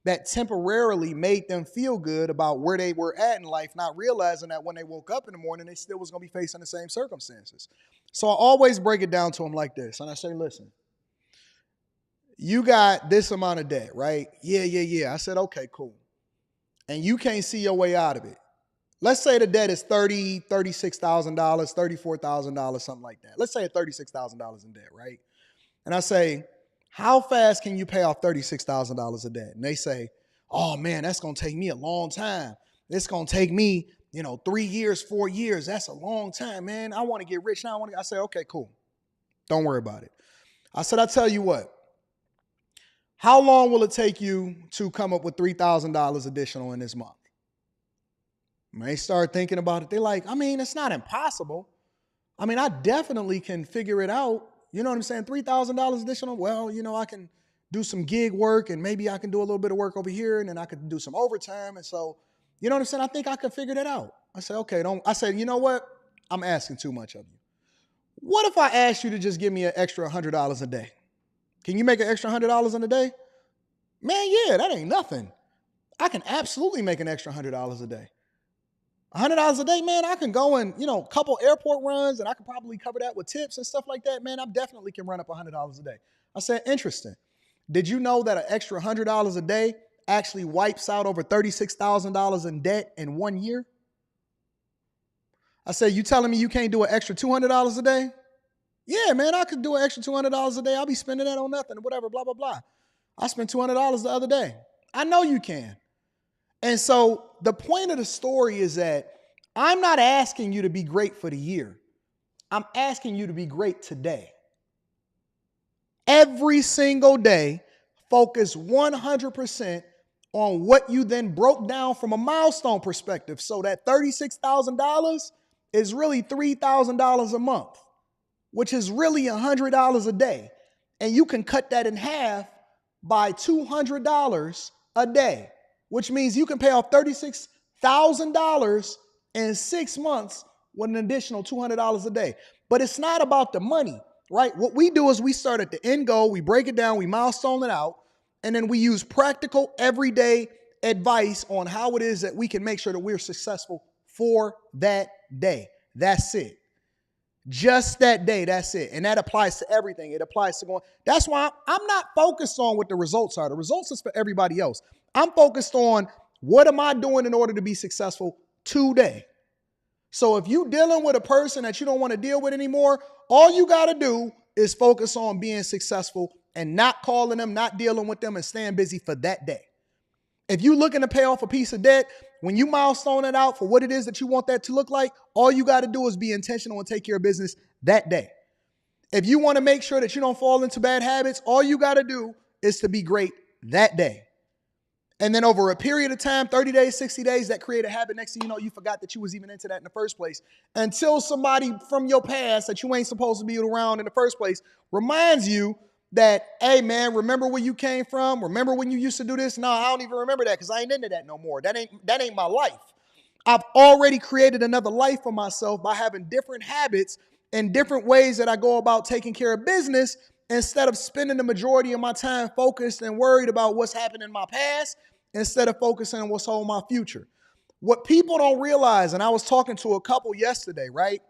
that temporarily made them feel good about where they were at in life, not realizing that when they woke up in the morning, they still was going to be facing the same circumstances. So I always break it down to them like this. And I say, listen, you got this amount of debt, right? Yeah. I said, okay, cool. And you can't see your way out of it. Let's say the debt is $36,000, $34,000, something like that. Let's say it's $36,000 in debt, right? And I say, how fast can you pay off $36,000 of debt? And they say, oh man, that's going to take me a long time. It's going to take me, 3 years, 4 years. That's a long time, man. I want to get rich now. I say, okay, cool. Don't worry about it. I said, I'll tell you what. How long will it take you to come up with $3,000 additional in this month? And they start thinking about it. They're like, it's not impossible. I definitely can figure it out. You know what I'm saying? $3,000 additional. Well, I can do some gig work, and maybe I can do a little bit of work over here, and then I could do some overtime. And so, you know what I'm saying? I think I can figure that out. I said, okay, I said, you know what? I'm asking too much of you. What if I asked you to just give me an extra $100 a day? Can you make an extra $100 in a day? Man, yeah, that ain't nothing. I can absolutely make an extra $100 a day. $100 a day, man, I can go and, a couple airport runs, and I can probably cover that with tips and stuff like that. Man, I definitely can run up $100 a day. I said, interesting. Did you know that an extra $100 a day actually wipes out over $36,000 in debt in 1 year? I said, you telling me you can't do an extra $200 a day? Yeah, man, I could do an extra $200 a day. I'll be spending that on nothing, whatever, blah, blah, blah. I spent $200 the other day. I know you can. And so the point of the story is that I'm not asking you to be great for the year. I'm asking you to be great today. Every single day, focus 100% on what you then broke down from a milestone perspective. So that $36,000 is really $3,000 a month, which is really $100 a day. And you can cut that in half by $200 a day, which means you can pay off $36,000 in 6 months with an additional $200 a day. But it's not about the money, right? What we do is we start at the end goal, we break it down, we milestone it out, and then we use practical, everyday advice on how it is that we can make sure that we're successful for that day. That's it. Just that day, that's it. And that applies to everything. It applies to going. That's why I'm not focused on what the results are. The results is for everybody else. I'm focused on what am I doing in order to be successful today. So if you're dealing with a person that you don't want to deal with anymore, all you got to do is focus on being successful and not calling them, not dealing with them, and staying busy for that day. If you're looking to pay off a piece of debt, when you milestone it out for what it is that you want that to look like, all you got to do is be intentional and take care of business that day. If you want to make sure that you don't fall into bad habits, all you got to do is to be great that day. And then over a period of time, 30 days, 60 days, that create a habit. Next thing you know, you forgot that you was even into that in the first place. Until somebody from your past that you ain't supposed to be around in the first place reminds you that, hey, man, remember where you came from? Remember when you used to do this? No, I don't even remember that because I ain't into that no more. That ain't my life. I've already created another life for myself by having different habits and different ways that I go about taking care of business instead of spending the majority of my time focused and worried about what's happened in my past. instead of focusing on what's holding my future. What people don't realize, and I was talking to a couple yesterday, right?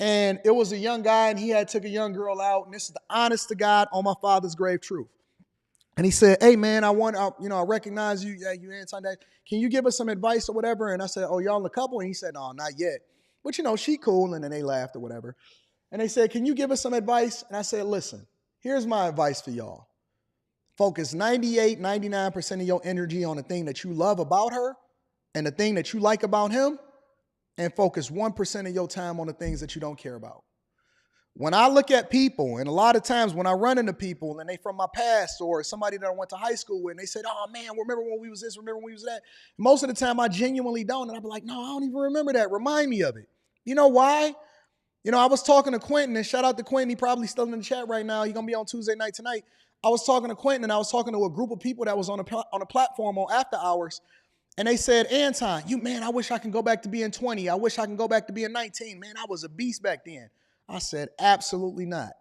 And it was a young guy, and he had took a young girl out, and this is the honest to God, on my father's grave truth. And he said, hey, man, I recognize you. Yeah, you Anton Daniels. Can you give us some advice or whatever? And I said, oh, y'all a couple? And he said, no, not yet. But, she cool. And then they laughed or whatever. And they said, can you give us some advice? And I said, listen, here's my advice for y'all. Focus 98, 99% of your energy on the thing that you love about her and the thing that you like about him, and focus 1% of your time on the things that you don't care about. When I look at people, and a lot of times when I run into people and they from my past or somebody that I went to high school with, and they said, oh man, remember when we was this, remember when we was that? Most of the time I genuinely don't. And I'll be like, no, I don't even remember that. Remind me of it. You know why? I was talking to Quentin, and shout out to Quentin. He probably still in the chat right now. He's going to be on Tuesday night tonight. I was talking to Quentin, and I was talking to a group of people that was on a platform on After Hours. And they said, Anton, I wish I can go back to being 20. I wish I can go back to being 19. Man, I was a beast back then. I said, absolutely not.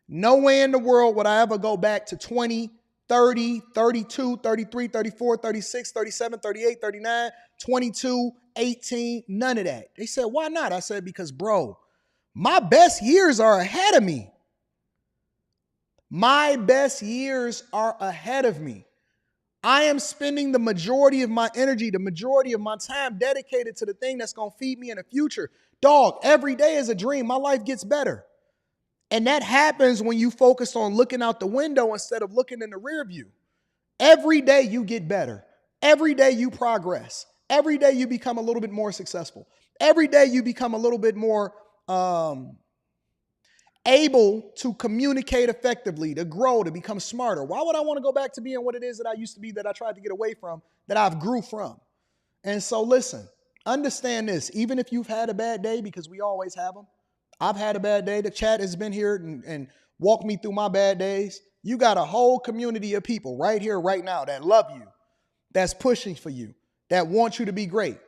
No way in the world would I ever go back to 20, 30, 32, 33, 34, 36, 37, 38, 39, 22, 18, none of that. They said, why not? I said, because, bro, my best years are ahead of me. My best years are ahead of me. I am spending the majority of my energy, the majority of my time dedicated to the thing that's going to feed me in the future. Dog, every day is a dream. My life gets better. And that happens when you focus on looking out the window instead of looking in the rear view. Every day you get better. Every day you progress. Every day you become a little bit more successful. Every day you become a little bit more able to communicate effectively, to grow, to become smarter. Why would I want to go back to being what it is that I used to be, that I tried to get away from, that I've grew from? And so listen, understand this, even if you've had a bad day, because we always have them. I've had a bad day. The chat has been here and walked me through my bad days. You got a whole community of people right here, right now that love you, that's pushing for you, that want you to be great.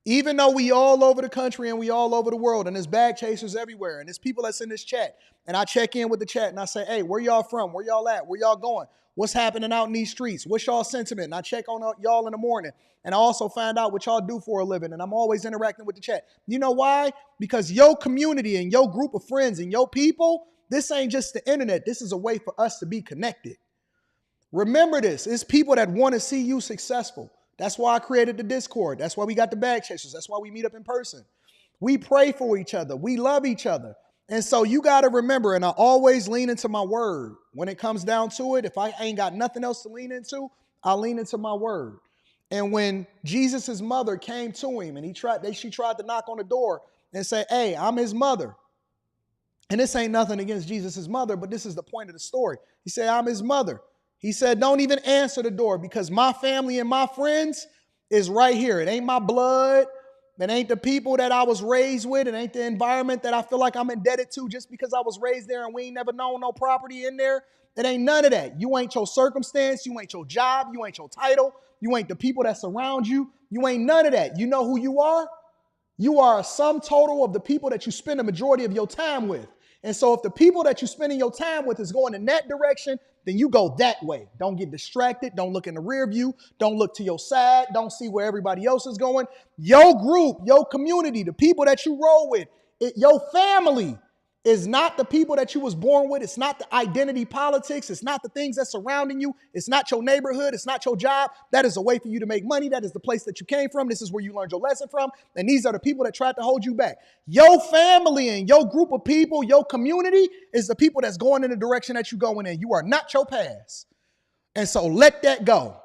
Even though we all over the country and we all over the world, and there's bag chasers everywhere, and there's people that's in this chat, and I check in with the chat and I say, hey, where y'all from? Where y'all at? Where y'all going? What's happening out in these streets? What's y'all sentiment? And I check on y'all in the morning, and I also find out what y'all do for a living, and I'm always interacting with the chat. You know why? Because your community and your group of friends and your people, this ain't just the internet. This is a way for us to be connected. Remember this, it's people that want to see you successful. That's why I created the Discord. That's why we got the bag chasers. That's why we meet up in person. We pray for each other. We love each other. And so you got to remember, and I always lean into my word. When it comes down to it, if I ain't got nothing else to lean into, I lean into my word. And when Jesus' mother came to him and she tried to knock on the door and say, hey, I'm his mother. And this ain't nothing against Jesus' mother, but this is the point of the story. He said, I'm his mother. He said, don't even answer the door, because my family and my friends is right here. It ain't my blood. It ain't the people that I was raised with. It ain't the environment that I feel like I'm indebted to just because I was raised there and we ain't never known no property in there. It ain't none of that. You ain't your circumstance. You ain't your job. You ain't your title. You ain't the people that surround you. You ain't none of that. You know who you are? You are a sum total of the people that you spend the majority of your time with. And so if the people that you're spending your time with is going in that direction, then you go that way. Don't get distracted. Don't look in the rear view. Don't look to your side. Don't see where everybody else is going. Your group, your community, the people that you roll with, your family is not the people that you was born with. It's not the identity politics. It's not the things that's surrounding you. It's not your neighborhood. It's not your job. That is a way for you to make money. That is the place that you came from. This is where you learned your lesson from. And these are the people that tried to hold you back. Your family and your group of people, your community is the people that's going in the direction that you're going in. You are not your past. And so let that go.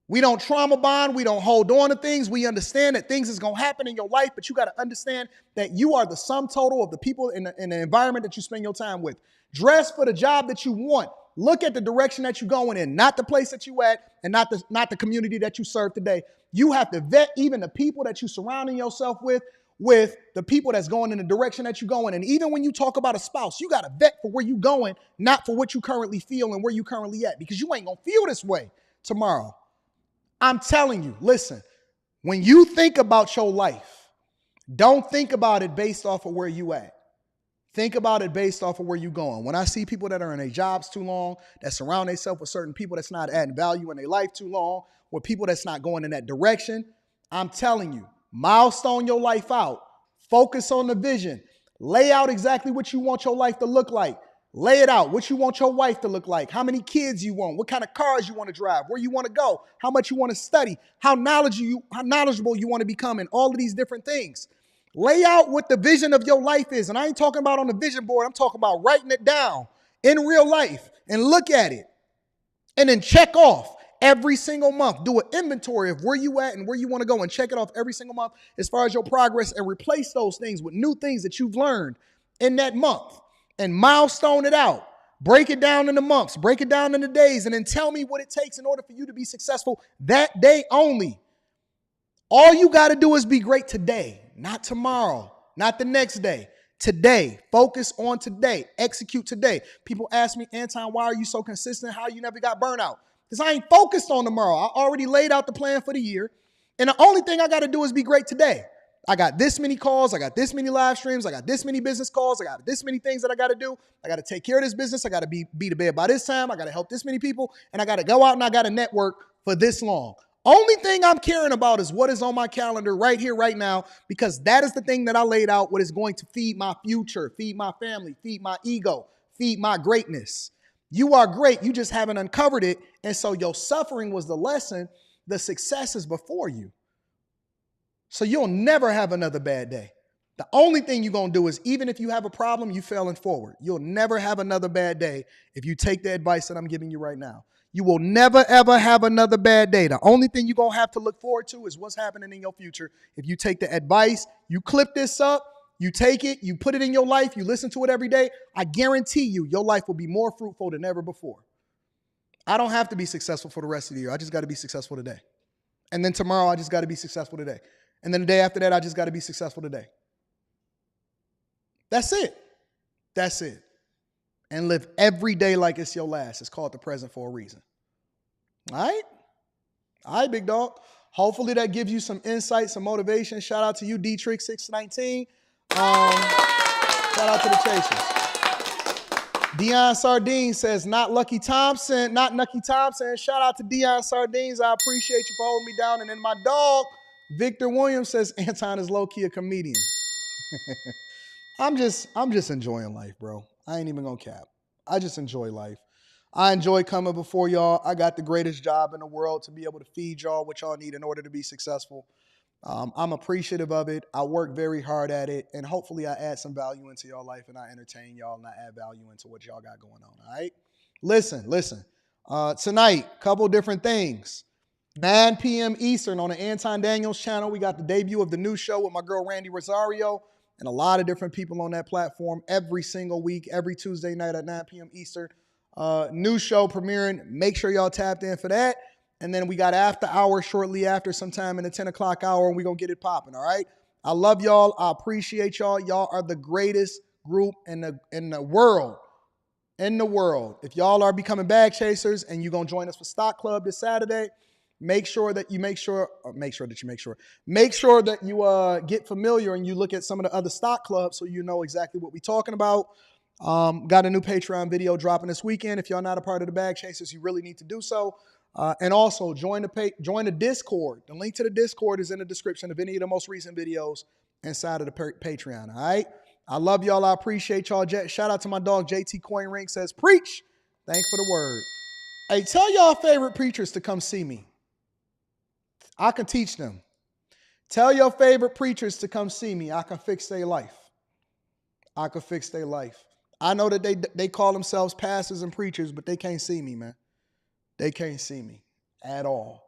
We don't trauma bond. We don't hold on to things. We understand that things is going to happen in your life, but you got to understand that you are the sum total of the people in the environment that you spend your time with. Dress for the job that you want. Look at the direction that you're going in, not the place that you at, and not the community that you serve today. You have to vet even the people that you're surrounding yourself with the people that's going in the direction that you're going. And even when you talk about a spouse, you got to vet for where you're going, not for what you currently feel and where you currently at, because you ain't going to feel this way tomorrow. I'm telling you, listen, when you think about your life, don't think about it based off of where you at. Think about it based off of where you're going. When I see people that are in their jobs too long, that surround themselves with certain people that's not adding value in their life too long, with people that's not going in that direction, I'm telling you, milestone your life out. Focus on the vision. Lay out exactly what you want your life to look like. Lay it out. What you want your wife to look like. How many kids you want. What kind of cars you want to drive. Where you want to go. How much you want to study. How knowledgeable you want to become in all of these different things. Lay out what the vision of your life is. And I ain't talking about on the vision board. I'm talking about writing it down in real life and look at it. And then check off every single month. Do an inventory of where you at and where you want to go and check it off every single month as far as your progress, and replace those things with new things that you've learned in that month and milestone it out. Break it down into months, break it down into days, and then tell me what it takes in order for you to be successful that day only. All you got to do is be great today, not tomorrow, not the next day. Today. Focus on today. Execute today. People ask me, Anton, why are you so consistent? How you never got burnout? Because I ain't focused on tomorrow. I already laid out the plan for the year. And the only thing I got to do is be great today. I got this many calls. I got this many live streams. I got this many business calls. I got this many things that I got to do. I got to take care of this business. I got to be to bed by this time. I got to help this many people. And I got to go out and I got to network for this long. Only thing I'm caring about is what is on my calendar right here, right now, because that is the thing that I laid out, what is going to feed my future, feed my family, feed my ego, feed my greatness. You are great. You just haven't uncovered it. And so your suffering was the lesson. The success is before you. So you'll never have another bad day. The only thing you're going to do is, even if you have a problem, you failing forward. You'll never have another bad day if you take the advice that I'm giving you right now. You will never, ever have another bad day. The only thing you're going to have to look forward to is what's happening in your future. If you take the advice, you clip this up, you take it, you put it in your life, you listen to it every day, I guarantee you, your life will be more fruitful than ever before. I don't have to be successful for the rest of the year. I just got to be successful today. And then tomorrow, I just got to be successful today. And then the day after that, I just got to be successful today. That's it. That's it. And live every day like it's your last. It's called the present for a reason. All right? All right, big dog. Hopefully that gives you some insight, some motivation. Shout out to you, D-Trick619. Shout out to the Chasers. Dion Sardine says, not Lucky Thompson. Not Nucky Thompson. Shout out to Dion Sardines. I appreciate you for holding me down. And then my dog, Victor Williams, says, Anton is low-key a comedian. I'm just enjoying life, bro. I ain't even gonna cap. I just enjoy life. I enjoy coming before y'all. I got the greatest job in the world to be able to feed y'all what y'all need in order to be successful. I'm appreciative of it. I work very hard at it, and hopefully I add some value into y'all life, and I entertain y'all, and I add value into what y'all got going on, all right? Listen. Tonight, couple different things. 9 p.m. Eastern on the Anton Daniels channel, we got the debut of the new show with my girl Randy Rosario, and a lot of different people on that platform every single week, every Tuesday night at 9 p.m. Eastern. New show premiering. Make sure y'all tapped in for that. And then we got after hours shortly after, sometime in the 10 o'clock hour, and we're going to get it popping, all right? I love y'all. I appreciate y'all. Y'all are the greatest group in the world. In the world. If y'all are becoming bag chasers and you're going to join us for Stock Club this Saturday, make sure that you get familiar and you look at some of the other stock clubs so you know exactly what we're talking about. Got a new Patreon video dropping this weekend. If y'all not a part of the Bag Chasers, you really need to do so. And also join the Discord. The link to the Discord is in the description of any of the most recent videos inside of the Patreon. All right. I love y'all. I appreciate y'all. Shout out to my dog JT Coin Ring says, preach. Thanks for the word. Hey, tell y'all favorite preachers to come see me. I can teach them. Tell your favorite preachers to come see me. I can fix their life. I can fix their life. I know that they call themselves pastors and preachers, but they can't see me, man. They can't see me at all.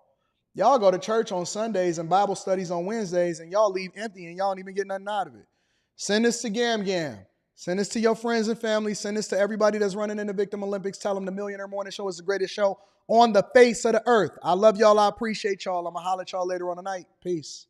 Y'all go to church on Sundays and Bible studies on Wednesdays, and y'all leave empty, and y'all don't even get nothing out of it. Send this to Gam Gam. Send this to your friends and family. Send this to everybody that's running in the Victim Olympics. Tell them the Millionaire Morning Show is the greatest show on the face of the earth. I love y'all. I appreciate y'all. I'm going to holler at y'all later on tonight. Peace.